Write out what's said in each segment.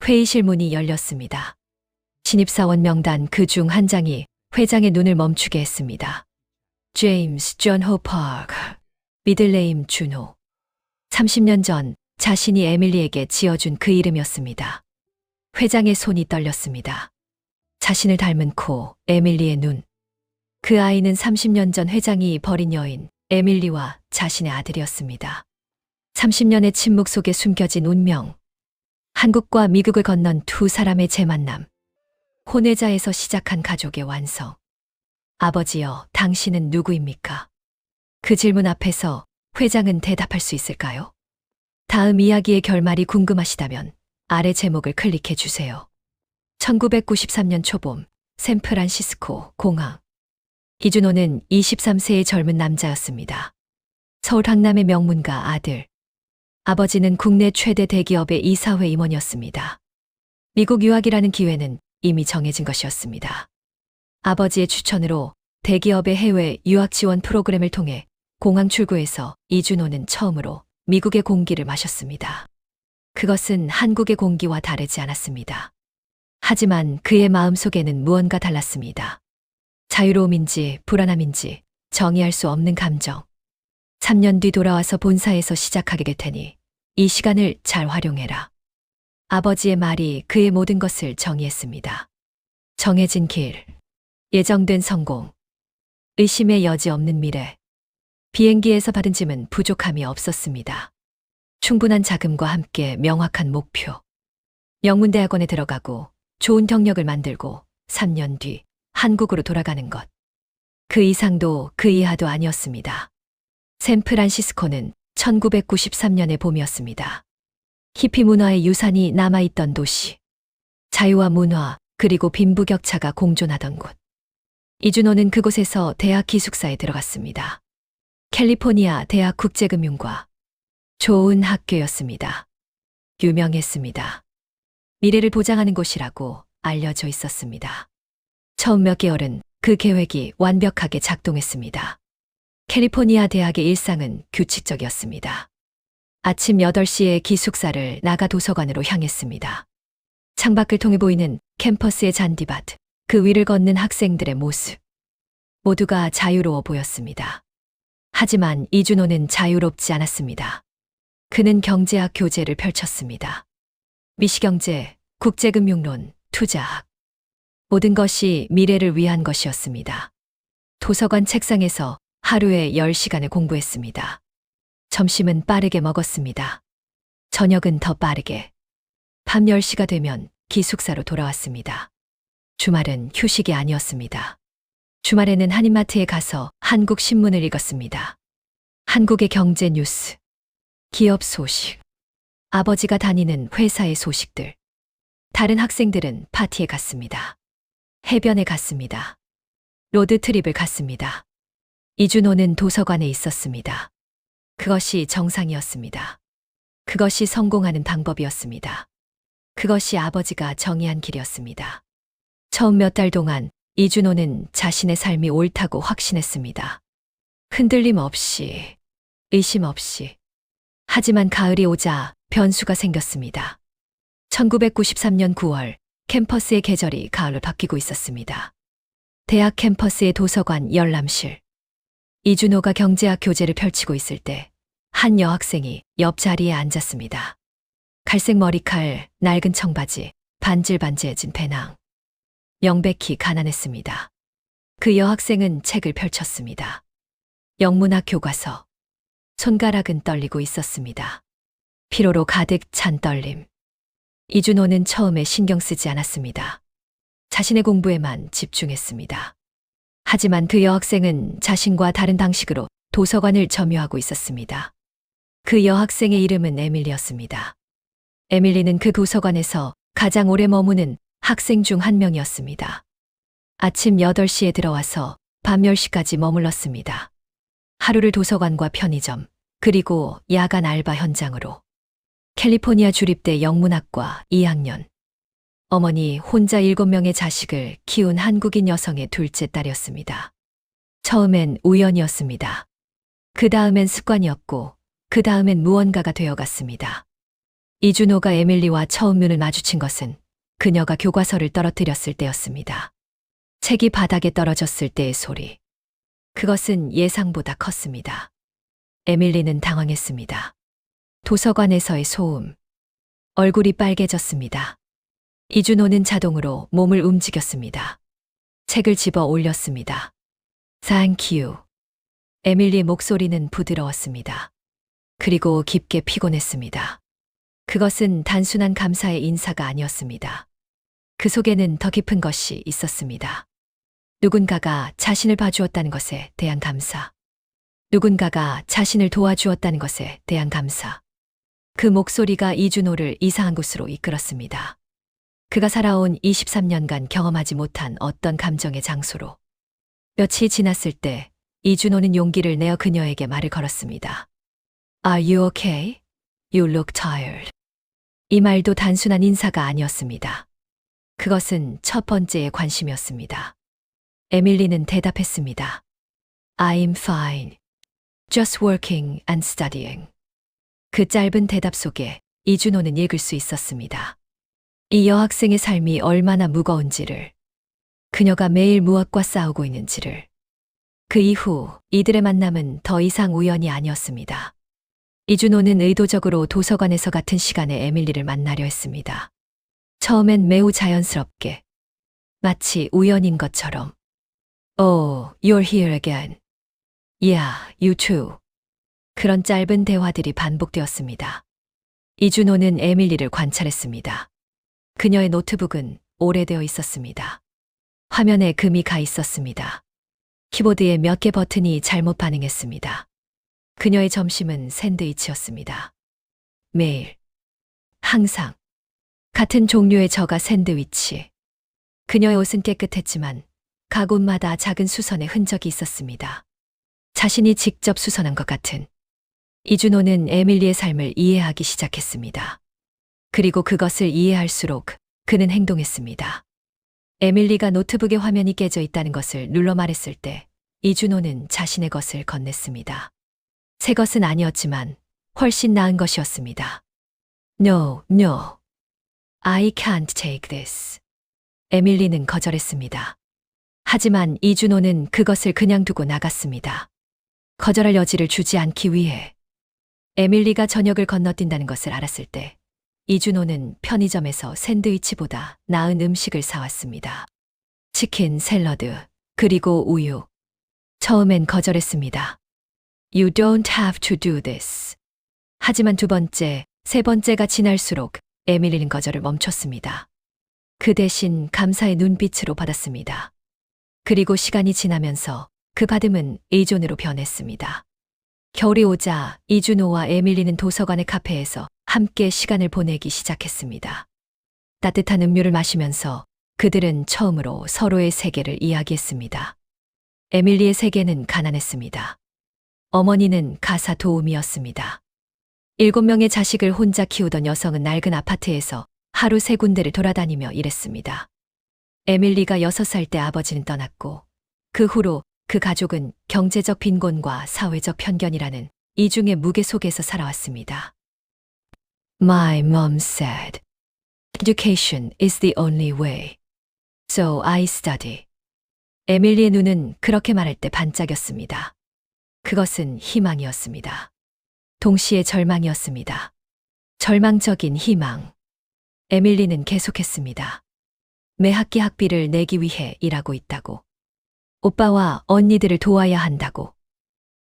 회의실 문이 열렸습니다. 신입사원 명단 그 중 한 장이 회장의 눈을 멈추게 했습니다. 제임스 존 호퍼크, 미들네임 준호. 30년 전 자신이 에밀리에게 지어준 그 이름이었습니다. 회장의 손이 떨렸습니다. 자신을 닮은 코, 에밀리의 눈. 그 아이는 30년 전 회장이 버린 여인, 에밀리와 자신의 아들이었습니다. 30년의 침묵 속에 숨겨진 운명. 한국과 미국을 건넌 두 사람의 재만남. 혼외자에서 시작한 가족의 완성. 아버지여, 당신은 누구입니까? 그 질문 앞에서 회장은 대답할 수 있을까요? 다음 이야기의 결말이 궁금하시다면 아래 제목을 클릭해 주세요. 1993년 초봄, 샌프란시스코 공항. 이준호는 23세의 젊은 남자였습니다. 서울 강남의 명문가 아들. 아버지는 국내 최대 대기업의 이사회 임원이었습니다. 미국 유학이라는 기회는 이미 정해진 것이었습니다. 아버지의 추천으로 대기업의 해외 유학 지원 프로그램을 통해 공항 출구에서 이준호는 처음으로 미국의 공기를 마셨습니다. 그것은 한국의 공기와 다르지 않았습니다. 하지만 그의 마음속에는 무언가 달랐습니다. 자유로움인지 불안함인지 정의할 수 없는 감정. 3년 뒤 돌아와서 본사에서 시작하게 될 테니 이 시간을 잘 활용해라. 아버지의 말이 그의 모든 것을 정의했습니다. 정해진 길, 예정된 성공, 의심의 여지 없는 미래. 비행기에서 받은 짐은 부족함이 없었습니다. 충분한 자금과 함께 명확한 목표. 명문대학원에 들어가고 좋은 경력을 만들고 3년 뒤 한국으로 돌아가는 것. 그 이상도 그 이하도 아니었습니다. 샌프란시스코는 1993년의 봄이었습니다. 히피 문화의 유산이 남아있던 도시. 자유와 문화, 그리고 빈부격차가 공존하던 곳. 이준호는 그곳에서 대학 기숙사에 들어갔습니다. 캘리포니아 대학 국제금융과. 좋은 학교였습니다. 유명했습니다. 미래를 보장하는 곳이라고 알려져 있었습니다. 처음 몇 개월은 그 계획이 완벽하게 작동했습니다. 캘리포니아 대학의 일상은 규칙적이었습니다. 아침 8시에 기숙사를 나가 도서관으로 향했습니다. 창밖을 통해 보이는 캠퍼스의 잔디밭, 그 위를 걷는 학생들의 모습. 모두가 자유로워 보였습니다. 하지만 이준호는 자유롭지 않았습니다. 그는 경제학 교재를 펼쳤습니다. 미시경제, 국제금융론, 투자학. 모든 것이 미래를 위한 것이었습니다. 도서관 책상에서 하루에 10시간을 공부했습니다. 점심은 빠르게 먹었습니다. 저녁은 더 빠르게. 밤 10시가 되면 기숙사로 돌아왔습니다. 주말은 휴식이 아니었습니다. 주말에는 한인마트에 가서 한국 신문을 읽었습니다. 한국의 경제 뉴스, 기업 소식, 아버지가 다니는 회사의 소식들. 다른 학생들은 파티에 갔습니다. 해변에 갔습니다. 로드트립을 갔습니다. 이준호는 도서관에 있었습니다. 그것이 정상이었습니다. 그것이 성공하는 방법이었습니다. 그것이 아버지가 정의한 길이었습니다. 처음 몇 달 동안 이준호는 자신의 삶이 옳다고 확신했습니다. 흔들림 없이, 의심 없이. 하지만 가을이 오자 변수가 생겼습니다. 1993년 9월 캠퍼스의 계절이 가을로 바뀌고 있었습니다. 대학 캠퍼스의 도서관 열람실. 이준호가 경제학 교재를 펼치고 있을 때 한 여학생이 옆자리에 앉았습니다. 갈색 머리칼, 낡은 청바지, 반질반질해진 배낭. 명백히 가난했습니다. 그 여학생은 책을 펼쳤습니다. 영문학 교과서. 손가락은 떨리고 있었습니다. 피로로 가득 찬 떨림. 이준호는 처음에 신경 쓰지 않았습니다. 자신의 공부에만 집중했습니다. 하지만 그 여학생은 자신과 다른 방식으로 도서관을 점유하고 있었습니다. 그 여학생의 이름은 에밀리였습니다. 에밀리는 그 도서관에서 가장 오래 머무는 학생 중 한 명이었습니다. 아침 8시에 들어와서 밤 10시까지 머물렀습니다. 하루를 도서관과 편의점, 그리고 야간 알바 현장으로. 캘리포니아 주립대 영문학과 2학년. 어머니 혼자 7명의 자식을 키운 한국인 여성의 둘째 딸이었습니다. 처음엔 우연이었습니다. 그 다음엔 습관이었고, 그 다음엔 무언가가 되어갔습니다. 이준호가 에밀리와 처음 눈을 마주친 것은 그녀가 교과서를 떨어뜨렸을 때였습니다. 책이 바닥에 떨어졌을 때의 소리. 그것은 예상보다 컸습니다. 에밀리는 당황했습니다. 도서관에서의 소음. 얼굴이 빨개졌습니다. 이준호는 자동으로 몸을 움직였습니다. 책을 집어 올렸습니다. Thank you. 에밀리의 목소리는 부드러웠습니다. 그리고 깊게 피곤했습니다. 그것은 단순한 감사의 인사가 아니었습니다. 그 속에는 더 깊은 것이 있었습니다. 누군가가 자신을 봐주었다는 것에 대한 감사. 누군가가 자신을 도와주었다는 것에 대한 감사. 그 목소리가 이준호를 이상한 곳으로 이끌었습니다. 그가 살아온 23년간 경험하지 못한 어떤 감정의 장소로. 며칠 지났을 때 이준호는 용기를 내어 그녀에게 말을 걸었습니다. Are you okay? You look tired. 이 말도 단순한 인사가 아니었습니다. 그것은 첫 번째의 관심이었습니다. 에밀리는 대답했습니다. I'm fine. Just working and studying. 그 짧은 대답 속에 이준호는 읽을 수 있었습니다. 이 여학생의 삶이 얼마나 무거운지를, 그녀가 매일 무엇과 싸우고 있는지를. 그 이후 이들의 만남은 더 이상 우연이 아니었습니다. 이준호는 의도적으로 도서관에서 같은 시간에 에밀리를 만나려 했습니다. 처음엔 매우 자연스럽게, 마치 우연인 것처럼. Oh, you're here again. Yeah, you too. 그런 짧은 대화들이 반복되었습니다. 이준호는 에밀리를 관찰했습니다. 그녀의 노트북은 오래되어 있었습니다. 화면에 금이 가 있었습니다. 키보드에 몇 개 버튼이 잘못 반응했습니다. 그녀의 점심은 샌드위치였습니다. 매일, 항상, 같은 종류의 저가 샌드위치. 그녀의 옷은 깨끗했지만 가곳마다 작은 수선의 흔적이 있었습니다. 자신이 직접 수선한 것 같은. 이준호는 에밀리의 삶을 이해하기 시작했습니다. 그리고 그것을 이해할수록 그는 행동했습니다. 에밀리가 노트북의 화면이 깨져 있다는 것을 눌러 말했을 때 이준호는 자신의 것을 건넸습니다. 새 것은 아니었지만 훨씬 나은 것이었습니다. No, no. I can't take this. 에밀리는 거절했습니다. 하지만 이준호는 그것을 그냥 두고 나갔습니다. 거절할 여지를 주지 않기 위해. 에밀리가 저녁을 건너뛴다는 것을 알았을 때 이준호는 편의점에서 샌드위치보다 나은 음식을 사왔습니다. 치킨, 샐러드, 그리고 우유. 처음엔 거절했습니다. You don't have to do this. 하지만 두 번째, 세 번째가 지날수록 에밀리는 거절을 멈췄습니다. 그 대신 감사의 눈빛으로 받았습니다. 그리고 시간이 지나면서 그 받음은 의존으로 변했습니다. 겨울이 오자 이준호와 에밀리는 도서관의 카페에서 함께 시간을 보내기 시작했습니다. 따뜻한 음료를 마시면서 그들은 처음으로 서로의 세계를 이야기했습니다. 에밀리의 세계는 가난했습니다. 어머니는 가사 도우미였습니다. 7명의 자식을 혼자 키우던 여성은 낡은 아파트에서 하루 3군데를 돌아다니며 일했습니다. 에밀리가 6살 때 아버지는 떠났고 그 후로 그 가족은 경제적 빈곤과 사회적 편견이라는 이중의 무게 속에서 살아왔습니다. My mom said, Education is the only way. So I study. 에밀리의 눈은 그렇게 말할 때 반짝였습니다. 그것은 희망이었습니다. 동시에 절망이었습니다. 절망적인 희망. 에밀리는 계속했습니다. 매 학기 학비를 내기 위해 일하고 있다고. 오빠와 언니들을 도와야 한다고.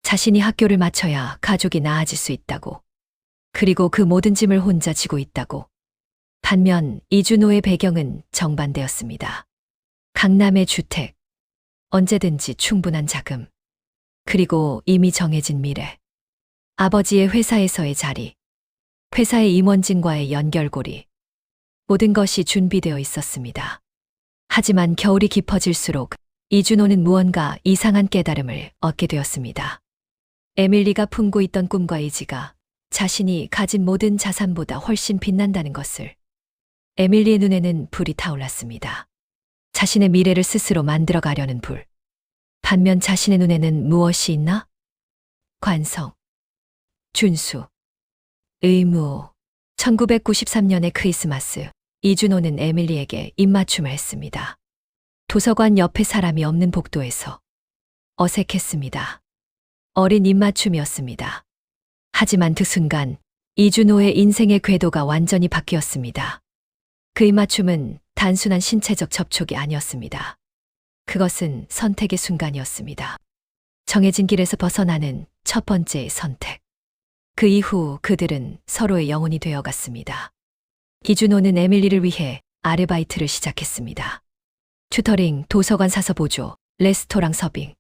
자신이 학교를 마쳐야 가족이 나아질 수 있다고. 그리고 그 모든 짐을 혼자 지고 있다고. 반면 이준호의 배경은 정반대였습니다. 강남의 주택, 언제든지 충분한 자금, 그리고 이미 정해진 미래. 아버지의 회사에서의 자리, 회사의 임원진과의 연결고리. 모든 것이 준비되어 있었습니다. 하지만 겨울이 깊어질수록 이준호는 무언가 이상한 깨달음을 얻게 되었습니다. 에밀리가 품고 있던 꿈과 의지가 자신이 가진 모든 자산보다 훨씬 빛난다는 것을. 에밀리의 눈에는 불이 타올랐습니다. 자신의 미래를 스스로 만들어가려는 불. 반면 자신의 눈에는 무엇이 있나? 관성, 준수, 의무. 1993년의 크리스마스, 이준호는 에밀리에게 입맞춤을 했습니다. 도서관 옆에 사람이 없는 복도에서. 어색했습니다. 어린 입맞춤이었습니다. 하지만 그 순간 이준호의 인생의 궤도가 완전히 바뀌었습니다. 그 입맞춤은 단순한 신체적 접촉이 아니었습니다. 그것은 선택의 순간이었습니다. 정해진 길에서 벗어나는 첫 번째의 선택. 그 이후 그들은 서로의 영혼이 되어갔습니다. 이준호는 에밀리를 위해 아르바이트를 시작했습니다. 튜터링, 도서관 사서 보조, 레스토랑 서빙.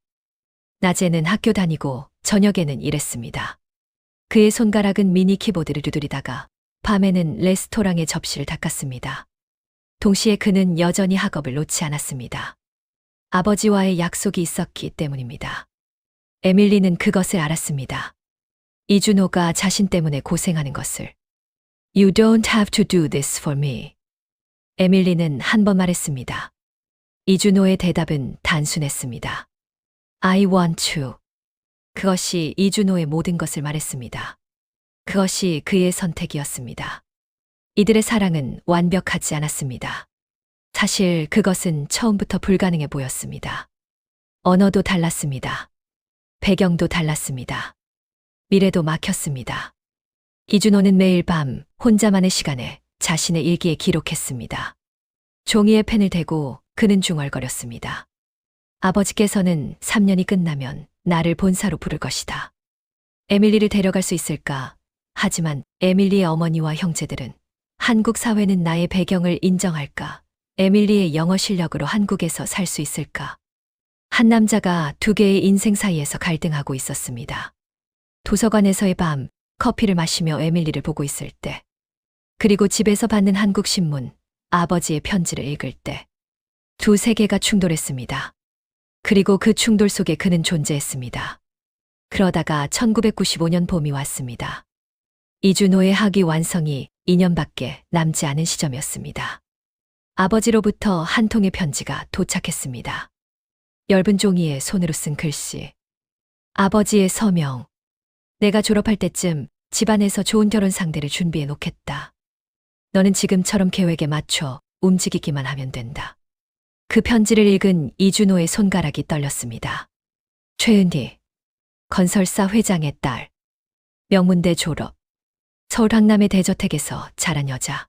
낮에는 학교 다니고 저녁에는 일했습니다. 그의 손가락은 미니 키보드를 두드리다가 밤에는 레스토랑의 접시를 닦았습니다. 동시에 그는 여전히 학업을 놓지 않았습니다. 아버지와의 약속이 있었기 때문입니다. 에밀리는 그것을 알았습니다. 이준호가 자신 때문에 고생하는 것을. You don't have to do this for me. 에밀리는 한 번 말했습니다. 이준호의 대답은 단순했습니다. I want to. 그것이 이준호의 모든 것을 말했습니다. 그것이 그의 선택이었습니다. 이들의 사랑은 완벽하지 않았습니다. 사실 그것은 처음부터 불가능해 보였습니다. 언어도 달랐습니다. 배경도 달랐습니다. 미래도 막혔습니다. 이준호는 매일 밤 혼자만의 시간에 자신의 일기에 기록했습니다. 종이에 펜을 대고 그는 중얼거렸습니다. 아버지께서는 3년이 끝나면 나를 본사로 부를 것이다. 에밀리를 데려갈 수 있을까? 하지만 에밀리의 어머니와 형제들은 한국 사회는 나의 배경을 인정할까? 에밀리의 영어 실력으로 한국에서 살 수 있을까? 한 남자가 두 개의 인생 사이에서 갈등하고 있었습니다. 도서관에서의 밤, 커피를 마시며 에밀리를 보고 있을 때, 그리고 집에서 받는 한국 신문, 아버지의 편지를 읽을 때, 두 세계가 충돌했습니다. 그리고 그 충돌 속에 그는 존재했습니다. 그러다가 1995년 봄이 왔습니다. 이준호의 학위 완성이 2년밖에 남지 않은 시점이었습니다. 아버지로부터 한 통의 편지가 도착했습니다. 엷은 종이에 손으로 쓴 글씨. 아버지의 서명. 내가 졸업할 때쯤 집안에서 좋은 결혼 상대를 준비해 놓겠다. 너는 지금처럼 계획에 맞춰 움직이기만 하면 된다. 그 편지를 읽은 이준호의 손가락이 떨렸습니다. 최은희, 건설사 회장의 딸. 명문대 졸업. 서울 강남의 대저택에서 자란 여자.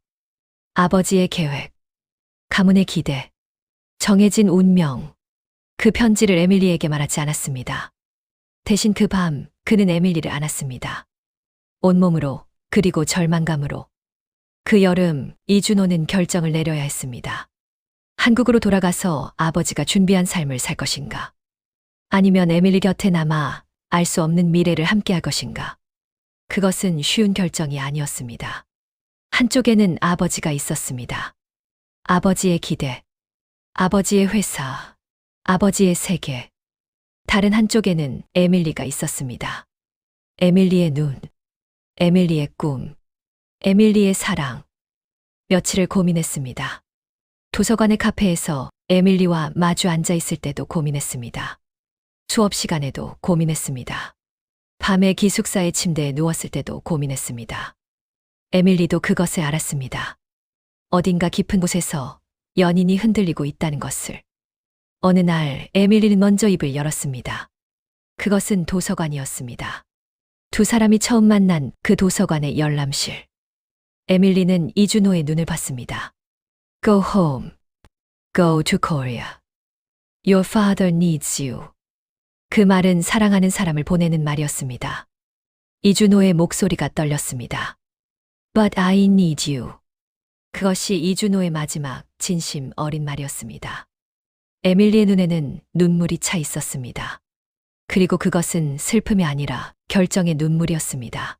아버지의 계획. 가문의 기대. 정해진 운명. 그 편지를 에밀리에게 말하지 않았습니다. 대신 그 밤 그는 에밀리를 안았습니다. 온몸으로, 그리고 절망감으로. 그 여름 이준호는 결정을 내려야 했습니다. 한국으로 돌아가서 아버지가 준비한 삶을 살 것인가? 아니면 에밀리 곁에 남아 알 수 없는 미래를 함께할 것인가? 그것은 쉬운 결정이 아니었습니다. 한쪽에는 아버지가 있었습니다. 아버지의 기대, 아버지의 회사, 아버지의 세계. 다른 한쪽에는 에밀리가 있었습니다. 에밀리의 눈, 에밀리의 꿈, 에밀리의 사랑. 며칠을 고민했습니다. 도서관의 카페에서 에밀리와 마주 앉아 있을 때도 고민했습니다. 수업 시간에도 고민했습니다. 밤에 기숙사의 침대에 누웠을 때도 고민했습니다. 에밀리도 그것을 알았습니다. 어딘가 깊은 곳에서 연인이 흔들리고 있다는 것을. 어느 날 에밀리는 먼저 입을 열었습니다. 그것은 도서관이었습니다. 두 사람이 처음 만난 그 도서관의 열람실. 에밀리는 이준호의 눈을 봤습니다. Go home. Go to Korea. Your father needs you. 그 말은 사랑하는 사람을 보내는 말이었습니다. 이준호의 목소리가 떨렸습니다. But I need you. 그것이 이준호의 마지막 진심 어린 말이었습니다. 에밀리의 눈에는 눈물이 차 있었습니다. 그리고 그것은 슬픔이 아니라 결정의 눈물이었습니다.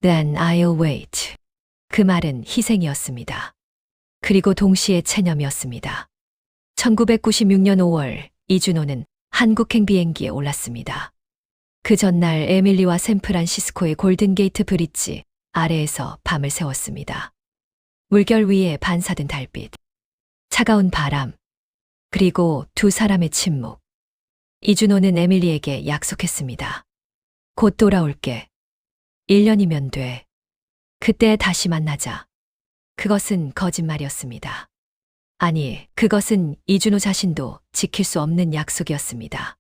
Then I'll wait. 그 말은 희생이었습니다. 그리고 동시에 체념이었습니다. 1996년 5월 이준호는 한국행 비행기에 올랐습니다. 그 전날 에밀리와 샌프란시스코의 골든게이트 브릿지 아래에서 밤을 새웠습니다. 물결 위에 반사된 달빛, 차가운 바람, 그리고 두 사람의 침묵. 이준호는 에밀리에게 약속했습니다. 곧 돌아올게. 1년이면 돼. 그때 다시 만나자. 그것은 거짓말이었습니다. 아니, 그것은 이준호 자신도 지킬 수 없는 약속이었습니다.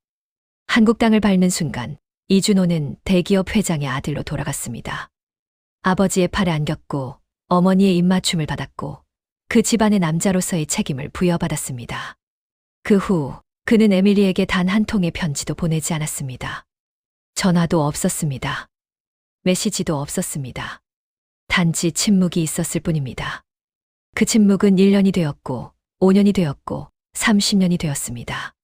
한국 땅을 밟는 순간 이준호는 대기업 회장의 아들로 돌아갔습니다. 아버지의 팔에 안겼고 어머니의 입맞춤을 받았고 그 집안의 남자로서의 책임을 부여받았습니다. 그 후 그는 에밀리에게 단 한 통의 편지도 보내지 않았습니다. 전화도 없었습니다. 메시지도 없었습니다. 단지 침묵이 있었을 뿐입니다. 그 침묵은 1년이 되었고 5년이 되었고 30년이 되었습니다.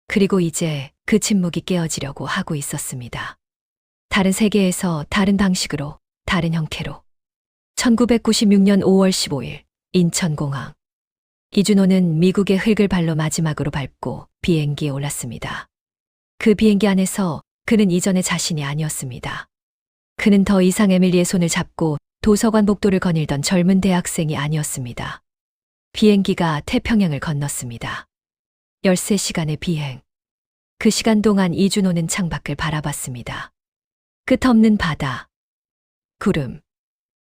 그리고 이제 그 침묵이 깨어지려고 하고 있었습니다. 다른 세계에서 다른 방식으로, 다른 형태로. 1996년 5월 15일 인천공항. 이준호는 미국의 흙을 발로 마지막으로 밟고 비행기에 올랐습니다. 그 비행기 안에서 그는 이전의 자신이 아니었습니다. 그는 더 이상 에밀리의 손을 잡고 도서관 복도를 거닐던 젊은 대학생이 아니었습니다. 비행기가 태평양을 건넜습니다. 13시간의 비행. 그 시간 동안 이준호는 창밖을 바라봤습니다. 끝없는 바다, 구름,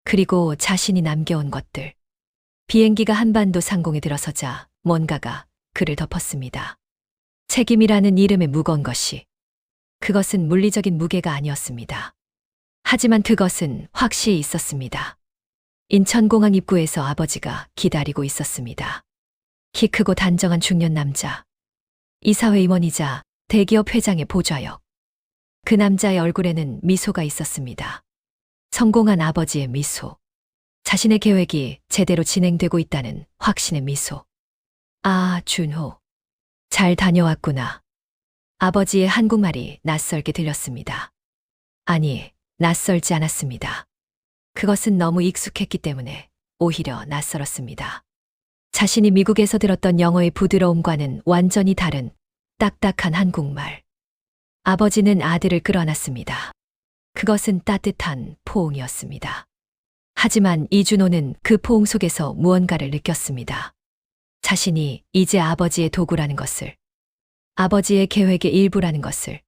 그리고 자신이 남겨온 것들. 비행기가 한반도 상공에 들어서자 뭔가가 그를 덮었습니다. 책임이라는 이름의 무거운 것이. 그것은 물리적인 무게가 아니었습니다. 하지만 그것은 확실히 있었습니다. 인천공항 입구에서 아버지가 기다리고 있었습니다. 키 크고 단정한 중년 남자. 이사회 임원이자 대기업 회장의 보좌역. 그 남자의 얼굴에는 미소가 있었습니다. 성공한 아버지의 미소. 자신의 계획이 제대로 진행되고 있다는 확신의 미소. 아, 준호. 잘 다녀왔구나. 아버지의 한국말이 낯설게 들렸습니다. 아니, 낯설지 않았습니다. 그것은 너무 익숙했기 때문에 오히려 낯설었습니다. 자신이 미국에서 들었던 영어의 부드러움과는 완전히 다른 딱딱한 한국말. 아버지는 아들을 끌어안았습니다. 그것은 따뜻한 포옹이었습니다. 하지만 이준호는 그 포옹 속에서 무언가를 느꼈습니다. 자신이 이제 아버지의 도구라는 것을, 아버지의 계획의 일부라는 것을.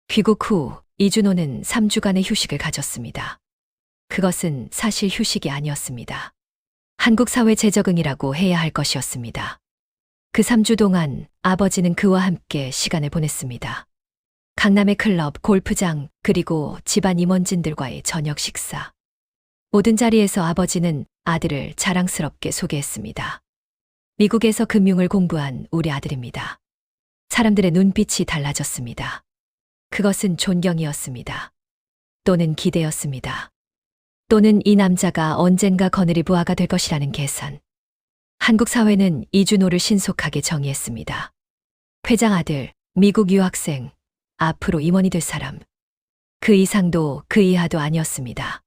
귀국 후 이준호는 3주간의 휴식을 가졌습니다. 그것은 사실 휴식이 아니었습니다. 한국 사회 재적응이라고 해야 할 것이었습니다. 그 3주 동안 아버지는 그와 함께 시간을 보냈습니다. 강남의 클럽, 골프장, 그리고 집안 임원진들과의 저녁 식사. 모든 자리에서 아버지는 아들을 자랑스럽게 소개했습니다. 미국에서 금융을 공부한 우리 아들입니다. 사람들의 눈빛이 달라졌습니다. 그것은 존경이었습니다. 또는 기대였습니다. 또는 이 남자가 언젠가 거느리 부하가 될 것이라는 계산. 한국 사회는 이준호를 신속하게 정의했습니다. 회장 아들, 미국 유학생, 앞으로 임원이 될 사람. 그 이상도 그 이하도 아니었습니다.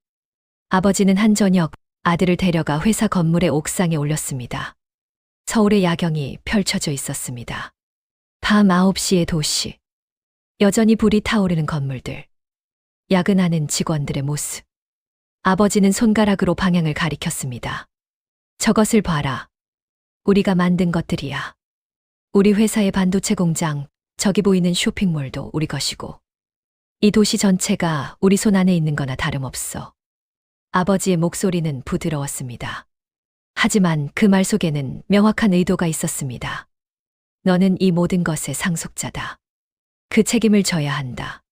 아버지는 한 저녁 아들을 데려가 회사 건물의 옥상에 올렸습니다. 서울의 야경이 펼쳐져 있었습니다. 밤 9시의 도시. 여전히 불이 타오르는 건물들. 야근하는 직원들의 모습. 아버지는 손가락으로 방향을 가리켰습니다. 저것을 봐라. 우리가 만든 것들이야. 우리 회사의 반도체 공장, 저기 보이는 쇼핑몰도 우리 것이고. 이 도시 전체가 우리 손 안에 있는 거나 다름없어. 아버지의 목소리는 부드러웠습니다. 하지만 그 말 속에는 명확한 의도가 있었습니다. 너는 이 모든 것의 상속자다. 그 책임을 져야 한다.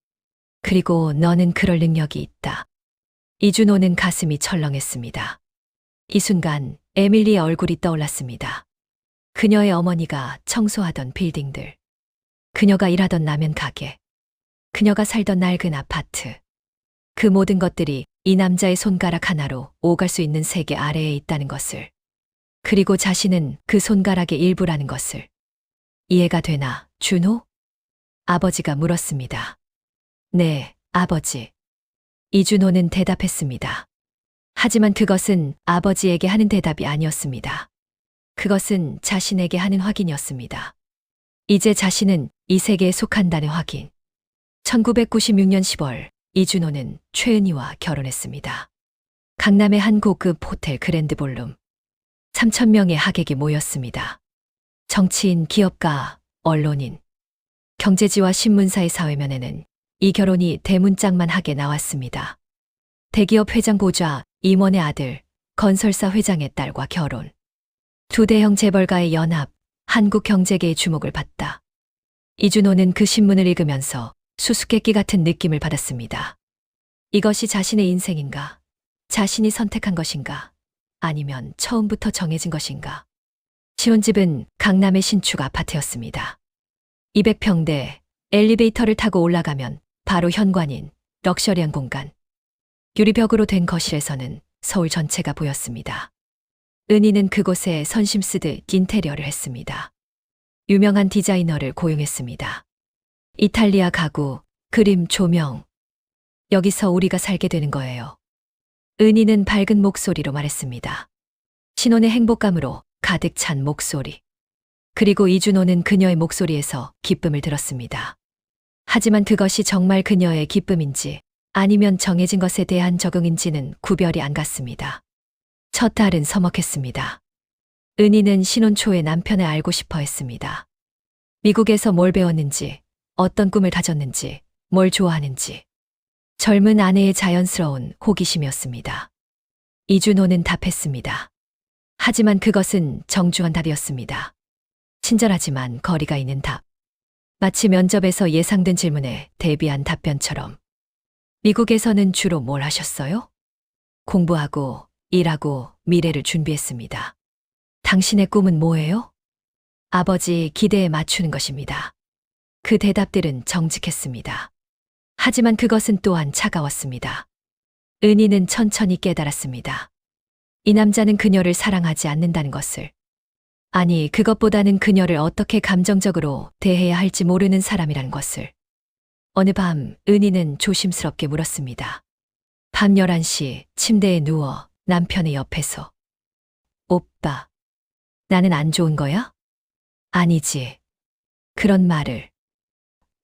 그리고 너는 그럴 능력이 있다. 이준호는 가슴이 철렁했습니다. 이 순간 에밀리의 얼굴이 떠올랐습니다. 그녀의 어머니가 청소하던 빌딩들. 그녀가 일하던 라면 가게. 그녀가 살던 낡은 아파트. 그 모든 것들이 이 남자의 손가락 하나로 오갈 수 있는 세계 아래에 있다는 것을. 그리고 자신은 그 손가락의 일부라는 것을. 이해가 되나, 준호? 아버지가 물었습니다. 네, 아버지. 이준호는 대답했습니다. 하지만 그것은 아버지에게 하는 대답이 아니었습니다. 그것은 자신에게 하는 확인이었습니다. 이제 자신은 이 세계에 속한다는 확인. 1996년 10월 이준호는 최은희와 결혼했습니다. 강남의 한 고급 호텔 그랜드 볼룸. 3,000명의 하객이 모였습니다. 정치인, 기업가, 언론인, 경제지와 신문사의 사회면에는 이 결혼이 대문짝만하게 나왔습니다. 대기업 회장 보좌 임원의 아들, 건설사 회장의 딸과 결혼. 두 대형 재벌가의 연합, 한국 경제계의 주목을 받다. 이준호는 그 신문을 읽으면서 수수께끼 같은 느낌을 받았습니다. 이것이 자신의 인생인가? 자신이 선택한 것인가? 아니면 처음부터 정해진 것인가? 신혼집은 강남의 신축 아파트였습니다. 200평대, 엘리베이터를 타고 올라가면 바로 현관인 럭셔리한 공간. 유리벽으로 된 거실에서는 서울 전체가 보였습니다. 은희는 그곳에 선심 쓰듯 인테리어를 했습니다. 유명한 디자이너를 고용했습니다. 이탈리아 가구, 그림, 조명. 여기서 우리가 살게 되는 거예요. 은희는 밝은 목소리로 말했습니다. 신혼의 행복감으로 가득 찬 목소리. 그리고 이준호는 그녀의 목소리에서 기쁨을 들었습니다. 하지만 그것이 정말 그녀의 기쁨인지 아니면 정해진 것에 대한 적응인지는 구별이 안 갔습니다. 첫 달은 서먹했습니다. 은희는 신혼 초에 남편을 알고 싶어 했습니다. 미국에서 뭘 배웠는지, 어떤 꿈을 가졌는지, 뭘 좋아하는지. 젊은 아내의 자연스러운 호기심이었습니다. 이준호는 답했습니다. 하지만 그것은 정중한 답이었습니다. 친절하지만 거리가 있는 답. 마치 면접에서 예상된 질문에 대비한 답변처럼. 미국에서는 주로 뭘 하셨어요? 공부하고, 일하고, 미래를 준비했습니다. 당신의 꿈은 뭐예요? 아버지 기대에 맞추는 것입니다. 그 대답들은 정직했습니다. 하지만 그것은 또한 차가웠습니다. 은희는 천천히 깨달았습니다. 이 남자는 그녀를 사랑하지 않는다는 것을. 아니, 그것보다는 그녀를 어떻게 감정적으로 대해야 할지 모르는 사람이라는 것을. 어느 밤 은희는 조심스럽게 물었습니다. 밤 11시 침대에 누워 남편의 옆에서. 오빠, 나는 안 좋은 거야? 아니지. 그런 말을.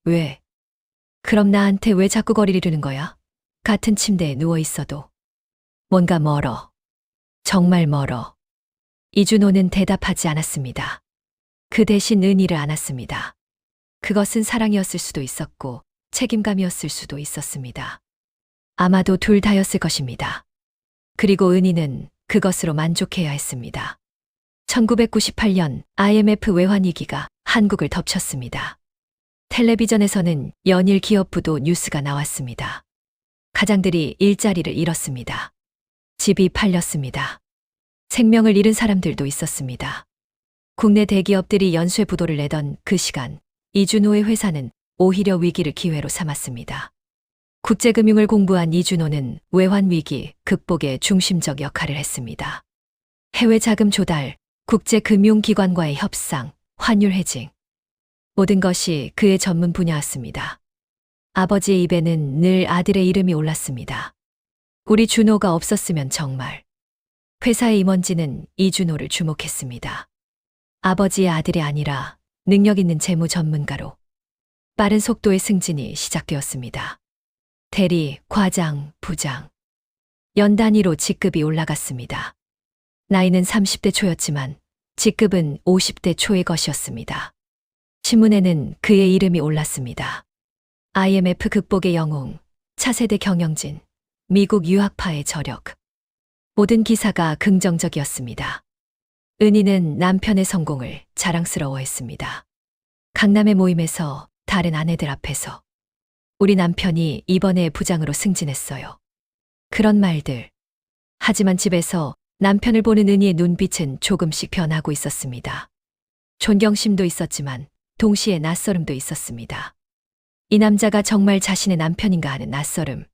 왜? 그럼 나한테 왜 자꾸 거리를 두는 거야? 같은 침대에 누워 있어도. 뭔가 멀어. 정말 멀어. 이준호는 대답하지 않았습니다. 그 대신 은희를 안았습니다. 그것은 사랑이었을 수도 있었고 책임감이었을 수도 있었습니다. 아마도 둘 다였을 것입니다. 그리고 은희는 그것으로 만족해야 했습니다. 1998년 IMF 외환위기가 한국을 덮쳤습니다. 텔레비전에서는 연일 기업부도 뉴스가 나왔습니다. 가장들이 일자리를 잃었습니다. 집이 팔렸습니다. 생명을 잃은 사람들도 있었습니다. 국내 대기업들이 연쇄 부도를 내던 그 시간, 이준호의 회사는 오히려 위기를 기회로 삼았습니다. 국제금융을 공부한 이준호는 외환위기 극복에 중심적 역할을 했습니다. 해외 자금 조달, 국제금융기관과의 협상, 환율 해징. 모든 것이 그의 전문 분야였습니다. 아버지의 입에는 늘 아들의 이름이 올랐습니다. 우리 준호가 없었으면 정말. 회사의 임원진은 이준호를 주목했습니다. 아버지의 아들이 아니라 능력 있는 재무 전문가로. 빠른 속도의 승진이 시작되었습니다. 대리, 과장, 부장. 연 단위로 직급이 올라갔습니다. 나이는 30대 초였지만 직급은 50대 초의 것이었습니다. 신문에는 그의 이름이 올랐습니다. IMF 극복의 영웅, 차세대 경영진, 미국 유학파의 저력. 모든 기사가 긍정적이었습니다. 은희는 남편의 성공을 자랑스러워했습니다. 강남의 모임에서 다른 아내들 앞에서 우리 남편이 이번에 부장으로 승진했어요. 그런 말들. 하지만 집에서 남편을 보는 은희의 눈빛은 조금씩 변하고 있었습니다. 존경심도 있었지만 동시에 낯설음도 있었습니다. 이 남자가 정말 자신의 남편인가 하는 낯설음.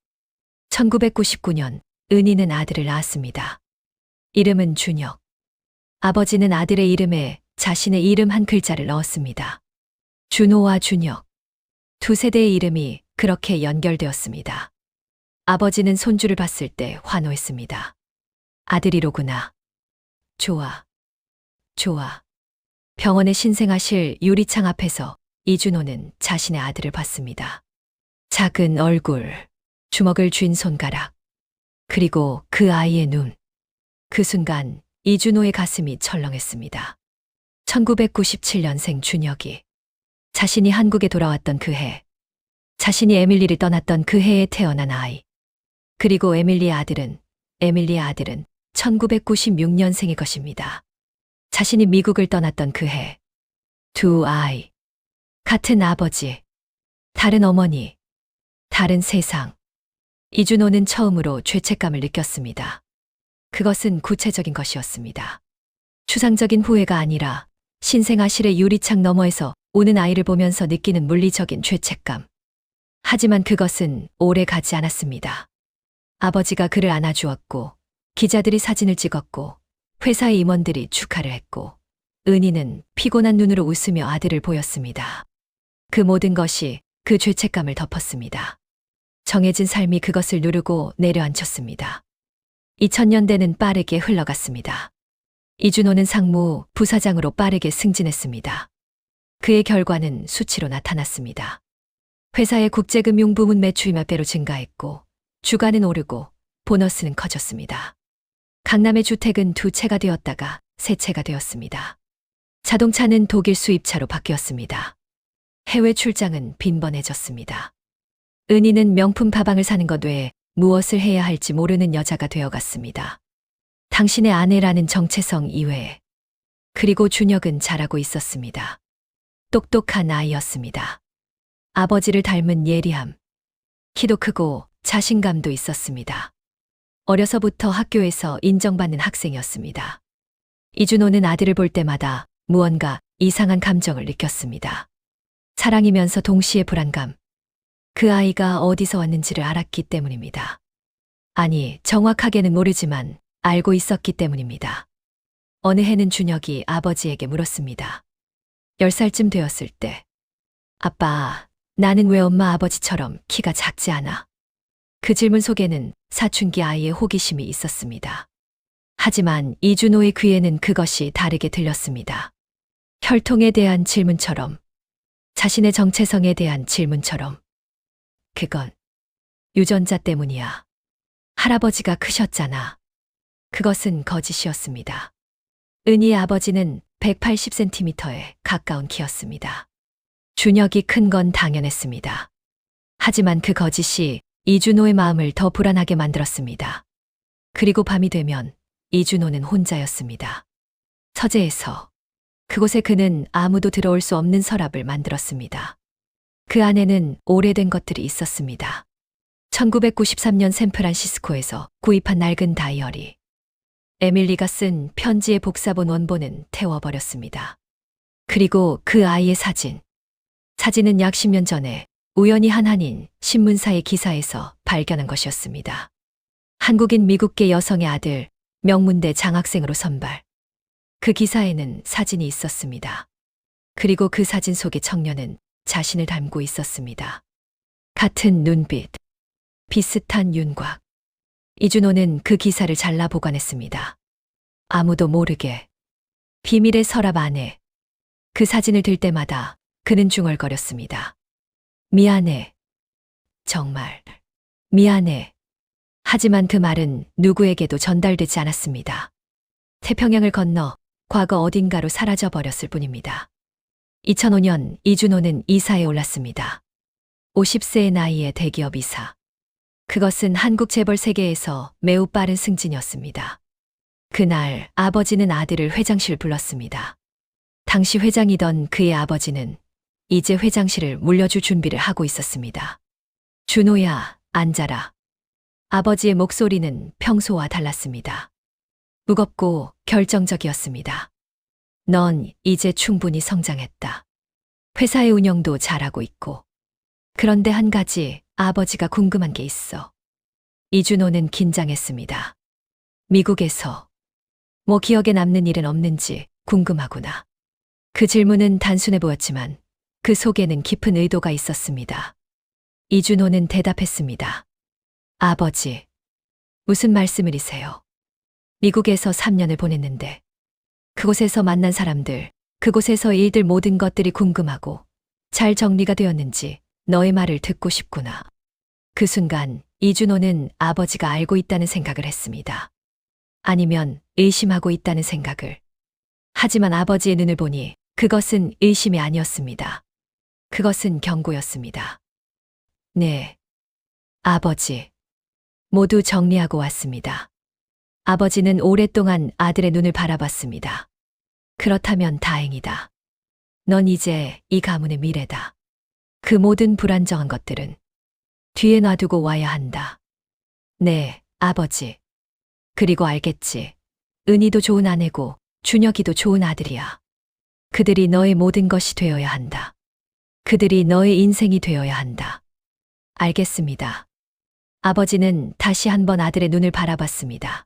1999년 은희는 아들을 낳았습니다. 이름은 준혁. 아버지는 아들의 이름에 자신의 이름 한 글자를 넣었습니다. 준호와 준혁. 두 세대의 이름이 그렇게 연결되었습니다. 아버지는 손주를 봤을 때 환호했습니다. 아들이로구나. 좋아. 좋아. 병원에 신생아실 유리창 앞에서 이준호는 자신의 아들을 봤습니다. 작은 얼굴, 주먹을 쥔 손가락, 그리고 그 아이의 눈. 그 순간 이준호의 가슴이 철렁했습니다. 1997년생 준혁이 자신이 한국에 돌아왔던 그 해, 자신이 에밀리를 떠났던 그 해에 태어난 아이. 그리고 에밀리의 아들은 에밀리의 아들은 1996년생의 것입니다. 자신이 미국을 떠났던 그 해, 두 아이, 같은 아버지, 다른 어머니, 다른 세상. 이준호는 처음으로 죄책감을 느꼈습니다. 그것은 구체적인 것이었습니다. 추상적인 후회가 아니라 신생아실의 유리창 너머에서 우는 아이를 보면서 느끼는 물리적인 죄책감. 하지만 그것은 오래 가지 않았습니다. 아버지가 그를 안아주었고, 기자들이 사진을 찍었고, 회사의 임원들이 축하를 했고, 은희는 피곤한 눈으로 웃으며 아들을 보였습니다. 그 모든 것이 그 죄책감을 덮었습니다. 정해진 삶이 그것을 누르고 내려앉혔습니다. 2000년대는 빠르게 흘러갔습니다. 이준호는 상무, 부사장으로 빠르게 승진했습니다. 그의 결과는 수치로 나타났습니다. 회사의 국제금융부문 매출이 몇 배로 증가했고, 주가는 오르고, 보너스는 커졌습니다. 강남의 주택은 2채가 되었다가 3채가 되었습니다. 자동차는 독일 수입차로 바뀌었습니다. 해외 출장은 빈번해졌습니다. 은희는 명품 가방을 사는 것 외에 무엇을 해야 할지 모르는 여자가 되어갔습니다. 당신의 아내라는 정체성 이외에. 그리고 준혁은 잘하고 있었습니다. 똑똑한 아이였습니다. 아버지를 닮은 예리함. 키도 크고 자신감도 있었습니다. 어려서부터 학교에서 인정받는 학생이었습니다. 이준호는 아들을 볼 때마다 무언가 이상한 감정을 느꼈습니다. 사랑이면서 동시에 불안감. 그 아이가 어디서 왔는지를 알았기 때문입니다. 아니, 정확하게는 모르지만 알고 있었기 때문입니다. 어느 해는 준혁이 아버지에게 물었습니다. 10살쯤 되었을 때, 아빠, 나는 왜 엄마 아버지처럼 키가 작지 않아? 그 질문 속에는 사춘기 아이의 호기심이 있었습니다. 하지만 이준호의 귀에는 그것이 다르게 들렸습니다. 혈통에 대한 질문처럼, 자신의 정체성에 대한 질문처럼. 그건 유전자 때문이야. 할아버지가 크셨잖아. 그것은 거짓이었습니다. 은희의 아버지는 180cm에 가까운 키였습니다. 준혁이 큰 건 당연했습니다. 하지만 그 거짓이 이준호의 마음을 더 불안하게 만들었습니다. 그리고 밤이 되면 이준호는 혼자였습니다. 서재에서. 그곳에 그는 아무도 들어올 수 없는 서랍을 만들었습니다. 그 안에는 오래된 것들이 있었습니다. 1993년 샌프란시스코에서 구입한 낡은 다이어리. 에밀리가 쓴 편지의 복사본 원본은 태워버렸습니다. 그리고 그 아이의 사진. 사진은 약 10년 전에 우연히 한 한인 신문사의 기사에서 발견한 것이었습니다. 한국인 미국계 여성의 아들, 명문대 장학생으로 선발. 그 기사에는 사진이 있었습니다. 그리고 그 사진 속의 청년은 자신을 닮고 있었습니다. 같은 눈빛, 비슷한 윤곽. 이준호는 그 기사를 잘라 보관했습니다. 아무도 모르게. 비밀의 서랍 안에. 그 사진을 들 때마다 그는 중얼거렸습니다. 미안해. 정말. 미안해. 하지만 그 말은 누구에게도 전달되지 않았습니다. 태평양을 건너 과거 어딘가로 사라져 버렸을 뿐입니다. 2005년 이준호는 이사에 올랐습니다. 50세의 나이에 대기업 이사. 그것은 한국 재벌 세계에서 매우 빠른 승진이었습니다. 그날 아버지는 아들을 회장실 불렀습니다. 당시 회장이던 그의 아버지는 이제 회장실을 물려줄 준비를 하고 있었습니다. 준호야, 앉아라. 아버지의 목소리는 평소와 달랐습니다. 무겁고 결정적이었습니다. 넌 이제 충분히 성장했다. 회사의 운영도 잘하고 있고. 그런데 한 가지 아버지가 궁금한 게 있어. 이준호는 긴장했습니다. 미국에서 뭐 기억에 남는 일은 없는지 궁금하구나. 그 질문은 단순해 보였지만 그 속에는 깊은 의도가 있었습니다. 이준호는 대답했습니다. 아버지, 무슨 말씀이세요? 미국에서 3년을 보냈는데 그곳에서 만난 사람들, 그곳에서 일들 모든 것들이 궁금하고 잘 정리가 되었는지 너의 말을 듣고 싶구나. 그 순간 이준호는 아버지가 알고 있다는 생각을 했습니다. 아니면 의심하고 있다는 생각을. 하지만 아버지의 눈을 보니 그것은 의심이 아니었습니다. 그것은 경고였습니다. 네, 아버지. 모두 정리하고 왔습니다. 아버지는 오랫동안 아들의 눈을 바라봤습니다. 그렇다면 다행이다. 넌 이제 이 가문의 미래다. 그 모든 불안정한 것들은 뒤에 놔두고 와야 한다. 네, 아버지. 그리고 알겠지. 은희도 좋은 아내고 준혁이도 좋은 아들이야. 그들이 너의 모든 것이 되어야 한다. 그들이 너의 인생이 되어야 한다. 알겠습니다. 아버지는 다시 한번 아들의 눈을 바라봤습니다.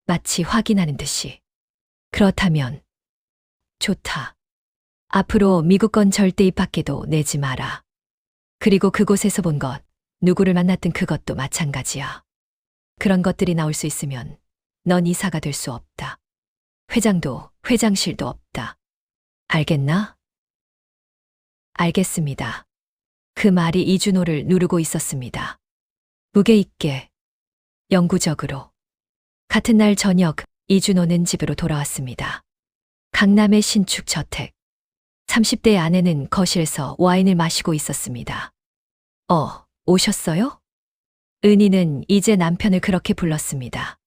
마치 확인하는 듯이. 그렇다면 좋다. 앞으로 미국 건 절대 입 밖에도 내지 마라. 그리고 그곳에서 본 것, 누구를 만났든 그것도 마찬가지야. 그런 것들이 나올 수 있으면 넌 이사가 될 수 없다. 회장도 회장실도 없다. 알겠나? 알겠습니다. 그 말이 이준호를 누르고 있었습니다. 무게 있게, 영구적으로. 같은 날 저녁, 이준호는 집으로 돌아왔습니다. 강남의 신축 저택. 30대의 아내는 거실에서 와인을 마시고 있었습니다. 오셨어요? 은희는 이제 남편을 그렇게 불렀습니다.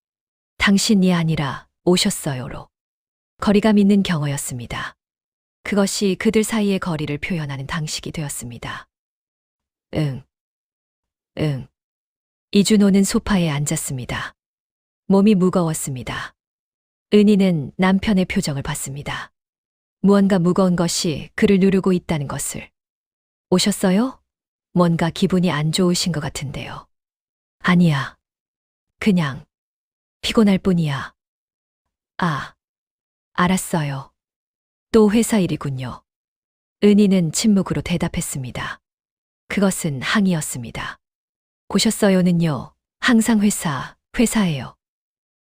당신이 아니라 오셨어요로. 거리감 있는 경어였습니다. 그것이 그들 사이의 거리를 표현하는 방식이 되었습니다. 응. 이준호는 소파에 앉았습니다. 몸이 무거웠습니다. 은희는 남편의 표정을 봤습니다. 무언가 무거운 것이 그를 누르고 있다는 것을. 오셨어요? 뭔가 기분이 안 좋으신 것 같은데요. 아니야. 그냥 피곤할 뿐이야. 아, 알았어요. 또 회사 일이군요. 은희는 침묵으로 대답했습니다. 그것은 항의였습니다. 오셨어요는요, 항상 회사예요.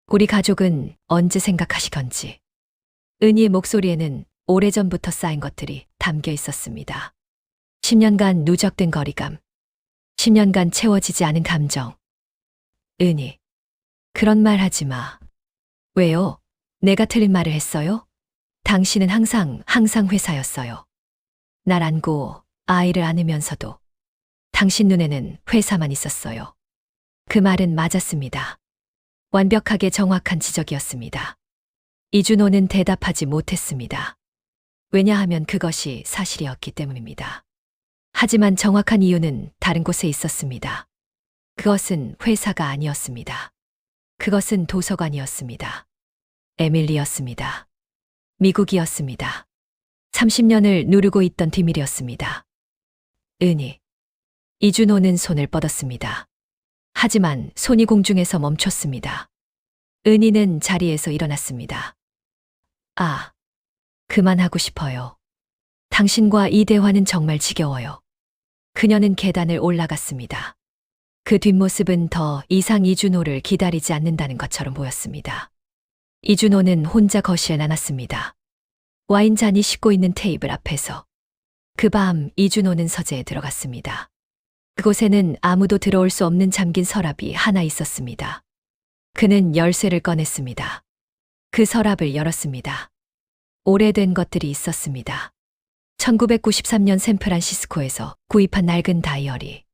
우리 가족은 언제 생각하시건지. 은희의 목소리에는 오래전부터 쌓인 것들이 담겨 있었습니다. 10년간 누적된 거리감. 10년간 채워지지 않은 감정. 은희, 그런 말 하지 마. 왜요? 내가 틀린 말을 했어요? 당신은 항상 회사였어요. 날 안고 아이를 안으면서도 당신 눈에는 회사만 있었어요. 그 말은 맞았습니다. 완벽하게 정확한 지적이었습니다. 이준호는 대답하지 못했습니다. 왜냐하면 그것이 사실이었기 때문입니다. 하지만 정확한 이유는 다른 곳에 있었습니다. 그것은 회사가 아니었습니다. 그것은 도서관이었습니다. 에밀리였습니다. 미국이었습니다. 30년을 누르고 있던 비밀이었습니다. 은희. 이준호는 손을 뻗었습니다. 하지만 손이 공중에서 멈췄습니다. 은희는 자리에서 일어났습니다. 그만하고 싶어요. 당신과 이 대화는 정말 지겨워요. 그녀는 계단을 올라갔습니다. 그 뒷모습은 더 이상 이준호를 기다리지 않는다는 것처럼 보였습니다. 이준호는 혼자 거실에 나눴습니다. 와인잔이 싣고 있는 테이블 앞에서. 그 밤 이준호는 서재에 들어갔습니다. 그곳에는 아무도 들어올 수 없는 잠긴 서랍이 하나 있었습니다. 그는 열쇠를 꺼냈습니다. 그 서랍을 열었습니다. 오래된 것들이 있었습니다. 1993년 샌프란시스코에서 구입한 낡은 다이어리.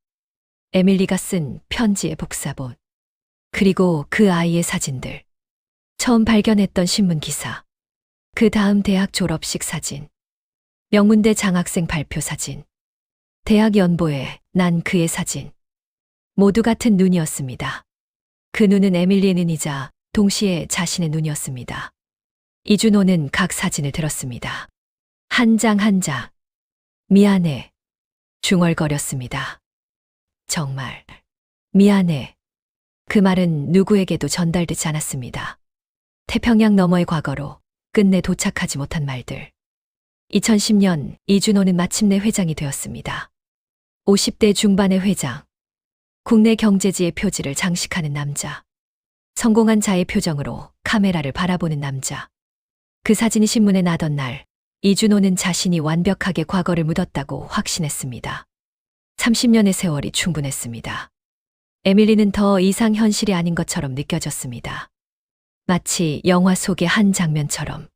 에밀리가 쓴 편지의 복사본. 그리고 그 아이의 사진들. 처음 발견했던 신문 기사. 그 다음 대학 졸업식 사진. 명문대 장학생 발표 사진. 대학 연보에 난 그의 사진. 모두 같은 눈이었습니다. 그 눈은 에밀리의 눈이자 동시에 자신의 눈이었습니다. 이준호는 각 사진을 들었습니다. 한 장 한 장. 미안해. 중얼거렸습니다. 정말 미안해. 그 말은 누구에게도 전달되지 않았습니다. 태평양 너머의 과거로 끝내 도착하지 못한 말들. 2010년 이준호는 마침내 회장이 되었습니다. 50대 중반의 회장. 국내 경제지의 표지를 장식하는 남자. 성공한 자의 표정으로 카메라를 바라보는 남자. 그 사진이 신문에 나던 날, 이준호는 자신이 완벽하게 과거를 묻었다고 확신했습니다. 30년의 세월이 충분했습니다. 에밀리는 더 이상 현실이 아닌 것처럼 느껴졌습니다. 마치 영화 속의 한 장면처럼.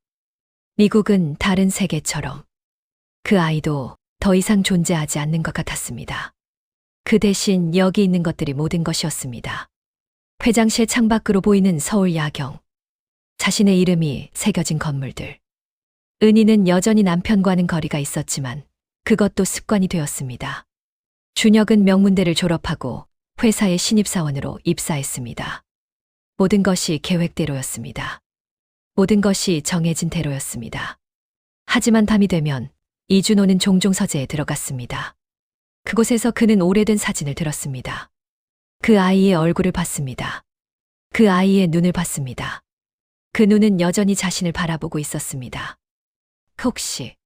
미국은 다른 세계처럼. 그 아이도 더 이상 존재하지 않는 것 같았습니다. 그 대신 여기 있는 것들이 모든 것이었습니다. 회장실 창밖으로 보이는 서울 야경. 자신의 이름이 새겨진 건물들. 은희는 여전히 남편과는 거리가 있었지만 그것도 습관이 되었습니다. 준혁은 명문대를 졸업하고 회사의 신입사원으로 입사했습니다. 모든 것이 계획대로였습니다. 모든 것이 정해진 대로였습니다. 하지만 밤이 되면 이준호는 종종 서재에 들어갔습니다. 그곳에서 그는 오래된 사진을 들었습니다. 그 아이의 얼굴을 봤습니다. 그 아이의 눈을 봤습니다. 그 눈은 여전히 자신을 바라보고 있었습니다. 혹시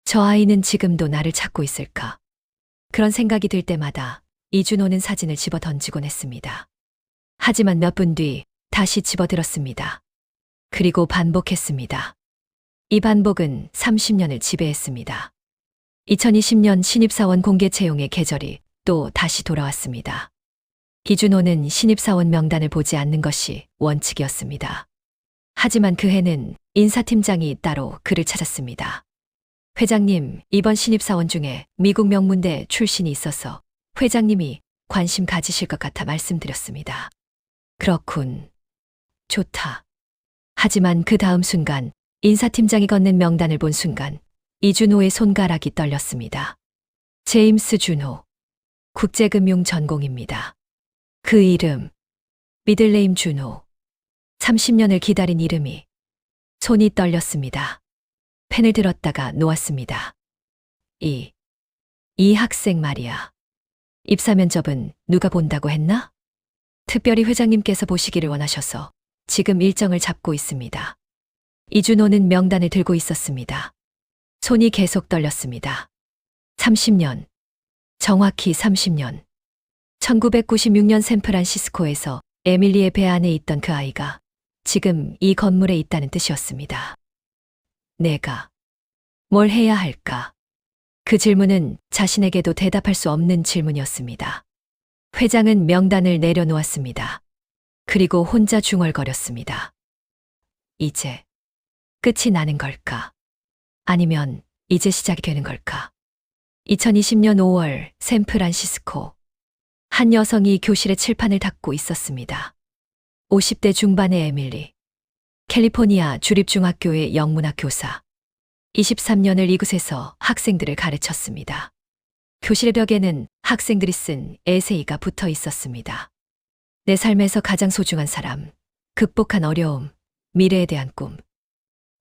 저 아이는 지금도 나를 찾고 있을까? 그런 생각이 들 때마다 이준호는 사진을 집어 던지곤 했습니다. 하지만 몇 분 뒤 다시 집어들었습니다. 그리고 반복했습니다. 이 반복은 30년을 지배했습니다. 2020년 신입사원 공개 채용의 계절이 또 다시 돌아왔습니다. 이준호는 신입사원 명단을 보지 않는 것이 원칙이었습니다. 하지만 그 해는 인사팀장이 따로 그를 찾았습니다. 회장님, 이번 신입사원 중에 미국 명문대 출신이 있어서 회장님이 관심 가지실 것 같아 말씀드렸습니다. 그렇군. 좋다. 하지만 그 다음 순간 인사팀장이 건넨 명단을 본 순간 이준호의 손가락이 떨렸습니다. 제임스 준호. 국제금융 전공입니다. 그 이름. 미들네임 준호. 30년을 기다린 이름이. 손이 떨렸습니다. 펜을 들었다가 놓았습니다. 이 학생 말이야. 입사 면접은 누가 본다고 했나? 특별히 회장님께서 보시기를 원하셔서 지금 일정을 잡고 있습니다. 이준호는 명단을 들고 있었습니다. 손이 계속 떨렸습니다. 30년. 정확히 30년. 1996년 샌프란시스코에서 에밀리의 배 안에 있던 그 아이가 지금 이 건물에 있다는 뜻이었습니다. 내가 뭘 해야 할까? 그 질문은 자신에게도 대답할 수 없는 질문이었습니다. 회장은 명단을 내려놓았습니다. 그리고 혼자 중얼거렸습니다. 이제 끝이 나는 걸까? 아니면 이제 시작이 되는 걸까? 2020년 5월 샌프란시스코. 한 여성이 교실의 칠판을 닦고 있었습니다. 50대 중반의 에밀리. 캘리포니아 주립중학교의 영문학 교사. 23년을 이곳에서 학생들을 가르쳤습니다. 교실의 벽에는 학생들이 쓴 에세이가 붙어 있었습니다. 내 삶에서 가장 소중한 사람, 극복한 어려움, 미래에 대한 꿈.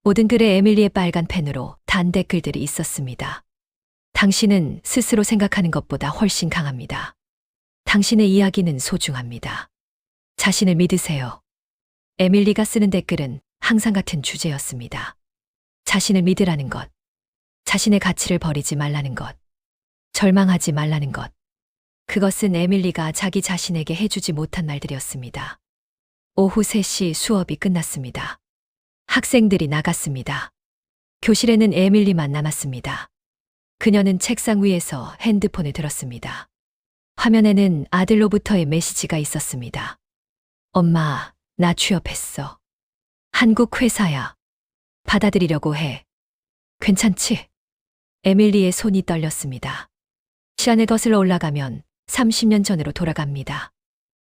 모든 글에 에밀리의 빨간 펜으로 단 댓글들이 있었습니다. 당신은 스스로 생각하는 것보다 훨씬 강합니다. 당신의 이야기는 소중합니다. 자신을 믿으세요. 에밀리가 쓰는 댓글은 항상 같은 주제였습니다. 자신을 믿으라는 것, 자신의 가치를 버리지 말라는 것, 절망하지 말라는 것. 그것은 에밀리가 자기 자신에게 해주지 못한 말들이었습니다. 오후 3시 수업이 끝났습니다. 학생들이 나갔습니다. 교실에는 에밀리만 남았습니다. 그녀는 책상 위에서 핸드폰을 들었습니다. 화면에는 아들로부터의 메시지가 있었습니다. 엄마, 나 취업했어. 한국 회사야. 받아들이려고 해. 괜찮지? 에밀리의 손이 떨렸습니다. 시간을 거슬러 올라가면 30년 전으로 돌아갑니다.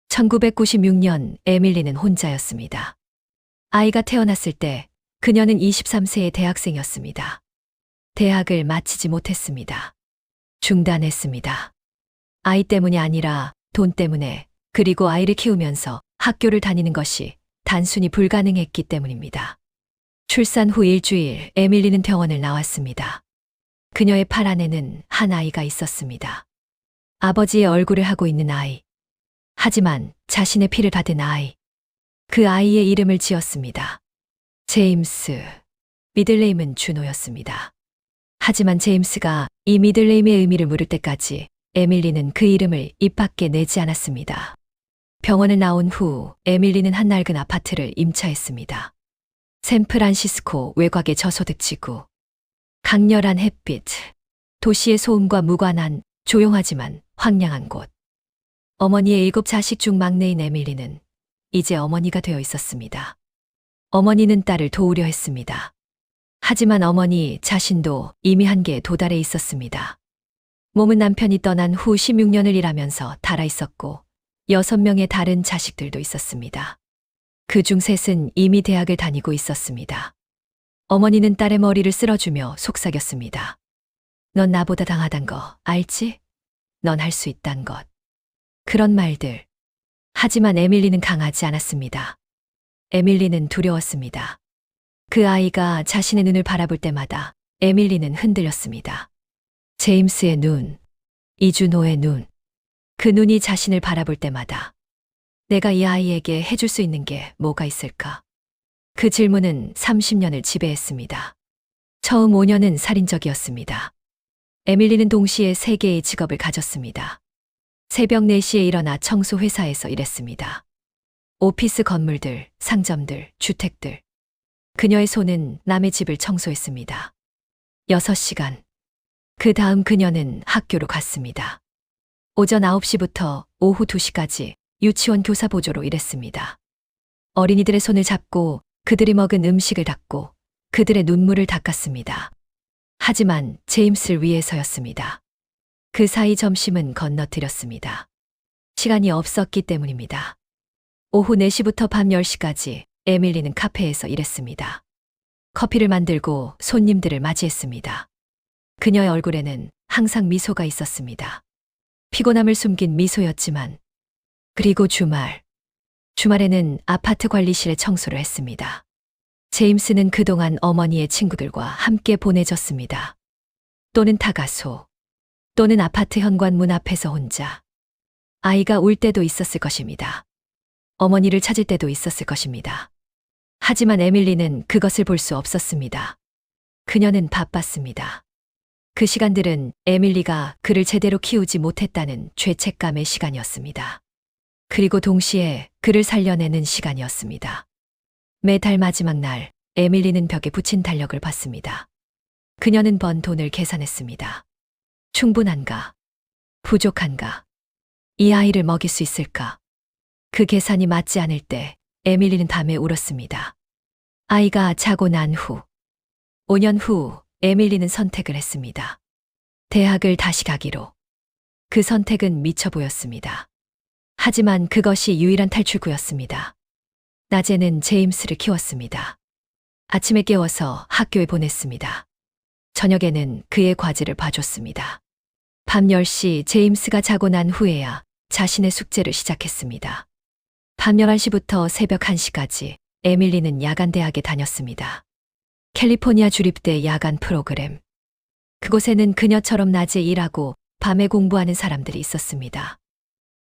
1996년 에밀리는 혼자였습니다. 아이가 태어났을 때 그녀는 23세의 대학생이었습니다. 대학을 마치지 못했습니다. 중단했습니다. 아이 때문이 아니라 돈 때문에, 그리고 아이를 키우면서 학교를 다니는 것이 단순히 불가능했기 때문입니다. 출산 후 일주일 에밀리는 병원을 나왔습니다. 그녀의 팔 안에는 한 아이가 있었습니다. 아버지의 얼굴을 하고 있는 아이. 하지만 자신의 피를 받은 아이. 그 아이의 이름을 지었습니다. 제임스. 미들네임은 준호였습니다. 하지만 제임스가 이 미들네임의 의미를 물을 때까지 에밀리는 그 이름을 입 밖에 내지 않았습니다. 병원을 나온 후 에밀리는 한 낡은 아파트를 임차했습니다. 샌프란시스코 외곽의 저소득 지구. 강렬한 햇빛, 도시의 소음과 무관한 조용하지만 황량한 곳. 어머니의 7 자식 중 막내인 에밀리는 이제 어머니가 되어 있었습니다. 어머니는 딸을 도우려 했습니다. 하지만 어머니 자신도 이미 한계에 도달해 있었습니다. 몸은 남편이 떠난 후 16년을 일하면서 닳아 있었고 6명의 다른 자식들도 있었습니다. 그중 셋은 이미 대학을 다니고 있었습니다. 어머니는 딸의 머리를 쓸어주며 속삭였습니다. 넌 나보다 강하단 거 알지? 넌 할 수 있단 것. 그런 말들. 하지만 에밀리는 강하지 않았습니다. 에밀리는 두려웠습니다. 그 아이가 자신의 눈을 바라볼 때마다 에밀리는 흔들렸습니다. 제임스의 눈, 이준호의 눈. 그 눈이 자신을 바라볼 때마다 내가 이 아이에게 해줄 수 있는 게 뭐가 있을까? 그 질문은 30년을 지배했습니다. 처음 5년은 살인적이었습니다. 에밀리는 동시에 3개의 직업을 가졌습니다. 새벽 4시에 일어나 청소회사에서 일했습니다. 오피스 건물들, 상점들, 주택들. 그녀의 손은 남의 집을 청소했습니다. 6시간. 그 다음 그녀는 학교로 갔습니다. 오전 9시부터 오후 2시까지 유치원 교사 보조로 일했습니다. 어린이들의 손을 잡고 그들이 먹은 음식을 닦고 그들의 눈물을 닦았습니다. 하지만 제임스를 위해서였습니다. 그 사이 점심은 건너뜨렸습니다. 시간이 없었기 때문입니다. 오후 4시부터 밤 10시까지 에밀리는 카페에서 일했습니다. 커피를 만들고 손님들을 맞이했습니다. 그녀의 얼굴에는 항상 미소가 있었습니다. 피곤함을 숨긴 미소였지만, 그리고 주말에는 아파트 관리실에 청소를 했습니다. 제임스는 그동안 어머니의 친구들과 함께 보내졌습니다. 또는 타가소, 또는 아파트 현관문 앞에서 혼자. 아이가 울 때도 있었을 것입니다. 어머니를 찾을 때도 있었을 것입니다. 하지만 에밀리는 그것을 볼 수 없었습니다. 그녀는 바빴습니다. 그 시간들은 에밀리가 그를 제대로 키우지 못했다는 죄책감의 시간이었습니다. 그리고 동시에 그를 살려내는 시간이었습니다. 매달 마지막 날, 에밀리는 벽에 붙인 달력을 봤습니다. 그녀는 번 돈을 계산했습니다. 충분한가? 부족한가? 이 아이를 먹일 수 있을까? 그 계산이 맞지 않을 때 에밀리는 밤에 울었습니다. 아이가 자고 난 후, 5년 후 에밀리는 선택을 했습니다. 대학을 다시 가기로. 그 선택은 미쳐 보였습니다. 하지만 그것이 유일한 탈출구였습니다. 낮에는 제임스를 키웠습니다. 아침에 깨워서 학교에 보냈습니다. 저녁에는 그의 과제를 봐줬습니다. 밤 10시 제임스가 자고 난 후에야 자신의 숙제를 시작했습니다. 밤 11시부터 새벽 1시까지 에밀리는 야간 대학에 다녔습니다. 캘리포니아 주립대 야간 프로그램. 그곳에는 그녀처럼 낮에 일하고 밤에 공부하는 사람들이 있었습니다.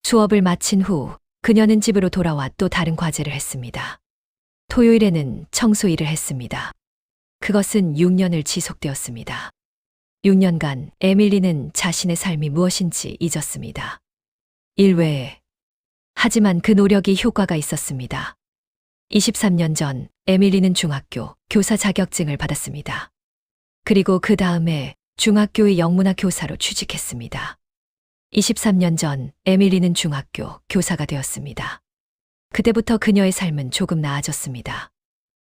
수업을 마친 후 그녀는 집으로 돌아와 또 다른 과제를 했습니다. 토요일에는 청소 일을 했습니다. 그것은 6년을 지속되었습니다. 6년간 에밀리는 자신의 삶이 무엇인지 잊었습니다. 일 외에. 하지만 그 노력이 효과가 있었습니다. 23년 전 에밀리는 중학교 교사 자격증을 받았습니다. 그리고 그 다음에 중학교의 영문학 교사로 취직했습니다. 23년 전 에밀리는 중학교 교사가 되었습니다. 그때부터 그녀의 삶은 조금 나아졌습니다.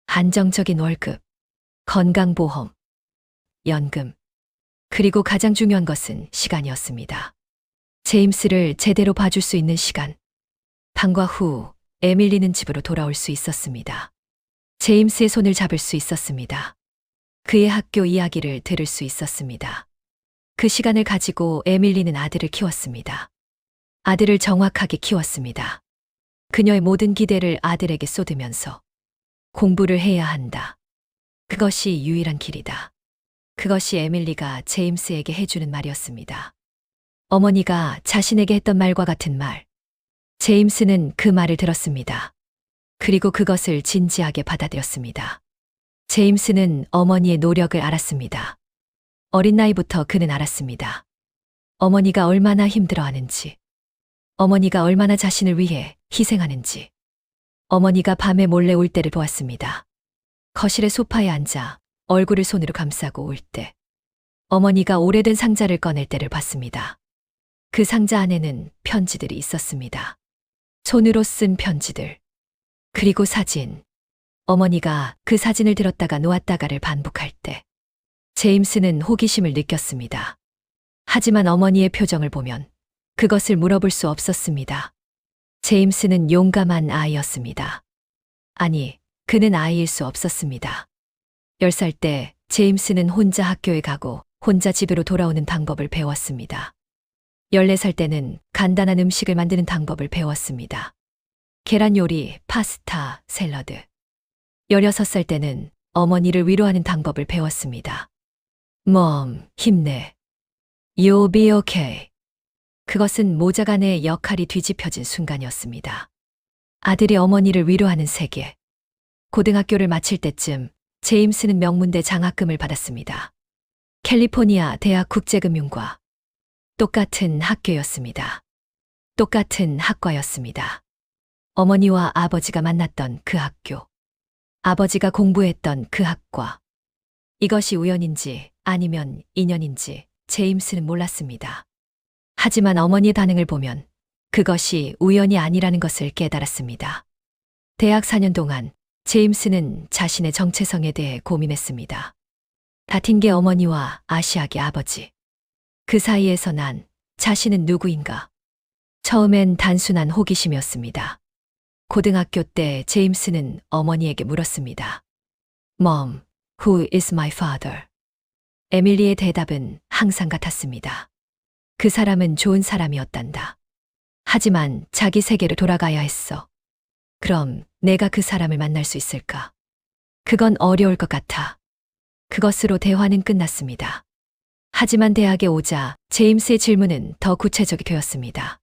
안정적인 월급, 건강보험, 연금, 그리고 가장 중요한 것은 시간이었습니다. 제임스를 제대로 봐줄 수 있는 시간. 방과 후 에밀리는 집으로 돌아올 수 있었습니다. 제임스의 손을 잡을 수 있었습니다. 그의 학교 이야기를 들을 수 있었습니다. 그 시간을 가지고 에밀리는 아들을 키웠습니다. 아들을 정확하게 키웠습니다. 그녀의 모든 기대를 아들에게 쏟으면서 공부를 해야 한다. 그것이 유일한 길이다. 그것이 에밀리가 제임스에게 해주는 말이었습니다. 어머니가 자신에게 했던 말과 같은 말. 제임스는 그 말을 들었습니다. 그리고 그것을 진지하게 받아들였습니다. 제임스는 어머니의 노력을 알았습니다. 어린 나이부터 그는 알았습니다. 어머니가 얼마나 힘들어하는지, 어머니가 얼마나 자신을 위해 희생하는지, 어머니가 밤에 몰래 울 때를 보았습니다. 거실의 소파에 앉아 얼굴을 손으로 감싸고 울 때, 어머니가 오래된 상자를 꺼낼 때를 봤습니다. 그 상자 안에는 편지들이 있었습니다. 손으로 쓴 편지들. 그리고 사진. 어머니가 그 사진을 들었다가 놓았다가를 반복할 때 제임스는 호기심을 느꼈습니다. 하지만 어머니의 표정을 보면 그것을 물어볼 수 없었습니다. 제임스는 용감한 아이였습니다. 아니, 그는 아이일 수 없었습니다. 10살 때 제임스는 혼자 학교에 가고 혼자 집으로 돌아오는 방법을 배웠습니다. 14살 때는 간단한 음식을 만드는 방법을 배웠습니다. 계란 요리, 파스타, 샐러드. 16살 때는 어머니를 위로하는 방법을 배웠습니다. Mom, 힘내. You'll be okay. 그것은 모자간의 역할이 뒤집혀진 순간이었습니다. 아들이 어머니를 위로하는 세계. 고등학교를 마칠 때쯤 제임스는 명문대 장학금을 받았습니다. 캘리포니아 대학 국제금융과. 똑같은 학교였습니다. 똑같은 학과였습니다. 어머니와 아버지가 만났던 그 학교. 아버지가 공부했던 그 학과. 이것이 우연인지 아니면 인연인지 제임스는 몰랐습니다. 하지만 어머니의 반응을 보면 그것이 우연이 아니라는 것을 깨달았습니다. 대학 4년 동안 제임스는 자신의 정체성에 대해 고민했습니다. 다틴게 어머니와 아시아계 아버지. 그 사이에서 난 자신은 누구인가? 처음엔 단순한 호기심이었습니다. 고등학교 때 제임스는 어머니에게 물었습니다. Mom, who is my father? 에밀리의 대답은 항상 같았습니다. 그 사람은 좋은 사람이었단다. 하지만 자기 세계로 돌아가야 했어. 그럼 내가 그 사람을 만날 수 있을까? 그건 어려울 것 같아. 그것으로 대화는 끝났습니다. 하지만 대학에 오자 제임스의 질문은 더 구체적이 되었습니다.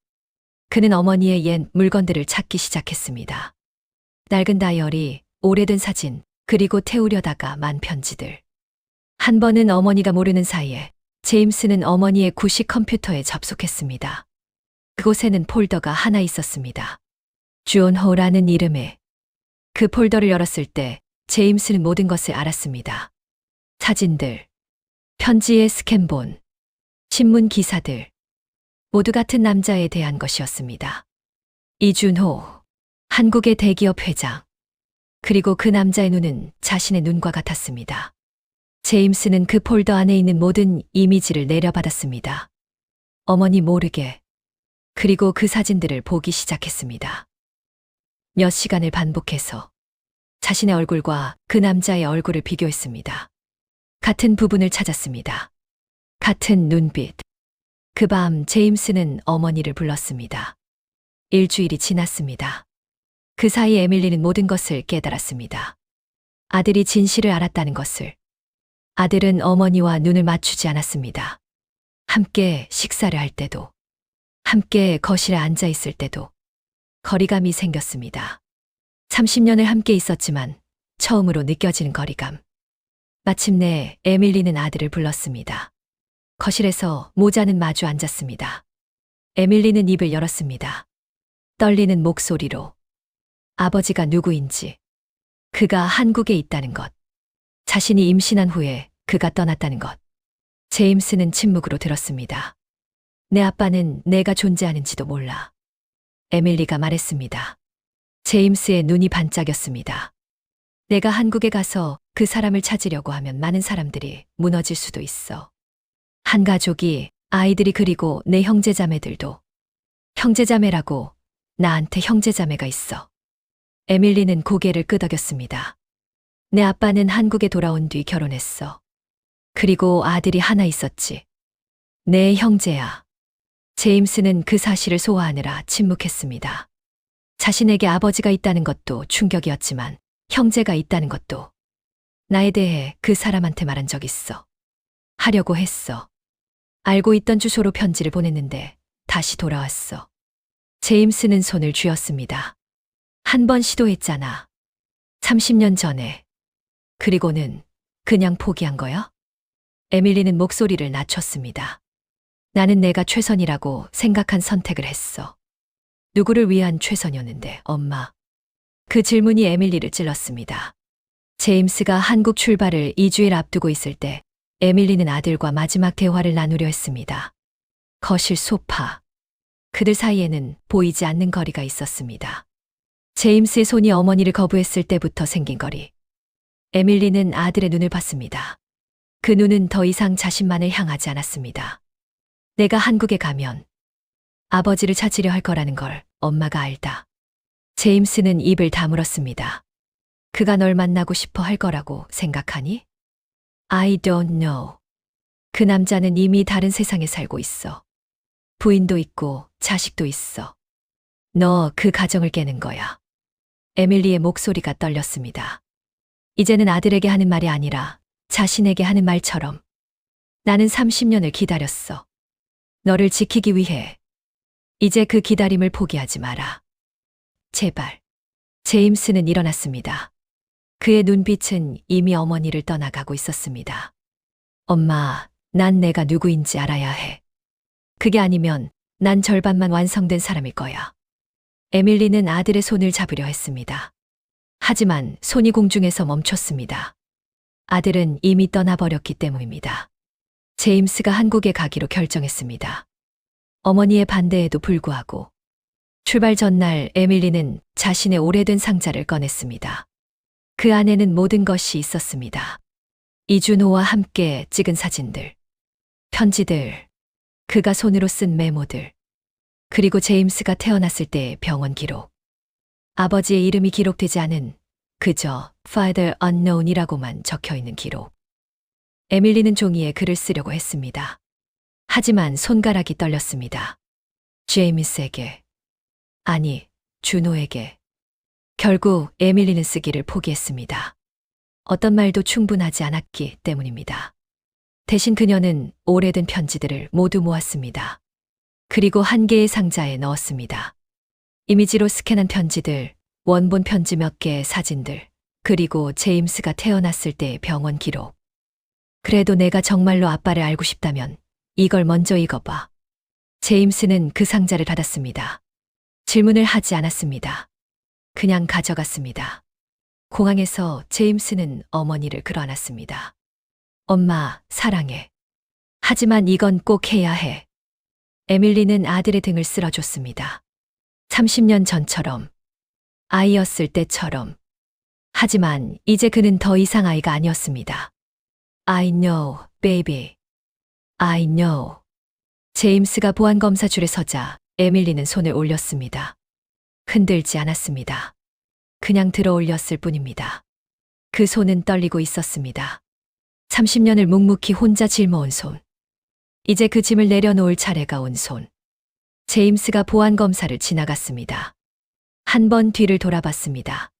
그는 어머니의 옛 물건들을 찾기 시작했습니다. 낡은 다이어리, 오래된 사진, 그리고 태우려다가 만 편지들. 한 번은 어머니가 모르는 사이에 제임스는 어머니의 구식 컴퓨터에 접속했습니다. 그곳에는 폴더가 하나 있었습니다. 주온호라는 이름의. 그 폴더를 열었을 때 제임스는 모든 것을 알았습니다. 사진들, 편지의 스캔본, 신문 기사들, 모두 같은 남자에 대한 것이었습니다. 이준호, 한국의 대기업 회장. 그리고 그 남자의 눈은 자신의 눈과 같았습니다. 제임스는 그 폴더 안에 있는 모든 이미지를 내려받았습니다. 어머니 모르게. 그리고 그 사진들을 보기 시작했습니다. 몇 시간을 반복해서 자신의 얼굴과 그 남자의 얼굴을 비교했습니다. 같은 부분을 찾았습니다. 같은 눈빛. 그 밤 제임스는 어머니를 불렀습니다. 일주일이 지났습니다. 그 사이 에밀리는 모든 것을 깨달았습니다. 아들이 진실을 알았다는 것을. 아들은 어머니와 눈을 맞추지 않았습니다. 함께 식사를 할 때도, 함께 거실에 앉아 있을 때도 거리감이 생겼습니다. 30년을 함께 있었지만 처음으로 느껴지는 거리감. 마침내 에밀리는 아들을 불렀습니다. 거실에서 모자는 마주 앉았습니다. 에밀리는 입을 열었습니다. 떨리는 목소리로. 아버지가 누구인지, 그가 한국에 있다는 것, 자신이 임신한 후에 그가 떠났다는 것. 제임스는 침묵으로 들었습니다. 내 아빠는 내가 존재하는지도 몰라. 에밀리가 말했습니다. 제임스의 눈이 반짝였습니다. 내가 한국에 가서 그 사람을 찾으려고 하면 많은 사람들이 무너질 수도 있어. 한 가족이, 아이들이 그리고 내 형제자매들도. 형제자매라고, 나한테 형제자매가 있어. 에밀리는 고개를 끄덕였습니다. 내 아빠는 한국에 돌아온 뒤 결혼했어. 그리고 아들이 하나 있었지. 내 형제야. 제임스는 그 사실을 소화하느라 침묵했습니다. 자신에게 아버지가 있다는 것도 충격이었지만 형제가 있다는 것도. 나에 대해 그 사람한테 말한 적 있어. 하려고 했어. 알고 있던 주소로 편지를 보냈는데 다시 돌아왔어. 제임스는 손을 쥐었습니다. 한 번 시도했잖아. 30년 전에. 그리고는 그냥 포기한 거야? 에밀리는 목소리를 낮췄습니다. 나는 내가 최선이라고 생각한 선택을 했어. 누구를 위한 최선이었는데, 엄마. 그 질문이 에밀리를 찔렀습니다. 제임스가 한국 출발을 2주일 앞두고 있을 때 에밀리는 아들과 마지막 대화를 나누려 했습니다. 거실 소파. 그들 사이에는 보이지 않는 거리가 있었습니다. 제임스의 손이 어머니를 거부했을 때부터 생긴 거리. 에밀리는 아들의 눈을 봤습니다. 그 눈은 더 이상 자신만을 향하지 않았습니다. 내가 한국에 가면 아버지를 찾으려 할 거라는 걸 엄마가 알다. 제임스는 입을 다물었습니다. 그가 널 만나고 싶어 할 거라고 생각하니? I don't know. 그 남자는 이미 다른 세상에 살고 있어. 부인도 있고 자식도 있어. 너 그 가정을 깨는 거야. 에밀리의 목소리가 떨렸습니다. 이제는 아들에게 하는 말이 아니라 자신에게 하는 말처럼. 나는 30년을 기다렸어. 너를 지키기 위해. 이제 그 기다림을 포기하지 마라. 제발. 제임스는 일어났습니다. 그의 눈빛은 이미 어머니를 떠나가고 있었습니다. 엄마, 난 내가 누구인지 알아야 해. 그게 아니면 난 절반만 완성된 사람일 거야. 에밀리는 아들의 손을 잡으려 했습니다. 하지만 손이 공중에서 멈췄습니다. 아들은 이미 떠나버렸기 때문입니다. 제임스가 한국에 가기로 결정했습니다. 어머니의 반대에도 불구하고 출발 전날 에밀리는 자신의 오래된 상자를 꺼냈습니다. 그 안에는 모든 것이 있었습니다. 이준호와 함께 찍은 사진들, 편지들, 그가 손으로 쓴 메모들, 그리고 제임스가 태어났을 때의 병원 기록. 아버지의 이름이 기록되지 않은 그저 Father Unknown이라고만 적혀있는 기록. 에밀리는 종이에 글을 쓰려고 했습니다. 하지만 손가락이 떨렸습니다. 제임스에게, 아니, 준호에게. 결국 에밀리는 쓰기를 포기했습니다. 어떤 말도 충분하지 않았기 때문입니다. 대신 그녀는 오래된 편지들을 모두 모았습니다. 그리고 한 개의 상자에 넣었습니다. 이미지로 스캔한 편지들, 원본 편지 몇 개의 사진들, 그리고 제임스가 태어났을 때의 병원 기록. 그래도 내가 정말로 아빠를 알고 싶다면 이걸 먼저 읽어봐. 제임스는 그 상자를 닫았습니다. 질문을 하지 않았습니다. 그냥 가져갔습니다. 공항에서 제임스는 어머니를 끌어안았습니다. 엄마, 사랑해. 하지만 이건 꼭 해야 해. 에밀리는 아들의 등을 쓸어줬습니다. 30년 전처럼, 아이였을 때처럼. 하지만 이제 그는 더 이상 아이가 아니었습니다. I know, baby. I know. 제임스가 보안검사 줄에 서자 에밀리는 손을 올렸습니다. 흔들지 않았습니다. 그냥 들어 올렸을 뿐입니다. 그 손은 떨리고 있었습니다. 30년을 묵묵히 혼자 짊어온 손. 이제 그 짐을 내려놓을 차례가 온 손. 제임스가 보안검사를 지나갔습니다. 한 번 뒤를 돌아봤습니다.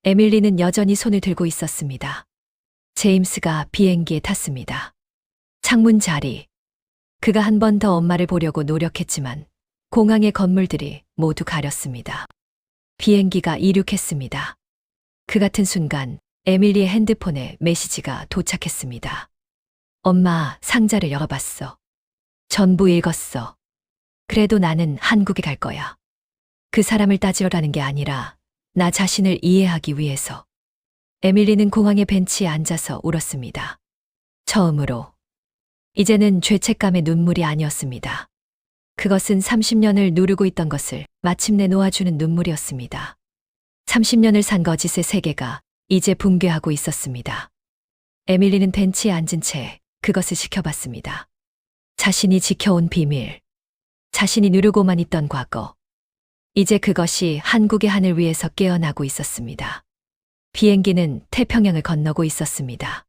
에밀리는 여전히 손을 들고 있었습니다. 제임스가 비행기에 탔습니다. 창문 자리. 그가 한 번 더 엄마를 보려고 노력했지만 공항의 건물들이 모두 가렸습니다. 비행기가 이륙했습니다. 그 같은 순간 에밀리의 핸드폰에 메시지가 도착했습니다. 엄마, 상자를 열어봤어. 전부 읽었어. 그래도 나는 한국에 갈 거야. 그 사람을 따지러 가는 게 아니라 나 자신을 이해하기 위해서. 에밀리는 공항의 벤치에 앉아서 울었습니다. 처음으로. 이제는 죄책감의 눈물이 아니었습니다. 그것은 30년을 누르고 있던 것을 마침내 놓아주는 눈물이었습니다. 30년을 산 거짓의 세계가 이제 붕괴하고 있었습니다. 에밀리는 벤치에 앉은 채 그것을 지켜봤습니다. 자신이 지켜온 비밀, 자신이 누르고만 있던 과거. 이제 그것이 한국의 하늘 위에서 깨어나고 있었습니다. 비행기는 태평양을 건너고 있었습니다.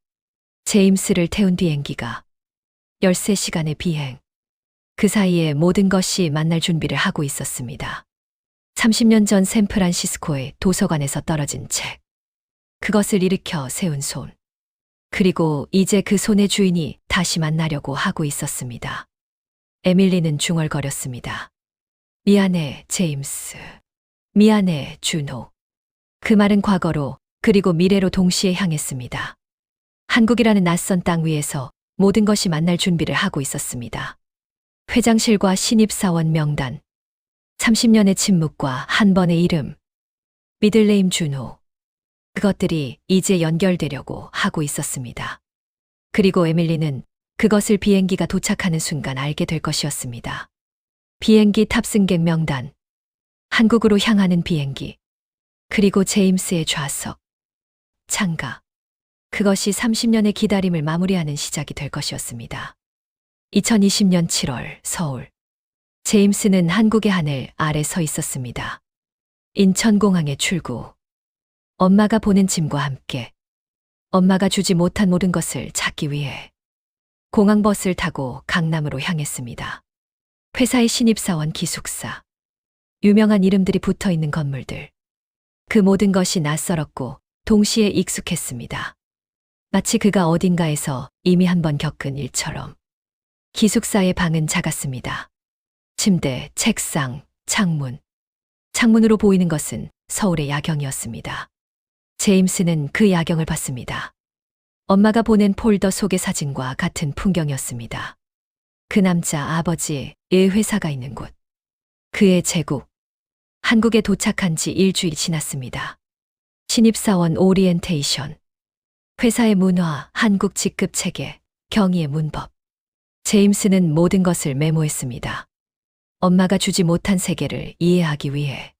제임스를 태운 비행기가 13시간의 비행. 그 사이에 모든 것이 만날 준비를 하고 있었습니다. 30년 전 샌프란시스코의 도서관에서 떨어진 책. 그것을 일으켜 세운 손. 그리고 이제 그 손의 주인이 다시 만나려고 하고 있었습니다. 에밀리는 중얼거렸습니다. 미안해, 제임스. 미안해, 준호. 그 말은 과거로 그리고 미래로 동시에 향했습니다. 한국이라는 낯선 땅 위에서 모든 것이 만날 준비를 하고 있었습니다. 회장실과 신입사원 명단, 30년의 침묵과 한 번의 이름, 미들네임 준호. 그것들이 이제 연결되려고 하고 있었습니다. 그리고 에밀리는 그것을 비행기가 도착하는 순간 알게 될 것이었습니다. 비행기 탑승객 명단, 한국으로 향하는 비행기, 그리고 제임스의 좌석, 창가. 그것이 30년의 기다림을 마무리하는 시작이 될 것이었습니다. 2020년 7월 서울. 제임스는 한국의 하늘 아래 서 있었습니다. 인천공항의 출구. 엄마가 보낸 짐과 함께 엄마가 주지 못한 모든 것을 찾기 위해 공항버스를 타고 강남으로 향했습니다. 회사의 신입사원 기숙사. 유명한 이름들이 붙어 있는 건물들. 그 모든 것이 낯설었고 동시에 익숙했습니다. 마치 그가 어딘가에서 이미 한번 겪은 일처럼. 기숙사의 방은 작았습니다. 침대, 책상, 창문. 창문으로 보이는 것은 서울의 야경이었습니다. 제임스는 그 야경을 봤습니다. 엄마가 보낸 폴더 속의 사진과 같은 풍경이었습니다. 그 남자 아버지의 회사가 있는 곳. 그의 제국. 한국에 도착한 지 일주일이 지났습니다. 신입사원 오리엔테이션. 회사의 문화, 한국 직급 체계, 경희의 문법. 제임스는 모든 것을 메모했습니다. 엄마가 주지 못한 세계를 이해하기 위해.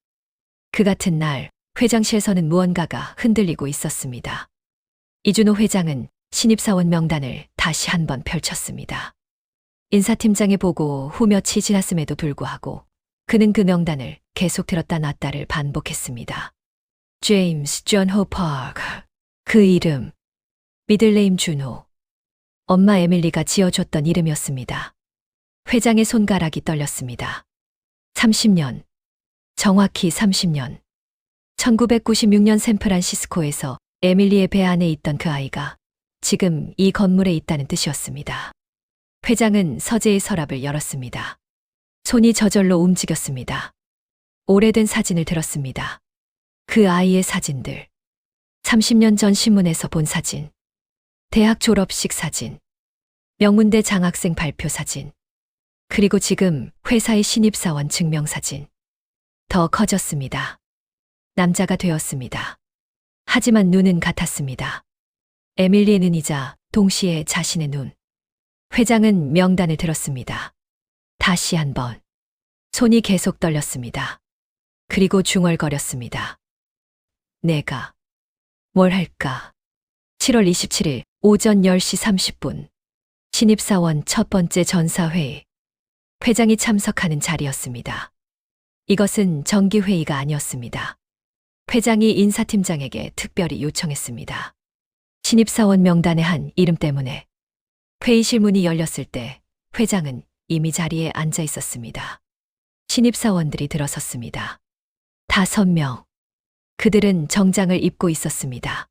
그 같은 날 회장실에서는 무언가가 흔들리고 있었습니다. 이준호 회장은 신입사원 명단을 다시 한번 펼쳤습니다. 인사팀장의 보고 후 며칠 지났음에도 불구하고 그는 그 명단을 계속 들었다 놨다를 반복했습니다. 제임스 존 호퍼. 그 이름. 미들네임 준호. 엄마 에밀리가 지어줬던 이름이었습니다. 회장의 손가락이 떨렸습니다. 30년. 정확히 30년. 1996년 샌프란시스코에서 에밀리의 배 안에 있던 그 아이가 지금 이 건물에 있다는 뜻이었습니다. 회장은 서재의 서랍을 열었습니다. 손이 저절로 움직였습니다. 오래된 사진을 들었습니다. 그 아이의 사진들. 30년 전 신문에서 본 사진. 대학 졸업식 사진. 명문대 장학생 발표 사진. 그리고 지금 회사의 신입사원 증명사진. 더 커졌습니다. 남자가 되었습니다. 하지만 눈은 같았습니다. 에밀리의 눈이자 동시에 자신의 눈. 회장은 명단을 들었습니다. 다시 한번. 손이 계속 떨렸습니다. 그리고 중얼거렸습니다. 내가 뭘 할까? 7월 27일 오전 10시 30분. 신입사원 첫 번째 전사회의. 회장이 참석하는 자리였습니다. 이것은 정기회의가 아니었습니다. 회장이 인사팀장에게 특별히 요청했습니다. 신입사원 명단의 한 이름 때문에. 회의실 문이 열렸을 때 회장은 이미 자리에 앉아 있었습니다. 신입사원들이 들어섰습니다. 5명. 그들은 정장을 입고 있었습니다.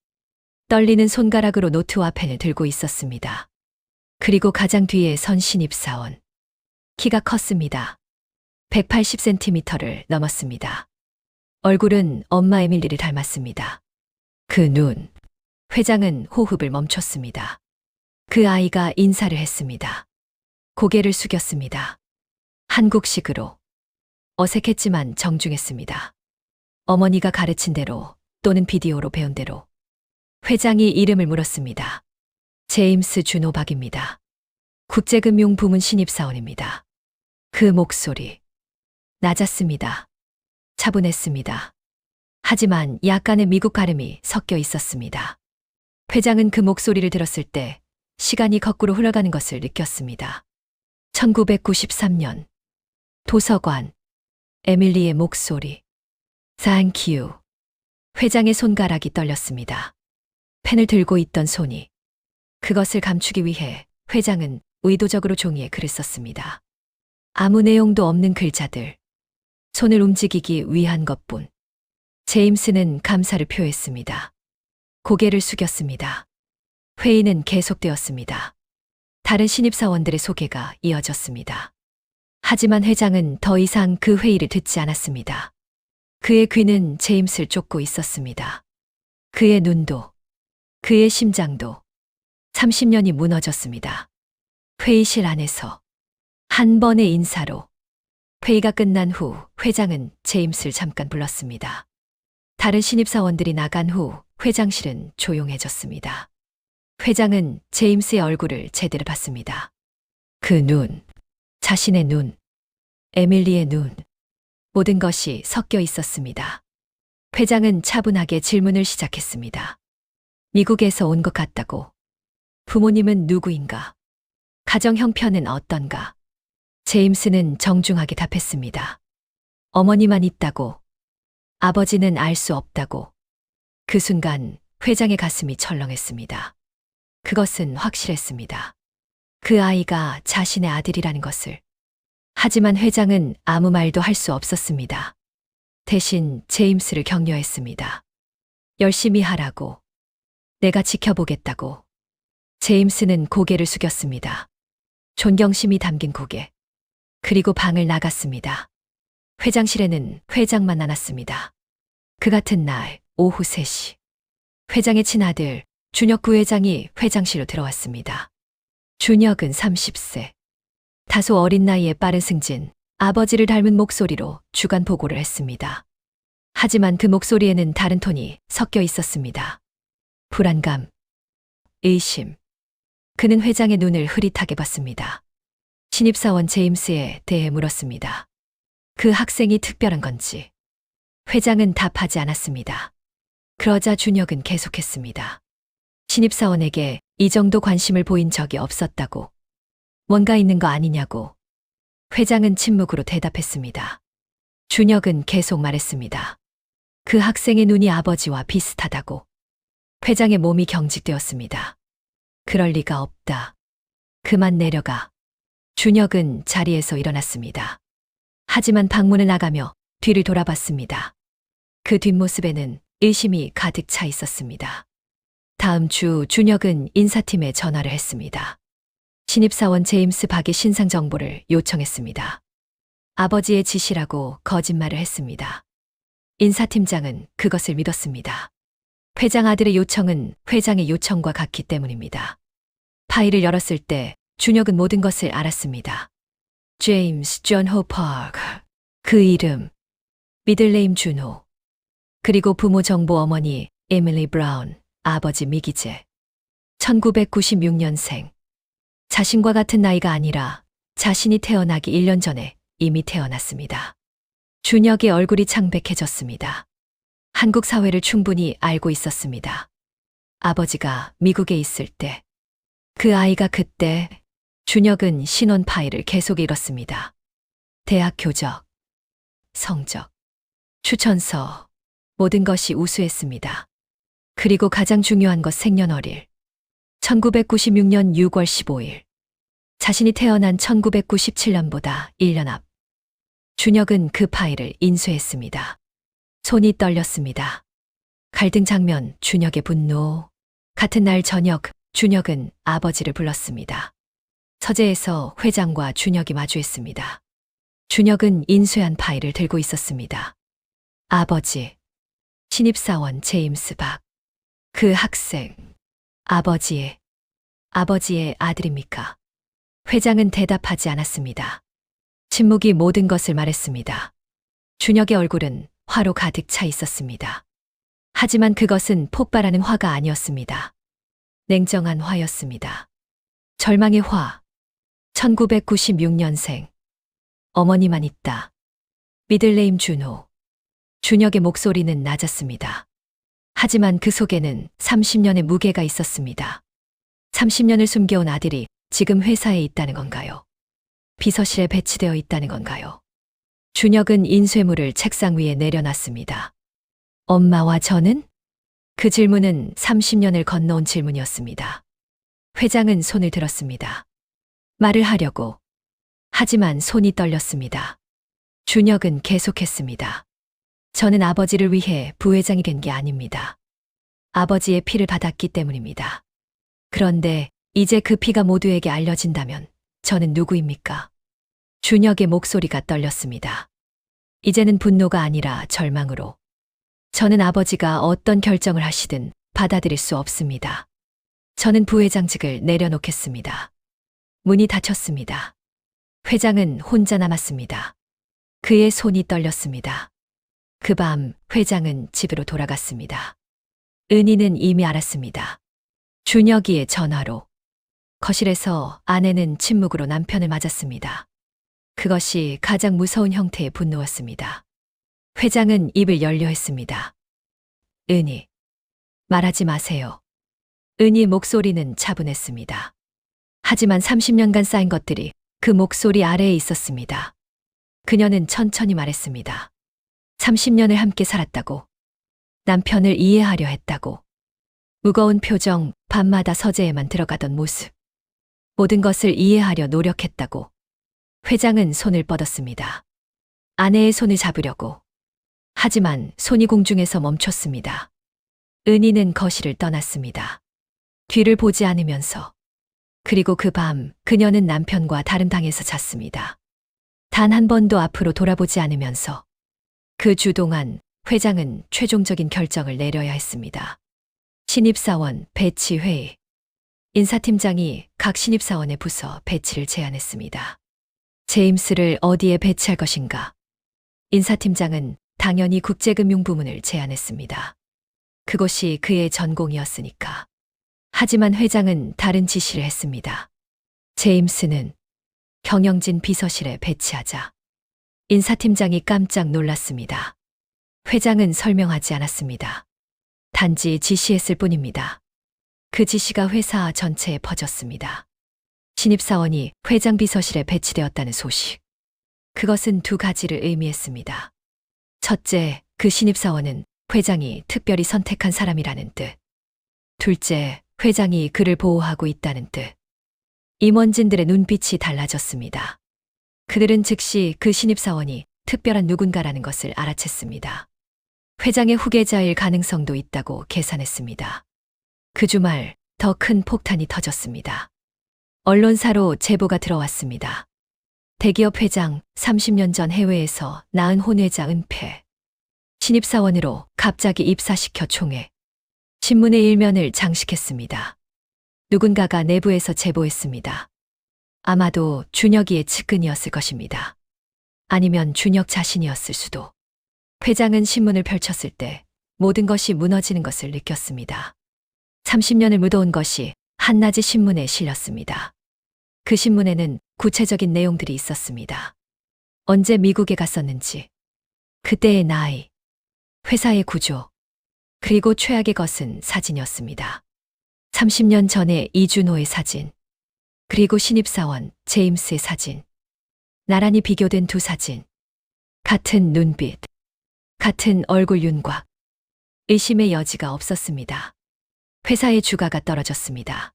떨리는 손가락으로 노트와 펜을 들고 있었습니다. 그리고 가장 뒤에 선 신입사원. 키가 컸습니다. 180cm를 넘었습니다. 얼굴은 엄마 에밀리를 닮았습니다. 그 눈. 회장은 호흡을 멈췄습니다. 그 아이가 인사를 했습니다. 고개를 숙였습니다. 한국식으로. 어색했지만 정중했습니다. 어머니가 가르친 대로 또는 비디오로 배운 대로. 회장이 이름을 물었습니다. 제임스 준호 박입니다. 국제금융부문 신입사원입니다. 그 목소리. 낮았습니다. 차분했습니다. 하지만 약간의 미국 발음이 섞여 있었습니다. 회장은 그 목소리를 들었을 때 시간이 거꾸로 흘러가는 것을 느꼈습니다. 1993년. 도서관. 에밀리의 목소리. Thank you. 회장의 손가락이 떨렸습니다. 펜을 들고 있던 손이. 그것을 감추기 위해 회장은 의도적으로 종이에 글을 썼습니다. 아무 내용도 없는 글자들. 손을 움직이기 위한 것뿐. 제임스는 감사를 표했습니다. 고개를 숙였습니다. 회의는 계속되었습니다. 다른 신입사원들의 소개가 이어졌습니다. 하지만 회장은 더 이상 그 회의를 듣지 않았습니다. 그의 귀는 제임스를 쫓고 있었습니다. 그의 눈도, 그의 심장도. 30년이 무너졌습니다. 회의실 안에서 한 번의 인사로. 회의가 끝난 후 회장은 제임스를 잠깐 불렀습니다. 다른 신입사원들이 나간 후 회장실은 조용해졌습니다. 회장은 제임스의 얼굴을 제대로 봤습니다. 그 눈, 자신의 눈, 에밀리의 눈, 모든 것이 섞여 있었습니다. 회장은 차분하게 질문을 시작했습니다. 미국에서 온 것 같다고. 부모님은 누구인가? 가정 형편은 어떤가? 제임스는 정중하게 답했습니다. 어머니만 있다고. 아버지는 알 수 없다고. 그 순간 회장의 가슴이 철렁했습니다. 그것은 확실했습니다. 그 아이가 자신의 아들이라는 것을. 하지만 회장은 아무 말도 할 수 없었습니다. 대신 제임스를 격려했습니다. 열심히 하라고. 내가 지켜보겠다고. 제임스는 고개를 숙였습니다. 존경심이 담긴 고개. 그리고 방을 나갔습니다. 회장실에는 회장만 남았습니다. 그 같은 날 오후 3시. 회장의 친아들 준혁 부회장이 회장실로 들어왔습니다. 준혁은 30세. 다소 어린 나이에 빠른 승진, 아버지를 닮은 목소리로 주간 보고를 했습니다. 하지만 그 목소리에는 다른 톤이 섞여 있었습니다. 불안감, 의심. 그는 회장의 눈을 흐릿하게 봤습니다. 신입사원 제임스에 대해 물었습니다. 그 학생이 특별한 건지. 회장은 답하지 않았습니다. 그러자 준혁은 계속했습니다. 신입사원에게 이 정도 관심을 보인 적이 없었다고. 뭔가 있는 거 아니냐고. 회장은 침묵으로 대답했습니다. 준혁은 계속 말했습니다. 그 학생의 눈이 아버지와 비슷하다고. 회장의 몸이 경직되었습니다. 그럴 리가 없다. 그만 내려가. 준혁은 자리에서 일어났습니다. 하지만 방문을 나가며 뒤를 돌아봤습니다. 그 뒷모습에는 의심이 가득 차 있었습니다. 다음 주 준혁은 인사팀에 전화를 했습니다. 신입사원 제임스 박의 신상 정보를 요청했습니다. 아버지의 지시라고 거짓말을 했습니다. 인사팀장은 그것을 믿었습니다. 회장 아들의 요청은 회장의 요청과 같기 때문입니다. 파일을 열었을 때 준혁은 모든 것을 알았습니다. 제임스 존 호퍼, 그 이름, 미들네임 준호, 그리고 부모 정보 어머니 에밀리 브라운, 아버지 미기재. 1996년생. 자신과 같은 나이가 아니라 자신이 태어나기 1년 전에 이미 태어났습니다. 준혁의 얼굴이 창백해졌습니다. 한국 사회를 충분히 알고 있었습니다. 아버지가 미국에 있을 때, 그 아이가 그때, 준혁은 신원 파일을 계속 잃었습니다. 대학 교적, 성적, 추천서, 모든 것이 우수했습니다. 그리고 가장 중요한 것 생년월일. 1996년 6월 15일. 자신이 태어난 1997년보다 1년 앞. 준혁은 그 파일을 인수했습니다. 손이 떨렸습니다. 갈등 장면, 준혁의 분노. 같은 날 저녁, 준혁은 아버지를 불렀습니다. 서재에서 회장과 준혁이 마주했습니다. 준혁은 인수한 파일을 들고 있었습니다. 아버지, 신입사원 제임스 박. 그 학생, 아버지의 아들입니까? 회장은 대답하지 않았습니다. 침묵이 모든 것을 말했습니다. 준혁의 얼굴은 화로 가득 차 있었습니다. 하지만 그것은 폭발하는 화가 아니었습니다. 냉정한 화였습니다. 절망의 화. 1996년생. 어머니만 있다. 미들네임 준호. 준혁의 목소리는 낮았습니다. 하지만 그 속에는 30년의 무게가 있었습니다. 30년을 숨겨온 아들이 지금 회사에 있다는 건가요? 비서실에 배치되어 있다는 건가요? 준혁은 인쇄물을 책상 위에 내려놨습니다. 엄마와 저는? 그 질문은 30년을 건너온 질문이었습니다. 회장은 손을 들었습니다. 말을 하려고. 하지만 손이 떨렸습니다. 준혁은 계속했습니다. 저는 아버지를 위해 부회장이 된 게 아닙니다. 아버지의 피를 받았기 때문입니다. 그런데 이제 그 피가 모두에게 알려진다면 저는 누구입니까? 준혁의 목소리가 떨렸습니다. 이제는 분노가 아니라 절망으로. 저는 아버지가 어떤 결정을 하시든 받아들일 수 없습니다. 저는 부회장직을 내려놓겠습니다. 문이 닫혔습니다. 회장은 혼자 남았습니다. 그의 손이 떨렸습니다. 그 밤 회장은 집으로 돌아갔습니다. 은희는 이미 알았습니다. 준혁이의 전화로. 거실에서 아내는 침묵으로 남편을 맞았습니다. 그것이 가장 무서운 형태의 분노였습니다. 회장은 입을 열려 했습니다. 은희, 말하지 마세요. 은희의 목소리는 차분했습니다. 하지만 30년간 쌓인 것들이 그 목소리 아래에 있었습니다. 그녀는 천천히 말했습니다. 30년을 함께 살았다고. 남편을 이해하려 했다고. 무거운 표정, 밤마다 서재에만 들어가던 모습. 모든 것을 이해하려 노력했다고. 회장은 손을 뻗었습니다. 아내의 손을 잡으려고. 하지만 손이 공중에서 멈췄습니다. 은희는 거실을 떠났습니다. 뒤를 보지 않으면서. 그리고 그 밤 그녀는 남편과 다른 방에서 잤습니다. 단 한 번도 앞으로 돌아보지 않으면서. 그 주 동안 회장은 최종적인 결정을 내려야 했습니다. 신입사원 배치 회의. 인사팀장이 각 신입사원의 부서 배치를 제안했습니다. 제임스를 어디에 배치할 것인가? 인사팀장은 당연히 국제금융부문을 제안했습니다. 그것이 그의 전공이었으니까. 하지만 회장은 다른 지시를 했습니다. 제임스는 경영진 비서실에 배치하자. 인사팀장이 깜짝 놀랐습니다. 회장은 설명하지 않았습니다. 단지 지시했을 뿐입니다. 그 지시가 회사 전체에 퍼졌습니다. 신입사원이 회장 비서실에 배치되었다는 소식. 그것은 두 가지를 의미했습니다. 첫째, 그 신입사원은 회장이 특별히 선택한 사람이라는 뜻. 둘째, 회장이 그를 보호하고 있다는 뜻. 임원진들의 눈빛이 달라졌습니다. 그들은 즉시 그 신입사원이 특별한 누군가라는 것을 알아챘습니다. 회장의 후계자일 가능성도 있다고 계산했습니다. 그 주말 더 큰 폭탄이 터졌습니다. 언론사로 제보가 들어왔습니다. 대기업 회장 30년 전 해외에서 낳은 혼외자 은폐. 신입사원으로 갑자기 입사시켜 총회. 신문의 일면을 장식했습니다. 누군가가 내부에서 제보했습니다. 아마도 준혁이의 측근이었을 것입니다. 아니면 준혁 자신이었을 수도. 회장은 신문을 펼쳤을 때 모든 것이 무너지는 것을 느꼈습니다. 30년을 묻어온 것이 한낮의 신문에 실렸습니다. 그 신문에는 구체적인 내용들이 있었습니다. 언제 미국에 갔었는지, 그때의 나이, 회사의 구조, 그리고 최악의 것은 사진이었습니다. 30년 전의 이준호의 사진, 그리고 신입사원 제임스의 사진. 나란히 비교된 두 사진. 같은 눈빛, 같은 얼굴 윤곽. 의심의 여지가 없었습니다. 회사의 주가가 떨어졌습니다.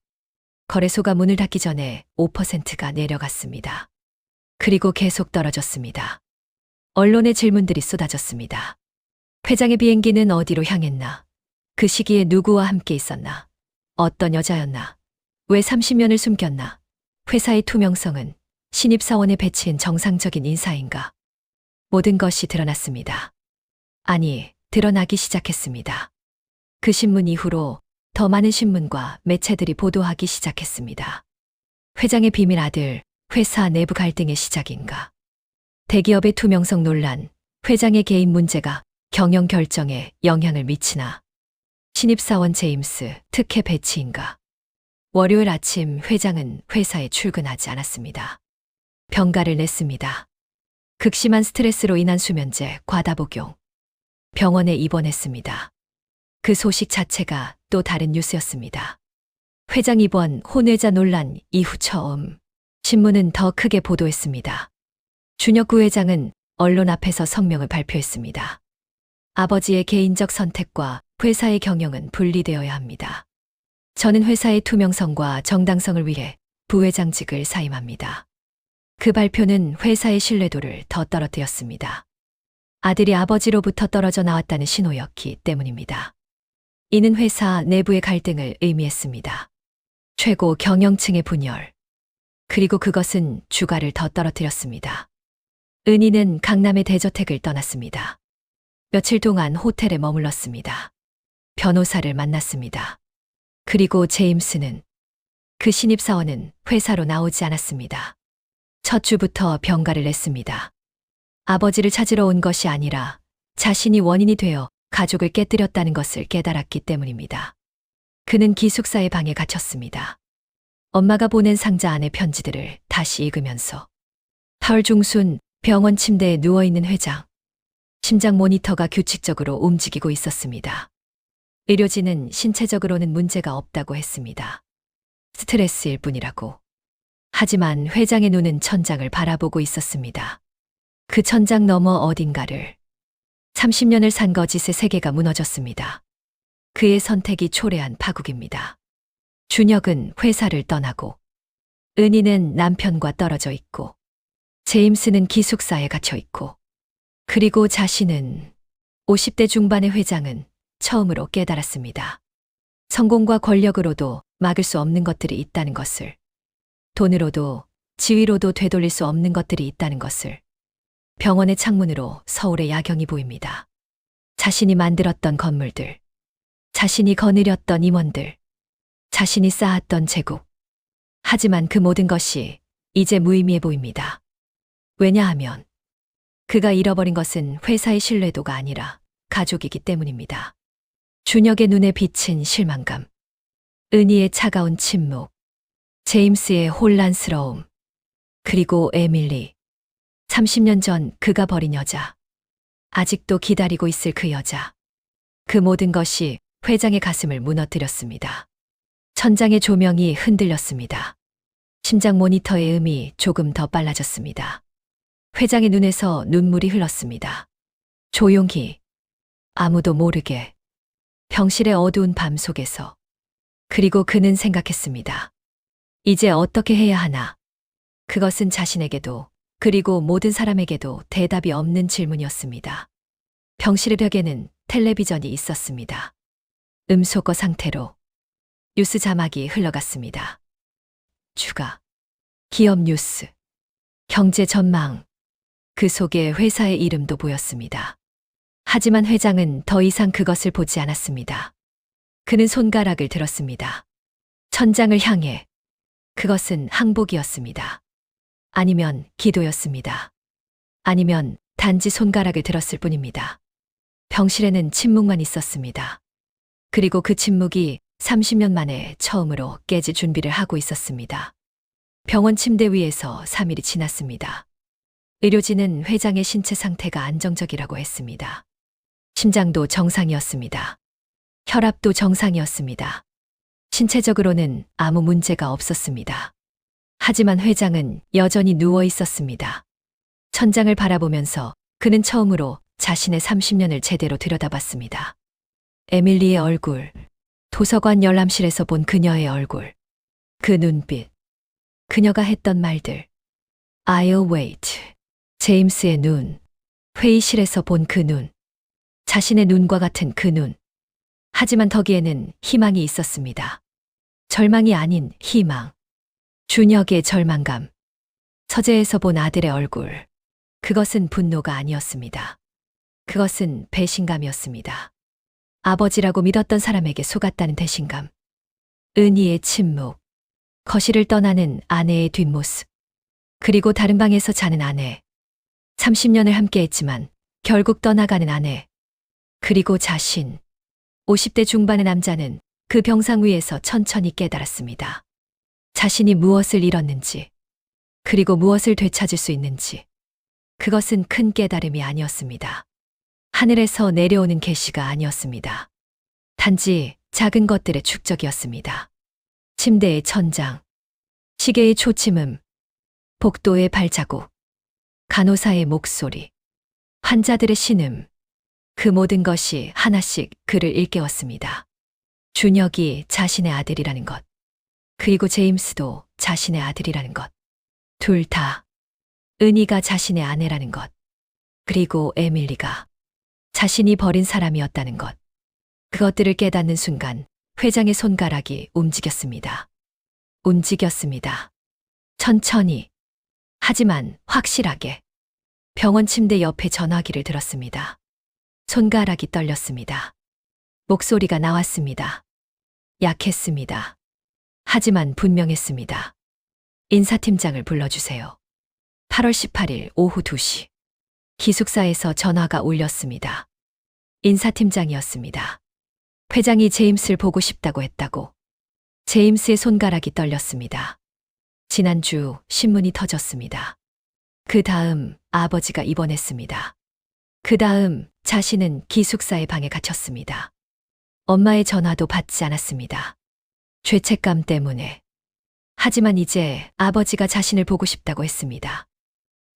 거래소가 문을 닫기 전에 5%가 내려갔습니다. 그리고 계속 떨어졌습니다. 언론의 질문들이 쏟아졌습니다. 회장의 비행기는 어디로 향했나? 그 시기에 누구와 함께 있었나? 어떤 여자였나? 왜 30년을 숨겼나? 회사의 투명성은 신입사원에 배치한 정상적인 인사인가? 모든 것이 드러났습니다. 아니, 드러나기 시작했습니다. 그 신문 이후로 더 많은 신문과 매체들이 보도하기 시작했습니다. 회장의 비밀 아들, 회사 내부 갈등의 시작인가? 대기업의 투명성 논란, 회장의 개인 문제가 경영 결정에 영향을 미치나? 신입사원 제임스 특혜 배치인가? 월요일 아침 회장은 회사에 출근하지 않았습니다. 병가를 냈습니다. 극심한 스트레스로 인한 수면제 과다 복용. 병원에 입원했습니다. 그 소식 자체가 또 다른 뉴스였습니다. 회장 입원 혼외자 논란 이후 처음 신문은 더 크게 보도했습니다. 준혁 부회장은 언론 앞에서 성명을 발표했습니다. 아버지의 개인적 선택과 회사의 경영은 분리되어야 합니다. 저는 회사의 투명성과 정당성을 위해 부회장직을 사임합니다. 그 발표는 회사의 신뢰도를 더 떨어뜨렸습니다. 아들이 아버지로부터 떨어져 나왔다는 신호였기 때문입니다. 이는 회사 내부의 갈등을 의미했습니다. 최고 경영층의 분열. 그리고 그것은 주가를 더 떨어뜨렸습니다. 은희는 강남의 대저택을 떠났습니다. 며칠 동안 호텔에 머물렀습니다. 변호사를 만났습니다. 그리고 제임스는, 그 신입사원은 회사로 나오지 않았습니다. 첫 주부터 병가를 냈습니다. 아버지를 찾으러 온 것이 아니라 자신이 원인이 되어 가족을 깨뜨렸다는 것을 깨달았기 때문입니다. 그는 기숙사의 방에 갇혔습니다. 엄마가 보낸 상자 안의 편지들을 다시 읽으면서 8월 중순 병원 침대에 누워있는 회장. 심장 모니터가 규칙적으로 움직이고 있었습니다. 의료진은 신체적으로는 문제가 없다고 했습니다. 스트레스일 뿐이라고. 하지만 회장의 눈은 천장을 바라보고 있었습니다. 그 천장 너머 어딘가를 30년을 산 거짓의 세계가 무너졌습니다. 그의 선택이 초래한 파국입니다. 준혁은 회사를 떠나고 은희는 남편과 떨어져 있고 제임스는 기숙사에 갇혀 있고 그리고 자신은 50대 중반의 회장은 처음으로 깨달았습니다. 성공과 권력으로도 막을 수 없는 것들이 있다는 것을, 돈으로도 지위로도 되돌릴 수 없는 것들이 있다는 것을. 병원의 창문으로 서울의 야경이 보입니다. 자신이 만들었던 건물들, 자신이 거느렸던 임원들, 자신이 쌓았던 제국. 하지만 그 모든 것이 이제 무의미해 보입니다. 왜냐하면 그가 잃어버린 것은 회사의 신뢰도가 아니라 가족이기 때문입니다. 준혁의 눈에 비친 실망감, 은희의 차가운 침묵, 제임스의 혼란스러움, 그리고 에밀리. 30년 전 그가 버린 여자. 아직도 기다리고 있을 그 여자. 그 모든 것이 회장의 가슴을 무너뜨렸습니다. 천장의 조명이 흔들렸습니다. 심장 모니터의 음이 조금 더 빨라졌습니다. 회장의 눈에서 눈물이 흘렀습니다. 조용히, 아무도 모르게, 병실의 어두운 밤 속에서. 그리고 그는 생각했습니다. 이제 어떻게 해야 하나? 그것은 자신에게도 그리고 모든 사람에게도 대답이 없는 질문이었습니다. 병실의 벽에는 텔레비전이 있었습니다. 음소거 상태로 뉴스 자막이 흘러갔습니다. 추가, 기업 뉴스, 경제 전망, 그 속에 회사의 이름도 보였습니다. 하지만 회장은 더 이상 그것을 보지 않았습니다. 그는 손가락을 들었습니다. 천장을 향해. 그것은 항복이었습니다. 아니면 기도였습니다. 아니면 단지 손가락을 들었을 뿐입니다. 병실에는 침묵만 있었습니다. 그리고 그 침묵이 30년 만에 처음으로 깨질 준비를 하고 있었습니다. 병원 침대 위에서 3일이 지났습니다. 의료진은 회장의 신체 상태가 안정적이라고 했습니다. 심장도 정상이었습니다. 혈압도 정상이었습니다. 신체적으로는 아무 문제가 없었습니다. 하지만 회장은 여전히 누워 있었습니다. 천장을 바라보면서 그는 처음으로 자신의 30년을 제대로 들여다봤습니다. 에밀리의 얼굴, 도서관 열람실에서 본 그녀의 얼굴, 그 눈빛, 그녀가 했던 말들. I'll wait. 제임스의 눈, 회의실에서 본 그 눈, 자신의 눈과 같은 그 눈. 하지만 거기에는 희망이 있었습니다. 절망이 아닌 희망. 준혁의 절망감. 서재에서 본 아들의 얼굴. 그것은 분노가 아니었습니다. 그것은 배신감이었습니다. 아버지라고 믿었던 사람에게 속았다는 배신감. 은희의 침묵. 거실을 떠나는 아내의 뒷모습. 그리고 다른 방에서 자는 아내. 30년을 함께했지만 결국 떠나가는 아내. 그리고 자신. 50대 중반의 남자는 그 병상 위에서 천천히 깨달았습니다. 자신이 무엇을 잃었는지, 그리고 무엇을 되찾을 수 있는지. 그것은 큰 깨달음이 아니었습니다. 하늘에서 내려오는 계시가 아니었습니다. 단지 작은 것들의 축적이었습니다. 침대의 천장, 시계의 초침음, 복도의 발자국, 간호사의 목소리, 환자들의 신음. 그 모든 것이 하나씩 그를 일깨웠습니다. 준혁이 자신의 아들이라는 것. 그리고 제임스도 자신의 아들이라는 것. 둘 다. 은희가 자신의 아내라는 것. 그리고 에밀리가 자신이 버린 사람이었다는 것. 그것들을 깨닫는 순간 회장의 손가락이 움직였습니다. 움직였습니다. 천천히. 하지만 확실하게. 병원 침대 옆에 전화기를 들었습니다. 손가락이 떨렸습니다. 목소리가 나왔습니다. 약했습니다. 하지만 분명했습니다. 인사팀장을 불러주세요. 8월 18일 오후 2시. 기숙사에서 전화가 울렸습니다. 인사팀장이었습니다. 회장이 제임스를 보고 싶다고 했다고. 제임스의 손가락이 떨렸습니다. 지난주 신문이 터졌습니다. 그 다음 아버지가 입원했습니다. 그 다음 자신은 기숙사의 방에 갇혔습니다. 엄마의 전화도 받지 않았습니다. 죄책감 때문에. 하지만 이제 아버지가 자신을 보고 싶다고 했습니다.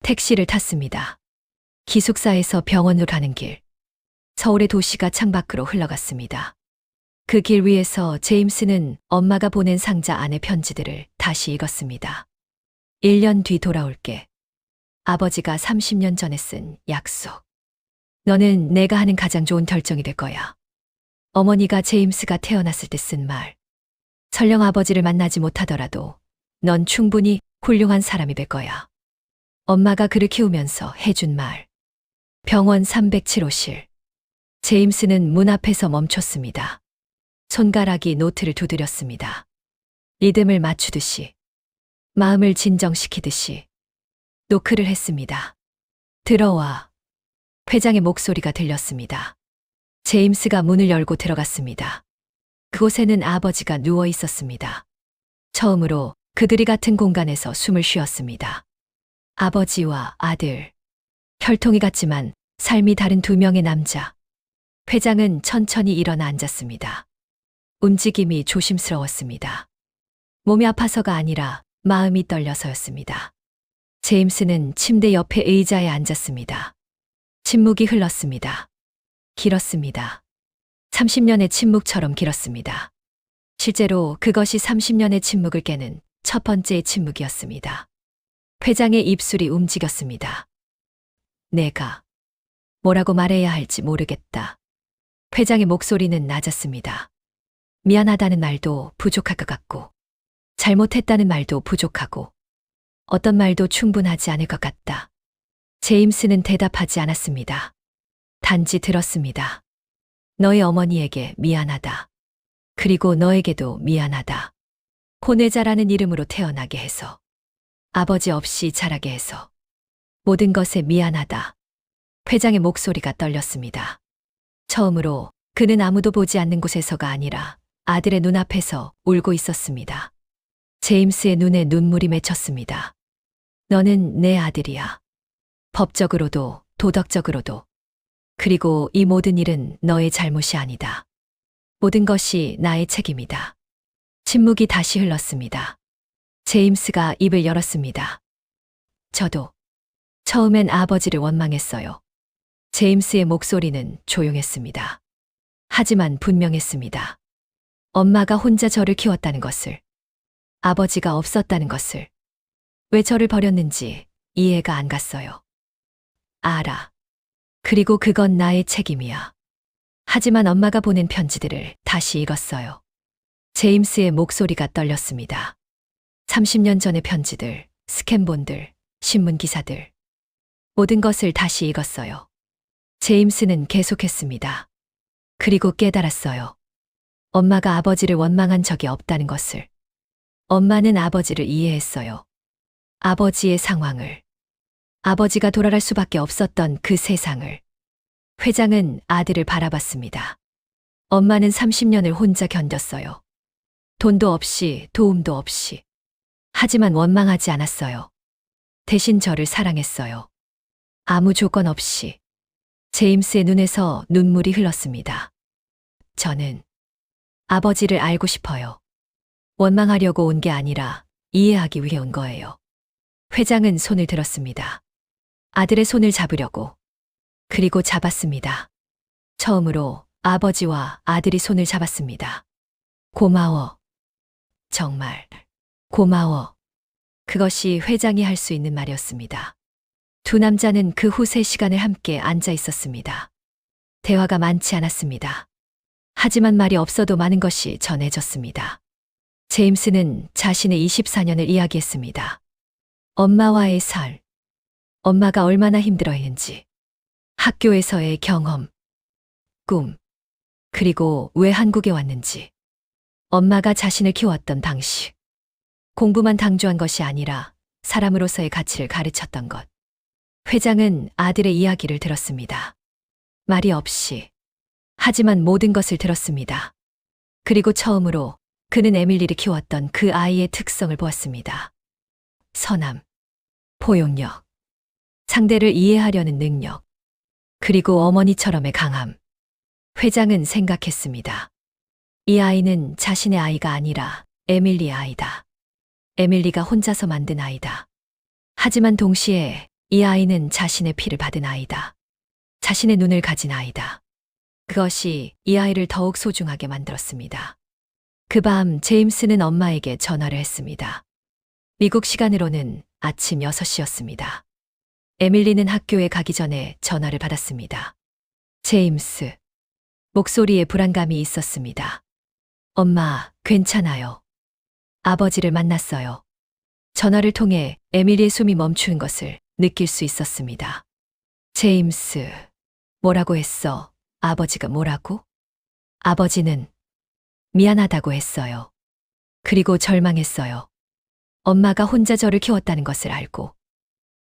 택시를 탔습니다. 기숙사에서 병원으로 가는 길. 서울의 도시가 창밖으로 흘러갔습니다. 그 길 위에서 제임스는 엄마가 보낸 상자 안의 편지들을 다시 읽었습니다. 1년 뒤 돌아올게. 아버지가 30년 전에 쓴 약속. 너는 내가 하는 가장 좋은 결정이 될 거야. 어머니가 제임스가 태어났을 때 쓴 말. 설령 아버지를 만나지 못하더라도 넌 충분히 훌륭한 사람이 될 거야. 엄마가 그를 키우면서 해준 말. 병원 307호실. 제임스는 문 앞에서 멈췄습니다. 손가락이 노트를 두드렸습니다. 리듬을 맞추듯이, 마음을 진정시키듯이 노크를 했습니다. 들어와. 회장의 목소리가 들렸습니다. 제임스가 문을 열고 들어갔습니다. 그곳에는 아버지가 누워 있었습니다. 처음으로 그들이 같은 공간에서 숨을 쉬었습니다. 아버지와 아들. 혈통이 같지만 삶이 다른 두 명의 남자. 회장은 천천히 일어나 앉았습니다. 움직임이 조심스러웠습니다. 몸이 아파서가 아니라 마음이 떨려서였습니다. 제임스는 침대 옆에 의자에 앉았습니다. 침묵이 흘렀습니다. 길었습니다. 30년의 침묵처럼 길었습니다. 실제로 그것이 30년의 침묵을 깨는 첫 번째의 침묵이었습니다. 회장의 입술이 움직였습니다. 내가 뭐라고 말해야 할지 모르겠다. 회장의 목소리는 낮았습니다. 미안하다는 말도 부족할 것 같고, 잘못했다는 말도 부족하고, 어떤 말도 충분하지 않을 것 같다. 제임스는 대답하지 않았습니다. 단지 들었습니다. 너의 어머니에게 미안하다. 그리고 너에게도 미안하다. 고뇌자라는 이름으로 태어나게 해서, 아버지 없이 자라게 해서, 모든 것에 미안하다. 회장의 목소리가 떨렸습니다. 처음으로 그는 아무도 보지 않는 곳에서가 아니라 아들의 눈앞에서 울고 있었습니다. 제임스의 눈에 눈물이 맺혔습니다. 너는 내 아들이야. 법적으로도 도덕적으로도. 그리고 이 모든 일은 너의 잘못이 아니다. 모든 것이 나의 책임이다. 침묵이 다시 흘렀습니다. 제임스가 입을 열었습니다. 저도 처음엔 아버지를 원망했어요. 제임스의 목소리는 조용했습니다. 하지만 분명했습니다. 엄마가 혼자 저를 키웠다는 것을, 아버지가 없었다는 것을, 왜 저를 버렸는지 이해가 안 갔어요. 알아. 그리고 그건 나의 책임이야. 하지만 엄마가 보낸 편지들을 다시 읽었어요. 제임스의 목소리가 떨렸습니다. 30년 전의 편지들, 스캔본들, 신문기사들. 모든 것을 다시 읽었어요. 제임스는 계속했습니다. 그리고 깨달았어요. 엄마가 아버지를 원망한 적이 없다는 것을. 엄마는 아버지를 이해했어요. 아버지의 상황을. 아버지가 돌아갈 수밖에 없었던 그 세상을. 회장은 아들을 바라봤습니다. 엄마는 30년을 혼자 견뎠어요. 돈도 없이, 도움도 없이. 하지만 원망하지 않았어요. 대신 저를 사랑했어요. 아무 조건 없이. 제임스의 눈에서 눈물이 흘렀습니다. 저는 아버지를 알고 싶어요. 원망하려고 온 게 아니라 이해하기 위해 온 거예요. 회장은 손을 들었습니다. 아들의 손을 잡으려고. 그리고 잡았습니다. 처음으로 아버지와 아들이 손을 잡았습니다. 고마워. 정말 고마워. 그것이 회장이 할 수 있는 말이었습니다. 두 남자는 그 후 3시간을 함께 앉아 있었습니다. 대화가 많지 않았습니다. 하지만 말이 없어도 많은 것이 전해졌습니다. 제임스는 자신의 24년을 이야기했습니다. 엄마와의 살, 엄마가 얼마나 힘들어했는지, 학교에서의 경험, 꿈, 그리고 왜 한국에 왔는지, 엄마가 자신을 키웠던 방식, 공부만 강조한 것이 아니라 사람으로서의 가치를 가르쳤던 것. 회장은 아들의 이야기를 들었습니다. 말이 없이. 하지만 모든 것을 들었습니다. 그리고 처음으로 그는 에밀리를 키웠던 그 아이의 특성을 보았습니다. 선함, 포용력, 상대를 이해하려는 능력, 그리고 어머니처럼의 강함. 회장은 생각했습니다. 이 아이는 자신의 아이가 아니라 에밀리의 아이다. 에밀리가 혼자서 만든 아이다. 하지만 동시에 이 아이는 자신의 피를 받은 아이다. 자신의 눈을 가진 아이다. 그것이 이 아이를 더욱 소중하게 만들었습니다. 그 밤 제임스는 엄마에게 전화를 했습니다. 미국 시간으로는 아침 6시였습니다. 에밀리는 학교에 가기 전에 전화를 받았습니다. 제임스. 목소리에 불안감이 있었습니다. 엄마, 괜찮아요. 아버지를 만났어요. 전화를 통해 에밀리의 숨이 멈추는 것을 느낄 수 있었습니다. 제임스, 뭐라고 했어? 아버지가 뭐라고? 아버지는 미안하다고 했어요. 그리고 절망했어요. 엄마가 혼자 저를 키웠다는 것을 알고.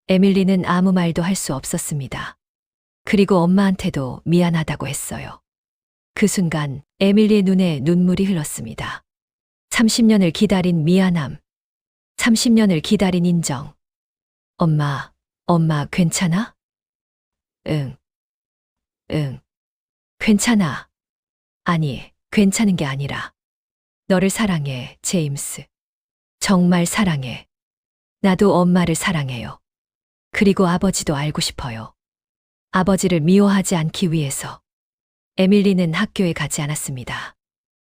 에밀리는 아무 말도 할 수 없었습니다. 그리고 엄마한테도 미안하다고 했어요. 그 순간 에밀리의 눈에 눈물이 흘렀습니다. 30년을 기다린 미안함. 30년을 기다린 인정. 엄마 괜찮아? 응. 괜찮아. 아니, 괜찮은 게 아니라. 너를 사랑해, 제임스. 정말 사랑해. 나도 엄마를 사랑해요. 그리고 아버지도 알고 싶어요. 아버지를 미워하지 않기 위해서. 에밀리는 학교에 가지 않았습니다.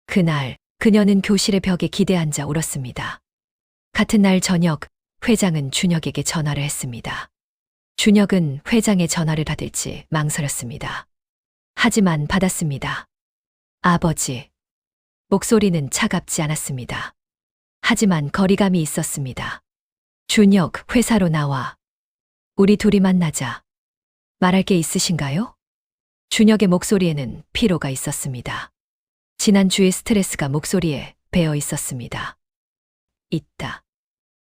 그날 그녀는 교실의 벽에 기대 앉아 울었습니다. 같은 날 저녁 회장은 준혁에게 전화를 했습니다. 준혁은 회장의 전화를 받을지 망설였습니다. 하지만 받았습니다. 아버지. 목소리는 차갑지 않았습니다. 하지만 거리감이 있었습니다. 준혁, 회사로 나와. 우리 둘이 만나자. 말할 게 있으신가요? 준혁의 목소리에는 피로가 있었습니다. 지난주의 스트레스가 목소리에 배어 있었습니다. 있다.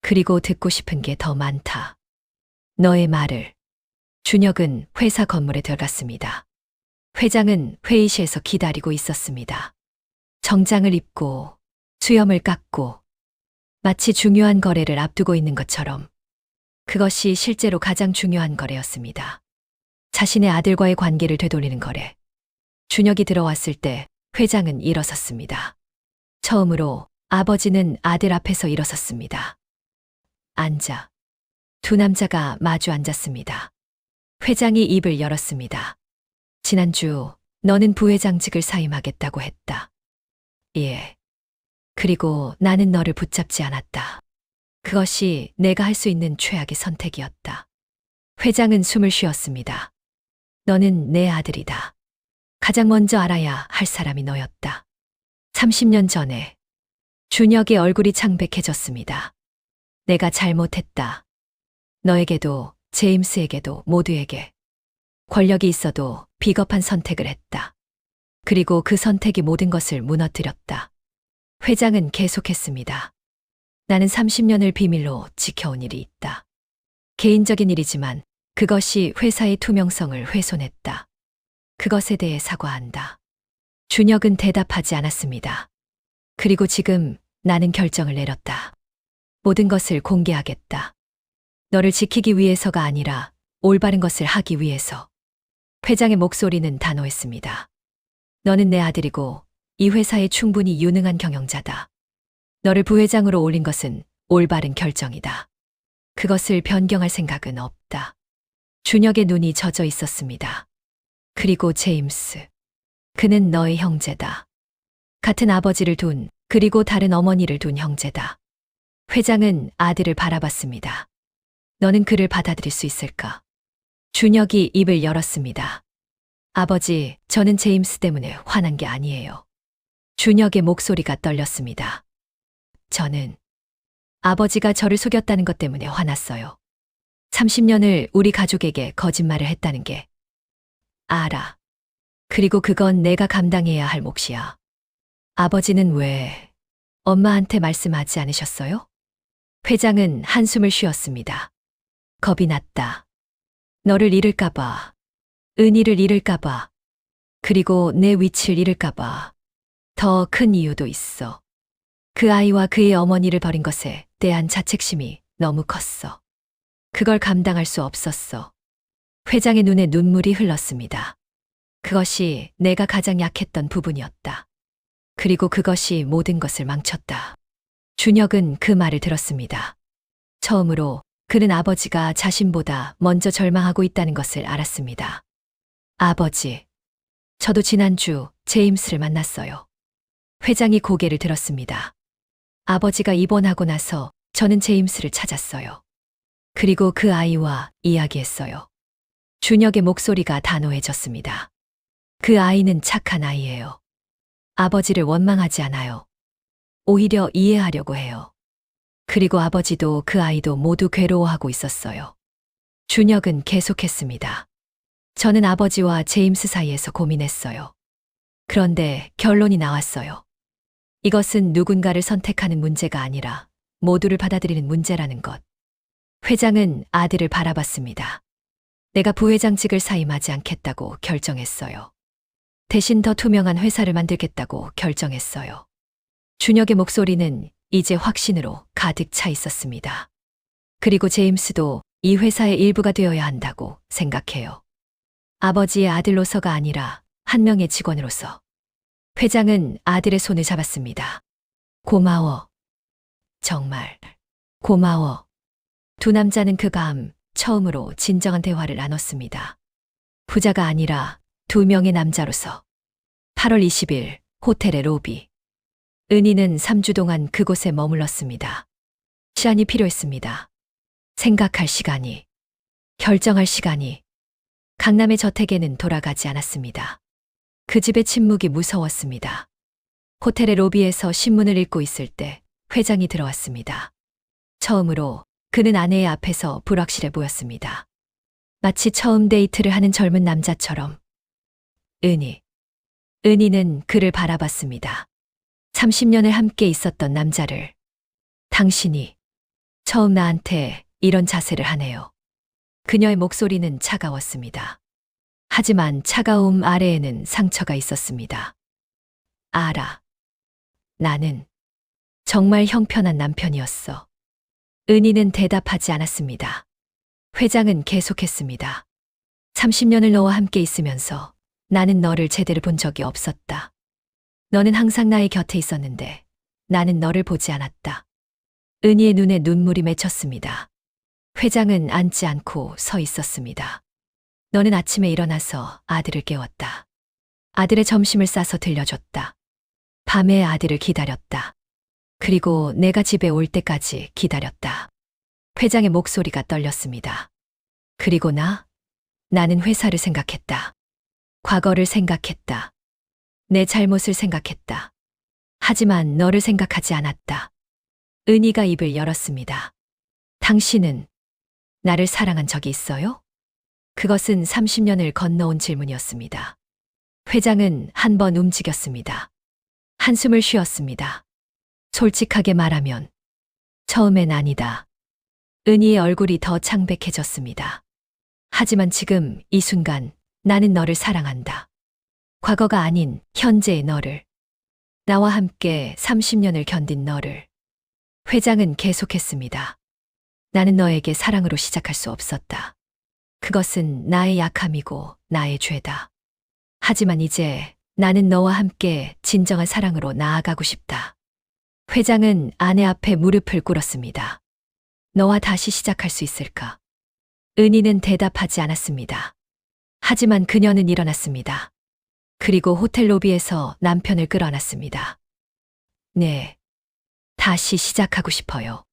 그리고 듣고 싶은 게 더 많다. 너의 말을. 준혁은 회사 건물에 들어갔습니다. 회장은 회의실에서 기다리고 있었습니다. 정장을 입고 수염을 깎고 마치 중요한 거래를 앞두고 있는 것처럼. 그것이 실제로 가장 중요한 거래였습니다. 자신의 아들과의 관계를 되돌리는 거래. 준혁이 들어왔을 때 회장은 일어섰습니다. 처음으로 아버지는 아들 앞에서 일어섰습니다. 앉아. 두 남자가 마주 앉았습니다. 회장이 입을 열었습니다. 지난주 너는 부회장직을 사임하겠다고 했다. 예. 그리고 나는 너를 붙잡지 않았다. 그것이 내가 할 수 있는 최악의 선택이었다. 회장은 숨을 쉬었습니다. 너는 내 아들이다. 가장 먼저 알아야 할 사람이 너였다. 30년 전에 준혁의 얼굴이 창백해졌습니다. 내가 잘못했다. 너에게도 제임스에게도 모두에게. 권력이 있어도 비겁한 선택을 했다. 그리고 그 선택이 모든 것을 무너뜨렸다. 회장은 계속했습니다. 나는 30년을 비밀로 지켜온 일이 있다. 개인적인 일이지만 그것이 회사의 투명성을 훼손했다. 그것에 대해 사과한다. 준혁은 대답하지 않았습니다. 그리고 지금 나는 결정을 내렸다. 모든 것을 공개하겠다. 너를 지키기 위해서가 아니라 올바른 것을 하기 위해서. 회장의 목소리는 단호했습니다. 너는 내 아들이고 이 회사에 충분히 유능한 경영자다. 너를 부회장으로 올린 것은 올바른 결정이다. 그것을 변경할 생각은 없다. 준혁의 눈이 젖어 있었습니다. 그리고 제임스. 그는 너의 형제다. 같은 아버지를 둔, 그리고 다른 어머니를 둔 형제다. 회장은 아들을 바라봤습니다. 너는 그를 받아들일 수 있을까? 준혁이 입을 열었습니다. 아버지, 저는 제임스 때문에 화난 게 아니에요. 준혁의 목소리가 떨렸습니다. 저는 아버지가 저를 속였다는 것 때문에 화났어요. 30년을 우리 가족에게 거짓말을 했다는 게. 알아. 그리고 그건 내가 감당해야 할 몫이야. 아버지는 왜 엄마한테 말씀하지 않으셨어요? 회장은 한숨을 쉬었습니다. 겁이 났다. 너를 잃을까봐. 은희를 잃을까봐. 그리고 내 위치를 잃을까봐. 더 큰 이유도 있어. 그 아이와 그의 어머니를 버린 것에 대한 자책심이 너무 컸어. 그걸 감당할 수 없었어. 회장의 눈에 눈물이 흘렀습니다. 그것이 내가 가장 약했던 부분이었다. 그리고 그것이 모든 것을 망쳤다. 준혁은 그 말을 들었습니다. 처음으로 그는 아버지가 자신보다 먼저 절망하고 있다는 것을 알았습니다. 아버지, 저도 지난주 제임스를 만났어요. 회장이 고개를 들었습니다. 아버지가 입원하고 나서 저는 제임스를 찾았어요. 그리고 그 아이와 이야기했어요. 준혁의 목소리가 단호해졌습니다. 그 아이는 착한 아이예요. 아버지를 원망하지 않아요. 오히려 이해하려고 해요. 그리고 아버지도 그 아이도 모두 괴로워하고 있었어요. 준혁은 계속했습니다. 저는 아버지와 제임스 사이에서 고민했어요. 그런데 결론이 나왔어요. 이것은 누군가를 선택하는 문제가 아니라 모두를 받아들이는 문제라는 것. 회장은 아들을 바라봤습니다. 내가 부회장직을 사임하지 않겠다고 결정했어요. 대신 더 투명한 회사를 만들겠다고 결정했어요. 준혁의 목소리는 이제 확신으로 가득 차 있었습니다. 그리고 제임스도 이 회사의 일부가 되어야 한다고 생각해요. 아버지의 아들로서가 아니라 한 명의 직원으로서. 회장은 아들의 손을 잡았습니다. 고마워. 정말 고마워. 두 남자는 그 밤 처음으로 진정한 대화를 나눴습니다. 부자가 아니라 두 명의 남자로서. 8월 20일 호텔의 로비. 은희는 3주 동안 그곳에 머물렀습니다. 시간이 필요했습니다. 생각할 시간이, 결정할 시간이. 강남의 저택에는 돌아가지 않았습니다. 그 집의 침묵이 무서웠습니다. 호텔의 로비에서 신문을 읽고 있을 때 회장이 들어왔습니다. 처음으로 그는 아내의 앞에서 불확실해 보였습니다. 마치 처음 데이트를 하는 젊은 남자처럼. 은희는 그를 바라봤습니다. 30년을 함께 있었던 남자를. 당신이 처음 나한테 이런 자세를 하네요. 그녀의 목소리는 차가웠습니다. 하지만 차가움 아래에는 상처가 있었습니다. 알아. 나는 정말 형편한 남편이었어. 은희는 대답하지 않았습니다. 회장은 계속했습니다. 30년을 너와 함께 있으면서 나는 너를 제대로 본 적이 없었다. 너는 항상 나의 곁에 있었는데 나는 너를 보지 않았다. 은희의 눈에 눈물이 맺혔습니다. 회장은 앉지 않고 서 있었습니다. 너는 아침에 일어나서 아들을 깨웠다. 아들의 점심을 싸서 들려줬다. 밤에 아들을 기다렸다. 그리고 내가 집에 올 때까지 기다렸다. 회장의 목소리가 떨렸습니다. 그리고 나는 회사를 생각했다. 과거를 생각했다. 내 잘못을 생각했다. 하지만 너를 생각하지 않았다. 은희가 입을 열었습니다. 당신은 나를 사랑한 적이 있어요? 그것은 30년을 건너온 질문이었습니다. 회장은 한 번 움직였습니다. 한숨을 쉬었습니다. 솔직하게 말하면 처음엔 아니다. 은희의 얼굴이 더 창백해졌습니다. 하지만 지금 이 순간 나는 너를 사랑한다. 과거가 아닌 현재의 너를. 나와 함께 30년을 견딘 너를. 회장은 계속했습니다. 나는 너에게 사랑으로 시작할 수 없었다. 그것은 나의 약함이고 나의 죄다. 하지만 이제 나는 너와 함께 진정한 사랑으로 나아가고 싶다. 회장은 아내 앞에 무릎을 꿇었습니다. 너와 다시 시작할 수 있을까? 은희는 대답하지 않았습니다. 하지만 그녀는 일어났습니다. 그리고 호텔 로비에서 남편을 끌어안았습니다. 네, 다시 시작하고 싶어요.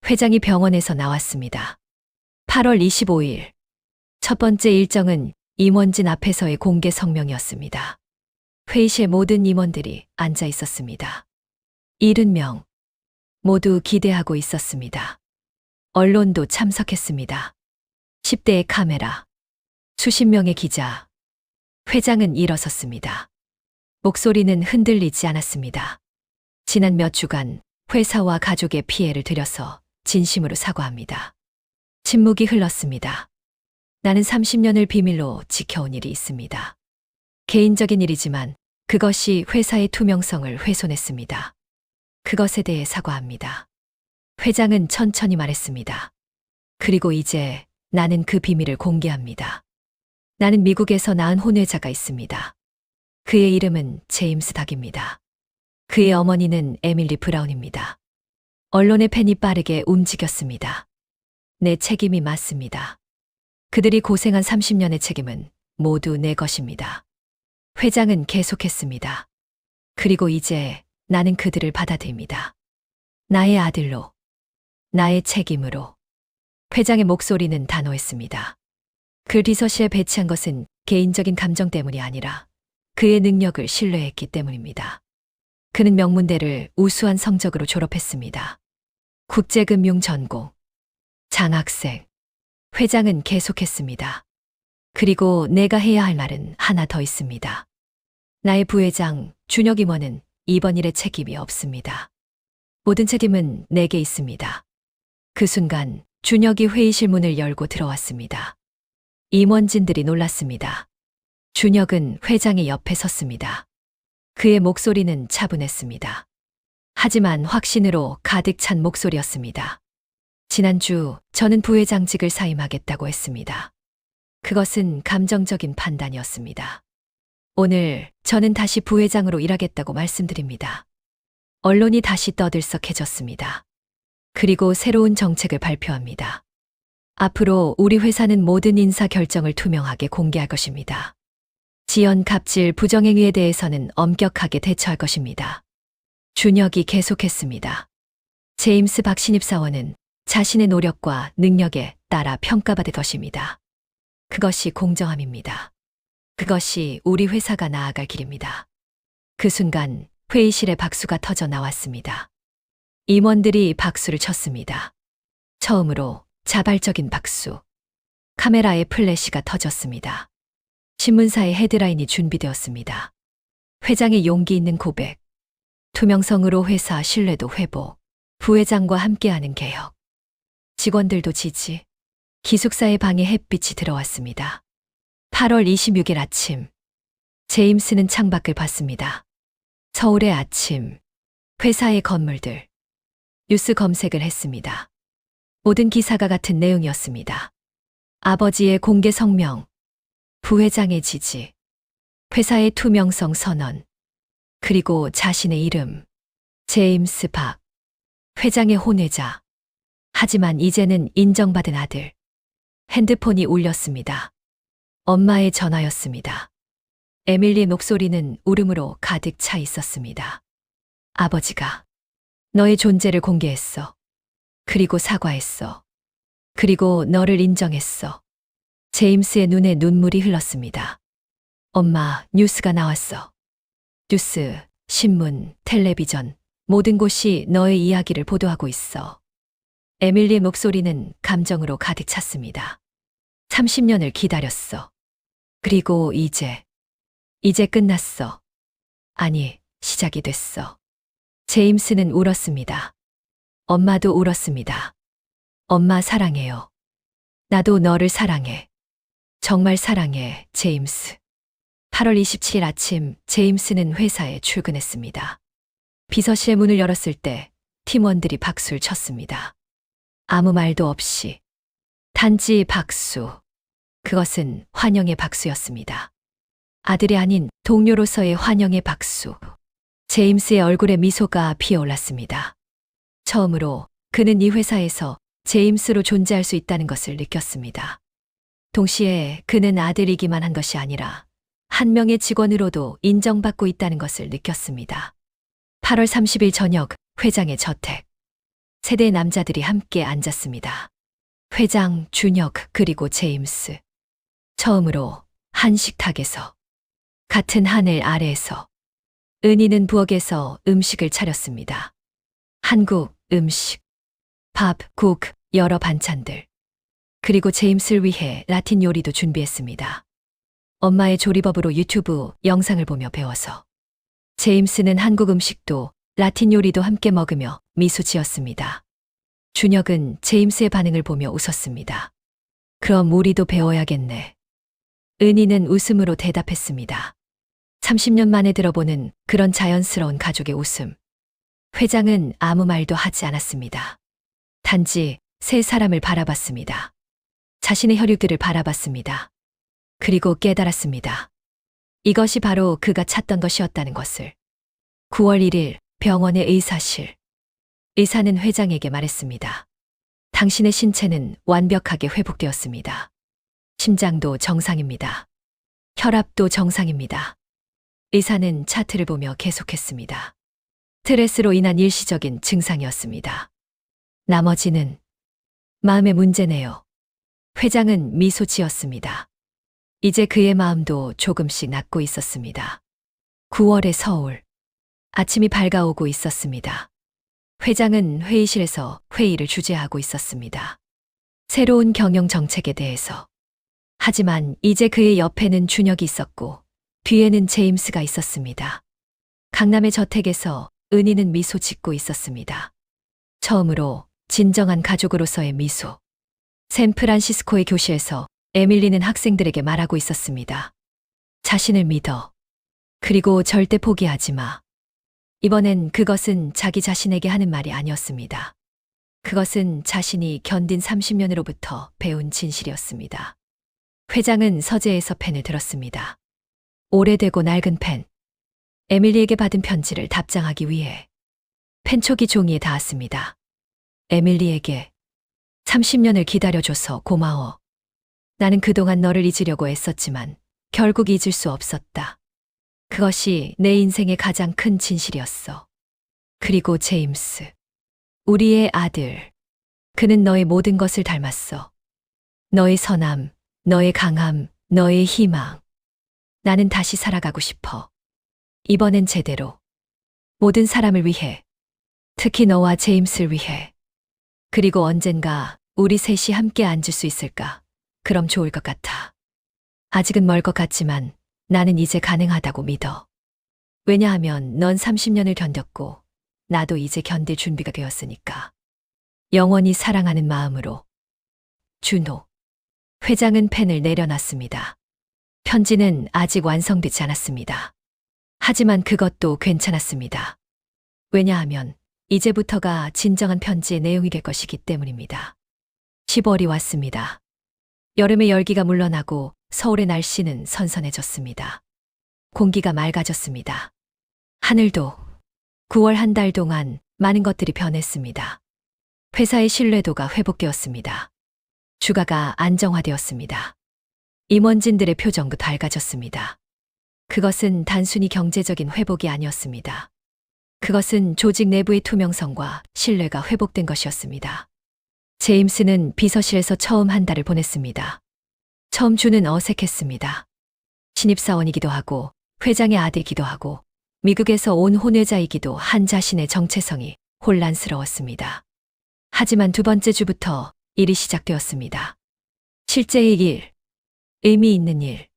회장이 병원에서 나왔습니다. 8월 25일. 첫 번째 일정은 임원진 앞에서의 공개 성명이었습니다. 회의실 모든 임원들이 앉아 있었습니다. 70명. 모두 기대하고 있었습니다. 언론도 참석했습니다. 10대의 카메라. 수십 명의 기자. 회장은 일어섰습니다. 목소리는 흔들리지 않았습니다. 지난 몇 주간 회사와 가족의 피해를 들여서 진심으로 사과합니다. 침묵이 흘렀습니다. 나는 30년을 비밀로 지켜온 일이 있습니다. 개인적인 일이지만 그것이 회사의 투명성을 훼손했습니다. 그것에 대해 사과합니다. 회장은 천천히 말했습니다. 그리고 이제 나는 그 비밀을 공개합니다. 나는 미국에서 낳은 혼외자가 있습니다. 그의 이름은 제임스 닥입니다. 그의 어머니는 에밀리 브라운입니다. 언론의 펜이 빠르게 움직였습니다. 내 책임이 맞습니다. 그들이 고생한 30년의 책임은 모두 내 것입니다. 회장은 계속했습니다. 그리고 이제 나는 그들을 받아들입니다. 나의 아들로, 나의 책임으로. 회장의 목소리는 단호했습니다. 그 비서실에 배치한 것은 개인적인 감정 때문이 아니라 그의 능력을 신뢰했기 때문입니다. 그는 명문대를 우수한 성적으로 졸업했습니다. 국제금융 전공, 장학생. 회장은 계속했습니다. 그리고 내가 해야 할 말은 하나 더 있습니다. 나의 부회장 준혁 임원은 이번 일에 책임이 없습니다. 모든 책임은 내게 있습니다. 그 순간 준혁이 회의실 문을 열고 들어왔습니다. 임원진들이 놀랐습니다. 준혁은 회장의 옆에 섰습니다. 그의 목소리는 차분했습니다. 하지만 확신으로 가득 찬 목소리였습니다. 지난주 저는 부회장직을 사임하겠다고 했습니다. 그것은 감정적인 판단이었습니다. 오늘 저는 다시 부회장으로 일하겠다고 말씀드립니다. 언론이 다시 떠들썩해졌습니다. 그리고 새로운 정책을 발표합니다. 앞으로 우리 회사는 모든 인사 결정을 투명하게 공개할 것입니다. 지연 갑질 부정행위에 대해서는 엄격하게 대처할 것입니다. 준혁이 계속했습니다. 제임스 박 신입사원은 자신의 노력과 능력에 따라 평가받을 것입니다. 그것이 공정함입니다. 그것이 우리 회사가 나아갈 길입니다. 그 순간 회의실에 박수가 터져 나왔습니다. 임원들이 박수를 쳤습니다. 처음으로 자발적인 박수. 카메라에 플래시가 터졌습니다. 신문사의 헤드라인이 준비되었습니다. 회장의 용기 있는 고백. 투명성으로 회사 신뢰도 회복. 부회장과 함께하는 개혁. 직원들도 지지. 기숙사의 방에 햇빛이 들어왔습니다. 8월 26일 아침. 제임스는 창밖을 봤습니다. 서울의 아침. 회사의 건물들. 뉴스 검색을 했습니다. 모든 기사가 같은 내용이었습니다. 아버지의 공개 성명. 부회장의 지지. 회사의 투명성 선언. 그리고 자신의 이름. 제임스 박. 회장의 혼외자. 하지만 이제는 인정받은 아들. 핸드폰이 울렸습니다. 엄마의 전화였습니다. 에밀리의 목소리는 울음으로 가득 차 있었습니다. 아버지가 너의 존재를 공개했어. 그리고 사과했어. 그리고 너를 인정했어. 제임스의 눈에 눈물이 흘렀습니다. 엄마, 뉴스가 나왔어. 뉴스, 신문, 텔레비전, 모든 곳이 너의 이야기를 보도하고 있어. 에밀리의 목소리는 감정으로 가득 찼습니다. 30년을 기다렸어. 그리고 이제 끝났어. 아니, 시작이 됐어. 제임스는 울었습니다. 엄마도 울었습니다. 엄마 사랑해요. 나도 너를 사랑해. 정말 사랑해, 제임스. 8월 27일 아침 제임스는 회사에 출근했습니다. 비서실의 문을 열었을 때 팀원들이 박수를 쳤습니다. 아무 말도 없이. 단지 박수. 그것은 환영의 박수였습니다. 아들이 아닌 동료로서의 환영의 박수. 제임스의 얼굴에 미소가 피어올랐습니다. 처음으로 그는 이 회사에서 제임스로 존재할 수 있다는 것을 느꼈습니다. 동시에 그는 아들이기만 한 것이 아니라 한 명의 직원으로도 인정받고 있다는 것을 느꼈습니다. 8월 30일 저녁 회장의 저택. 세대의 남자들이 함께 앉았습니다. 회장, 준혁, 그리고 제임스. 처음으로 한 식탁에서, 같은 하늘 아래에서. 은희는 부엌에서 음식을 차렸습니다. 한국 음식. 밥, 국, 여러 반찬들. 그리고 제임스를 위해 라틴 요리도 준비했습니다. 엄마의 조리법으로 유튜브 영상을 보며 배워서. 제임스는 한국 음식도 라틴 요리도 함께 먹으며 미소 지었습니다. 준혁은 제임스의 반응을 보며 웃었습니다. 그럼 우리도 배워야겠네. 은희는 웃음으로 대답했습니다. 30년 만에 들어보는 그런 자연스러운 가족의 웃음. 회장은 아무 말도 하지 않았습니다. 단지 세 사람을 바라봤습니다. 자신의 혈육들을 바라봤습니다. 그리고 깨달았습니다. 이것이 바로 그가 찾던 것이었다는 것을. 9월 1일 병원의 의사실. 의사는 회장에게 말했습니다. 당신의 신체는 완벽하게 회복되었습니다. 심장도 정상입니다. 혈압도 정상입니다. 의사는 차트를 보며 계속했습니다. 스트레스로 인한 일시적인 증상이었습니다. 나머지는 마음의 문제네요. 회장은 미소 지었습니다. 이제 그의 마음도 조금씩 낫고 있었습니다. 9월의 서울. 아침이 밝아오고 있었습니다. 회장은 회의실에서 회의를 주재하고 있었습니다. 새로운 경영 정책에 대해서. 하지만 이제 그의 옆에는 준혁이 있었고 뒤에는 제임스가 있었습니다. 강남의 저택에서 은희는 미소 짓고 있었습니다. 처음으로 진정한 가족으로서의 미소. 샌프란시스코의 교실에서 에밀리는 학생들에게 말하고 있었습니다. 자신을 믿어. 그리고 절대 포기하지 마. 이번엔 그것은 자기 자신에게 하는 말이 아니었습니다. 그것은 자신이 견딘 30년으로부터 배운 진실이었습니다. 회장은 서재에서 펜을 들었습니다. 오래되고 낡은 펜. 에밀리에게 받은 편지를 답장하기 위해 펜촉이 종이에 닿았습니다. 에밀리에게 30년을 기다려줘서 고마워. 나는 그동안 너를 잊으려고 애썼지만 결국 잊을 수 없었다. 그것이 내 인생의 가장 큰 진실이었어. 그리고 제임스. 우리의 아들. 그는 너의 모든 것을 닮았어. 너의 선함, 너의 강함, 너의 희망. 나는 다시 살아가고 싶어. 이번엔 제대로. 모든 사람을 위해. 특히 너와 제임스를 위해. 그리고 언젠가 우리 셋이 함께 앉을 수 있을까? 그럼 좋을 것 같아. 아직은 멀 것 같지만 나는 이제 가능하다고 믿어. 왜냐하면 넌 30년을 견뎠고 나도 이제 견딜 준비가 되었으니까. 영원히 사랑하는 마음으로. 준호. 회장은 펜을 내려놨습니다. 편지는 아직 완성되지 않았습니다. 하지만 그것도 괜찮았습니다. 왜냐하면 이제부터가 진정한 편지의 내용이 될 것이기 때문입니다. 10월이 왔습니다. 여름의 열기가 물러나고 서울의 날씨는 선선해졌습니다. 공기가 맑아졌습니다. 하늘도 9월 한 달 동안 많은 것들이 변했습니다. 회사의 신뢰도가 회복되었습니다. 주가가 안정화되었습니다. 임원진들의 표정도 밝아졌습니다. 그것은 단순히 경제적인 회복이 아니었습니다. 그것은 조직 내부의 투명성과 신뢰가 회복된 것이었습니다. 제임스는 비서실에서 처음 한 달을 보냈습니다. 처음 주는 어색했습니다. 신입사원이기도 하고 회장의 아들이기도 하고 미국에서 온 혼외자이기도 한 자신의 정체성이 혼란스러웠습니다. 하지만 두 번째 주부터 일이 시작되었습니다. 실제의 일, 의미 있는 일.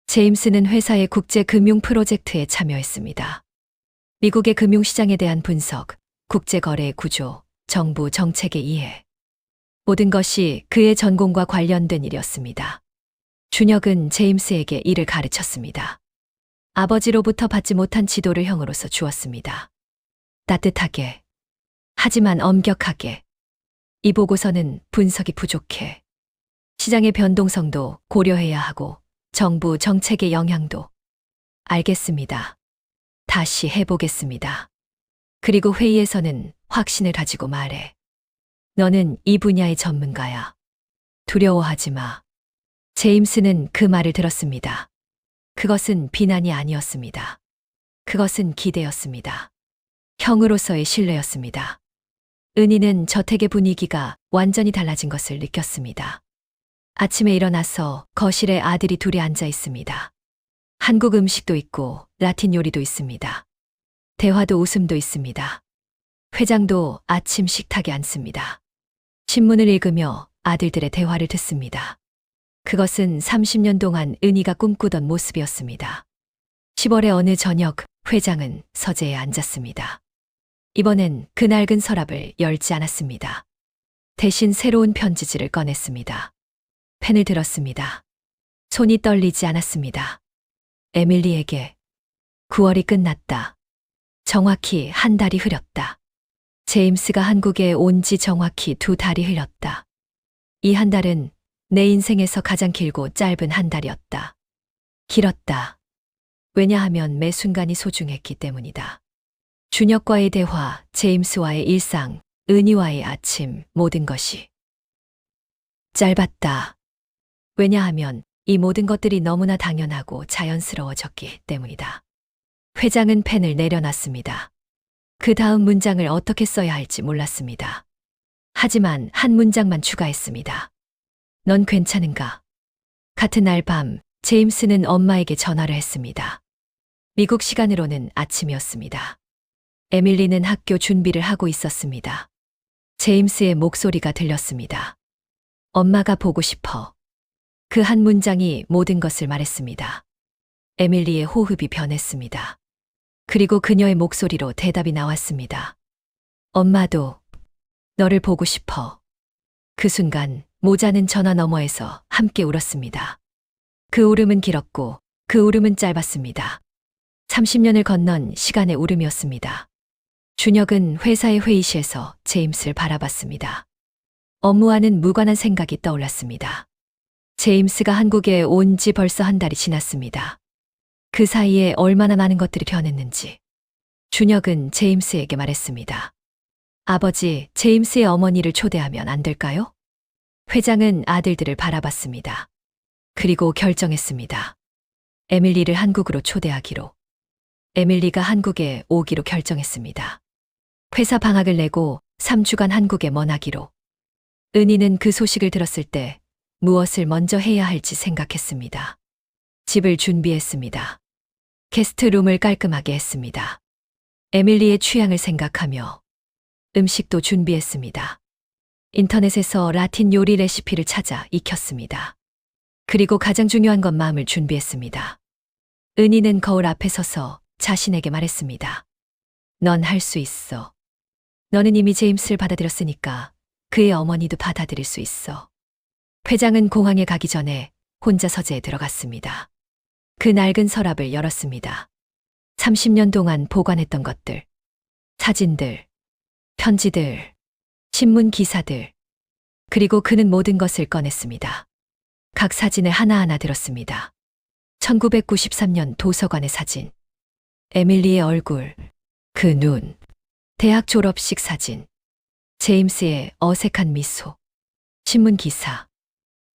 제임스는 회사의 국제 금융 프로젝트에 참여했습니다. 미국의 금융시장에 대한 분석, 국제거래 구조, 정부 정책의 이해. 모든 것이 그의 전공과 관련된 일이었습니다. 준혁은 제임스에게 일을 가르쳤습니다. 아버지로부터 받지 못한 지도를 형으로서 주었습니다. 따뜻하게, 하지만 엄격하게. 이 보고서는 분석이 부족해. 시장의 변동성도 고려해야 하고 정부 정책의 영향도. 알겠습니다. 다시 해보겠습니다. 그리고 회의에서는 확신을 가지고 말해. 너는 이 분야의 전문가야. 두려워하지 마. 제임스는 그 말을 들었습니다. 그것은 비난이 아니었습니다. 그것은 기대였습니다. 형으로서의 신뢰였습니다. 은희는 저택의 분위기가 완전히 달라진 것을 느꼈습니다. 아침에 일어나서 거실에 아들이 둘이 앉아 있습니다. 한국 음식도 있고 라틴 요리도 있습니다. 대화도 웃음도 있습니다. 회장도 아침 식탁에 앉습니다. 신문을 읽으며 아들들의 대화를 듣습니다. 그것은 30년 동안 은희가 꿈꾸던 모습이었습니다. 10월의 어느 저녁 회장은 서재에 앉았습니다. 이번엔 그 낡은 서랍을 열지 않았습니다. 대신 새로운 편지지를 꺼냈습니다. 펜을 들었습니다. 손이 떨리지 않았습니다. 에밀리에게 9월이 끝났다. 정확히 한 달이 흐렸다. 제임스가 한국에 온 지 정확히 2달이 흘렀다. 이 한 달은 내 인생에서 가장 길고 짧은 한 달이었다. 길었다. 왜냐하면 매 순간이 소중했기 때문이다. 준혁과의 대화, 제임스와의 일상, 은희와의 아침, 모든 것이 짧았다. 왜냐하면 이 모든 것들이 너무나 당연하고 자연스러워졌기 때문이다. 회장은 펜을 내려놨습니다. 그 다음 문장을 어떻게 써야 할지 몰랐습니다. 하지만 한 문장만 추가했습니다. 넌 괜찮은가? 같은 날 밤, 제임스는 엄마에게 전화를 했습니다. 미국 시간으로는 아침이었습니다. 에밀리는 학교 준비를 하고 있었습니다. 제임스의 목소리가 들렸습니다. 엄마가 보고 싶어. 그 한 문장이 모든 것을 말했습니다. 에밀리의 호흡이 변했습니다. 그리고 그녀의 목소리로 대답이 나왔습니다. 엄마도 너를 보고 싶어. 그 순간 모자는 전화 너머에서 함께 울었습니다. 그 울음은 길었고 그 울음은 짧았습니다. 30년을 건넌 시간의 울음이었습니다. 준혁은 회사의 회의실에서 제임스를 바라봤습니다. 업무와는 무관한 생각이 떠올랐습니다. 제임스가 한국에 온 지 벌써 한 달이 지났습니다. 그 사이에 얼마나 많은 것들이 변했는지. 준혁은 제임스에게 말했습니다. 아버지, 제임스의 어머니를 초대하면 안 될까요? 회장은 아들들을 바라봤습니다. 그리고 결정했습니다. 에밀리를 한국으로 초대하기로. 에밀리가 한국에 오기로 결정했습니다. 회사 방학을 내고 3주간 한국에 머나기로. 은희는 그 소식을 들었을 때 무엇을 먼저 해야 할지 생각했습니다. 집을 준비했습니다. 게스트룸을 깔끔하게 했습니다. 에밀리의 취향을 생각하며 음식도 준비했습니다. 인터넷에서 라틴 요리 레시피를 찾아 익혔습니다. 그리고 가장 중요한 건 마음을 준비했습니다. 은희는 거울 앞에 서서 자신에게 말했습니다. 넌 할 수 있어. 너는 이미 제임스를 받아들였으니까 그의 어머니도 받아들일 수 있어. 회장은 공항에 가기 전에 혼자 서재에 들어갔습니다. 그 낡은 서랍을 열었습니다. 30년 동안 보관했던 것들, 사진들, 편지들, 신문 기사들, 그리고 그는 모든 것을 꺼냈습니다. 각 사진을 하나하나 들었습니다. 1993년 도서관의 사진, 에밀리의 얼굴, 그 눈, 대학 졸업식 사진, 제임스의 어색한 미소, 신문 기사,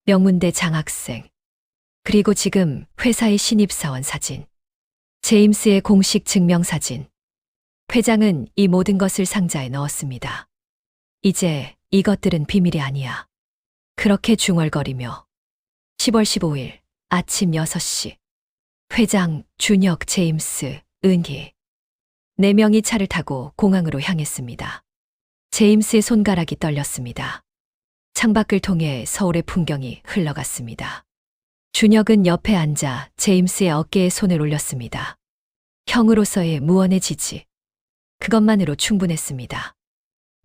명문대 장학생, 그리고 지금 회사의 신입사원 사진, 제임스의 공식 증명사진. 회장은 이 모든 것을 상자에 넣었습니다. 이제 이것들은 비밀이 아니야. 그렇게 중얼거리며 10월 15일 아침 6시 회장, 준혁, 제임스, 은희 4명이 차를 타고 공항으로 향했습니다. 제임스의 손가락이 떨렸습니다. 창밖을 통해 서울의 풍경이 흘러갔습니다. 준혁은 옆에 앉아 제임스의 어깨에 손을 올렸습니다. 형으로서의 무언의 지지. 그것만으로 충분했습니다.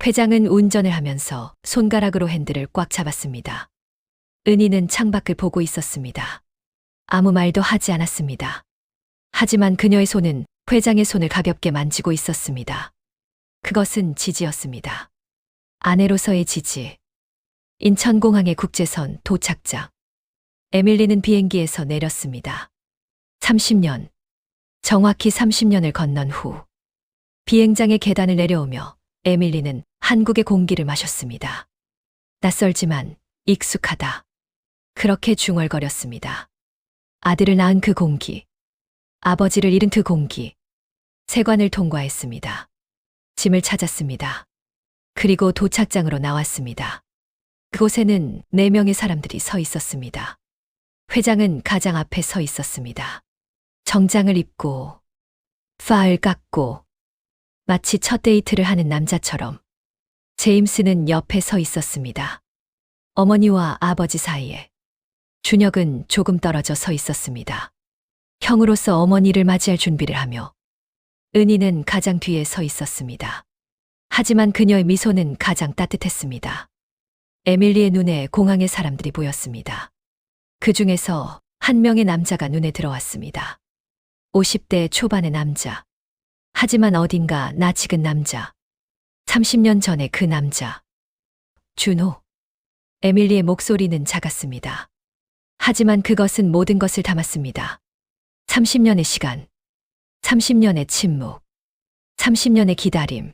회장은 운전을 하면서 손가락으로 핸들을 꽉 잡았습니다. 은희는 창밖을 보고 있었습니다. 아무 말도 하지 않았습니다. 하지만 그녀의 손은 회장의 손을 가볍게 만지고 있었습니다. 그것은 지지였습니다. 아내로서의 지지. 인천공항의 국제선 도착장. 에밀리는 비행기에서 내렸습니다. 30년. 정확히 30년을 건넌 후. 비행장의 계단을 내려오며 에밀리는 한국의 공기를 마셨습니다. 낯설지만 익숙하다. 그렇게 중얼거렸습니다. 아들을 낳은 그 공기. 아버지를 잃은 그 공기. 세관을 통과했습니다. 짐을 찾았습니다. 그리고 도착장으로 나왔습니다. 그곳에는 4명의 사람들이 서 있었습니다. 회장은 가장 앞에 서 있었습니다. 정장을 입고, 파을 깎고, 마치 첫 데이트를 하는 남자처럼. 제임스는 옆에 서 있었습니다. 어머니와 아버지 사이에. 준혁은 조금 떨어져 서 있었습니다. 형으로서 어머니를 맞이할 준비를 하며. 은희는 가장 뒤에 서 있었습니다. 하지만 그녀의 미소는 가장 따뜻했습니다. 에밀리의 눈에 공항의 사람들이 보였습니다. 그 중에서 한 명의 남자가 눈에 들어왔습니다. 50대 초반의 남자. 하지만 어딘가 낯익은 남자. 30년 전의 그 남자. 준호. 에밀리의 목소리는 작았습니다. 하지만 그것은 모든 것을 담았습니다. 30년의 시간. 30년의 침묵. 30년의 기다림.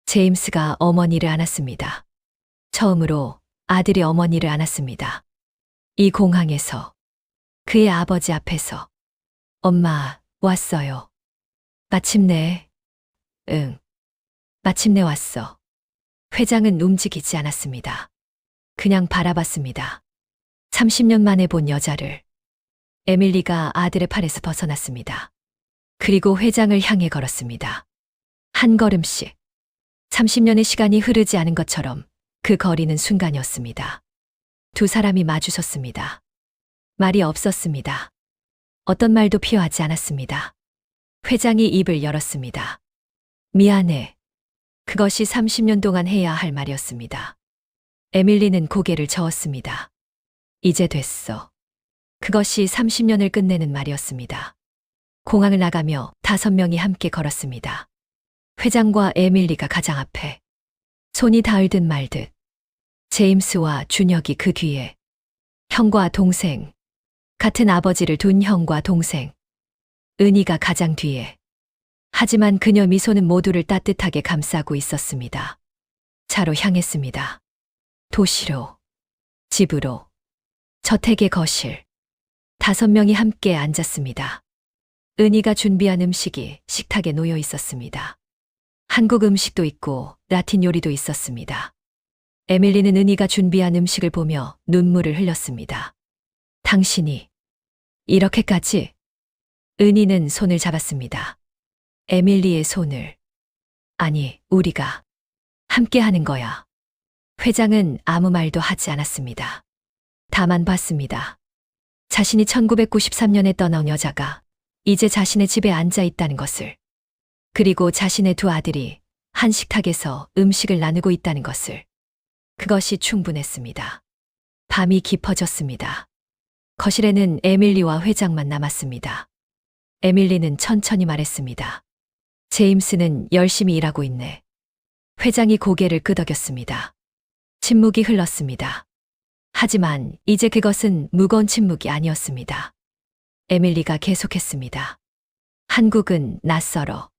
제임스가 어머니를 안았습니다. 처음으로 아들이 어머니를 안았습니다. 이 공항에서, 그의 아버지 앞에서. 엄마, 왔어요. 마침내, 응. 마침내 왔어. 회장은 움직이지 않았습니다. 그냥 바라봤습니다. 30년 만에 본 여자를. 에밀리가 아들의 팔에서 벗어났습니다. 그리고 회장을 향해 걸었습니다. 한 걸음씩. 30년의 시간이 흐르지 않은 것처럼 그 거리는 순간이었습니다. 두 사람이 마주섰습니다. 말이 없었습니다. 어떤 말도 필요하지 않았습니다. 회장이 입을 열었습니다. 미안해. 그것이 30년 동안 해야 할 말이었습니다. 에밀리는 고개를 저었습니다. 이제 됐어. 그것이 30년을 끝내는 말이었습니다. 공항을 나가며 5명이 함께 걸었습니다. 회장과 에밀리가 가장 앞에. 손이 닿을듯 말듯. 제임스와 준혁이 그 뒤에. 형과 동생. 같은 아버지를 둔 형과 동생. 은희가 가장 뒤에. 하지만 그녀 미소는 모두를 따뜻하게 감싸고 있었습니다. 차로 향했습니다. 도시로. 집으로. 저택의 거실. 5명이 함께 앉았습니다. 은희가 준비한 음식이 식탁에 놓여 있었습니다. 한국 음식도 있고 라틴 요리도 있었습니다. 에밀리는 은희가 준비한 음식을 보며 눈물을 흘렸습니다. 당신이 이렇게까지? 은희는 손을 잡았습니다. 에밀리의 손을. 아니, 우리가 함께 하는 거야. 회장은 아무 말도 하지 않았습니다. 다만 봤습니다. 자신이 1993년에 떠나온 여자가 이제 자신의 집에 앉아 있다는 것을. 그리고 자신의 두 아들이 한 식탁에서 음식을 나누고 있다는 것을. 그것이 충분했습니다. 밤이 깊어졌습니다. 거실에는 에밀리와 회장만 남았습니다. 에밀리는 천천히 말했습니다. 제임스는 열심히 일하고 있네. 회장이 고개를 끄덕였습니다. 침묵이 흘렀습니다. 하지만 이제 그것은 무거운 침묵이 아니었습니다. 에밀리가 계속했습니다. 한국은 낯설어.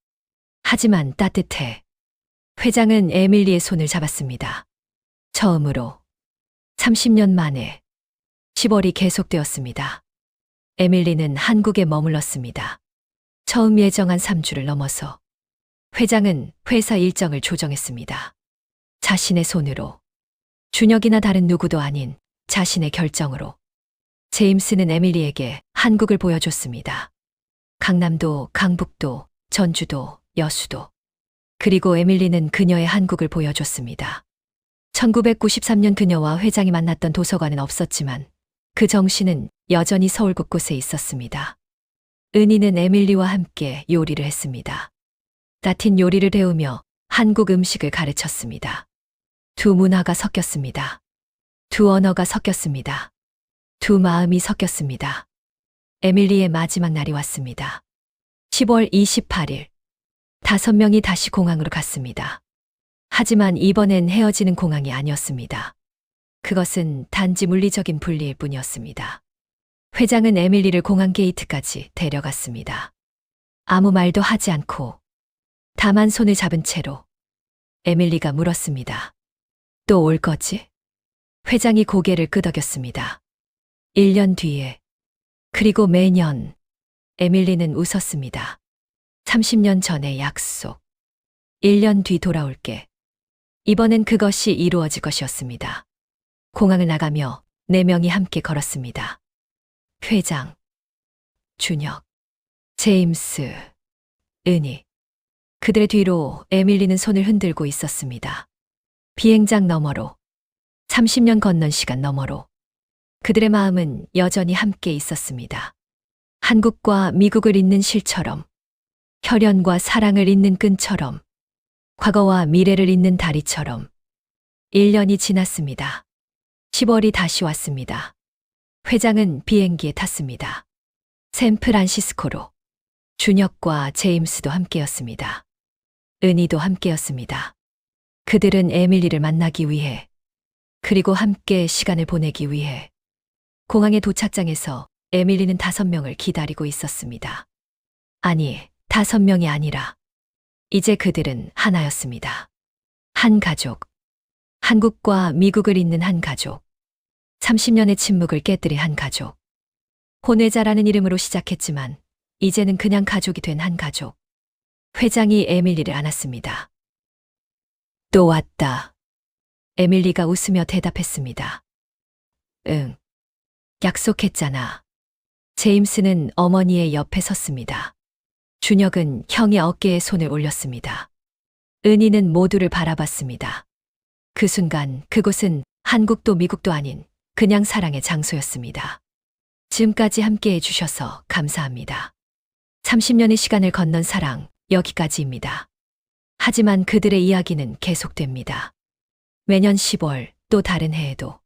하지만 따뜻해. 회장은 에밀리의 손을 잡았습니다. 처음으로 30년 만에 10월이 계속되었습니다. 에밀리는 한국에 머물렀습니다. 처음 예정한 3주를 넘어서 회장은 회사 일정을 조정했습니다. 자신의 손으로. 준혁이나 다른 누구도 아닌 자신의 결정으로. 제임스는 에밀리에게 한국을 보여줬습니다. 강남도, 강북도, 전주도, 여수도. 그리고 에밀리는 그녀의 한국을 보여줬습니다. 1993년 그녀와 회장이 만났던 도서관은 없었지만 그 정신은 여전히 서울 곳곳에 있었습니다. 은희는 에밀리와 함께 요리를 했습니다. 라틴 요리를 배우며 한국 음식을 가르쳤습니다. 두 문화가 섞였습니다. 두 언어가 섞였습니다. 두 마음이 섞였습니다. 에밀리의 마지막 날이 왔습니다. 10월 28일. 5명이 다시 공항으로 갔습니다. 하지만 이번엔 헤어지는 공항이 아니었습니다. 그것은 단지 물리적인 분리일 뿐이었습니다. 회장은 에밀리를 공항 게이트까지 데려갔습니다. 아무 말도 하지 않고 다만 손을 잡은 채로. 에밀리가 물었습니다. 또 올 거지? 회장이 고개를 끄덕였습니다. 1년 뒤에. 그리고 매년. 에밀리는 웃었습니다. 30년 전의 약속. 1년 뒤 돌아올게. 이번엔 그것이 이루어질 것이었습니다. 공항을 나가며 4명이 함께 걸었습니다. 회장, 준혁, 제임스, 은희. 그들의 뒤로 에밀리는 손을 흔들고 있었습니다. 비행장 너머로. 30년 건넌 시간 너머로. 그들의 마음은 여전히 함께 있었습니다. 한국과 미국을 잇는 실처럼. 혈연과 사랑을 잇는 끈처럼. 과거와 미래를 잇는 다리처럼. 1년이 지났습니다. 10월이 다시 왔습니다. 회장은 비행기에 탔습니다. 샌프란시스코로. 준혁과 제임스도 함께였습니다. 은희도 함께였습니다. 그들은 에밀리를 만나기 위해, 그리고 함께 시간을 보내기 위해. 공항의 도착장에서 에밀리는 5명을 기다리고 있었습니다. 아니, 5명이 아니라 이제 그들은 하나였습니다. 한 가족. 한국과 미국을 잇는 한 가족. 30년의 침묵을 깨뜨린 한 가족. 혼외자라는 이름으로 시작했지만 이제는 그냥 가족이 된 한 가족. 회장이 에밀리를 안았습니다. 또 왔다. 에밀리가 웃으며 대답했습니다. 응. 약속했잖아. 제임스는 어머니의 옆에 섰습니다. 준혁은 형의 어깨에 손을 올렸습니다. 은희는 모두를 바라봤습니다. 그 순간 그곳은 한국도 미국도 아닌 그냥 사랑의 장소였습니다. 지금까지 함께해 주셔서 감사합니다. 30년의 시간을 건넌 사랑, 여기까지입니다. 하지만 그들의 이야기는 계속됩니다. 매년 10월 또 다른 해에도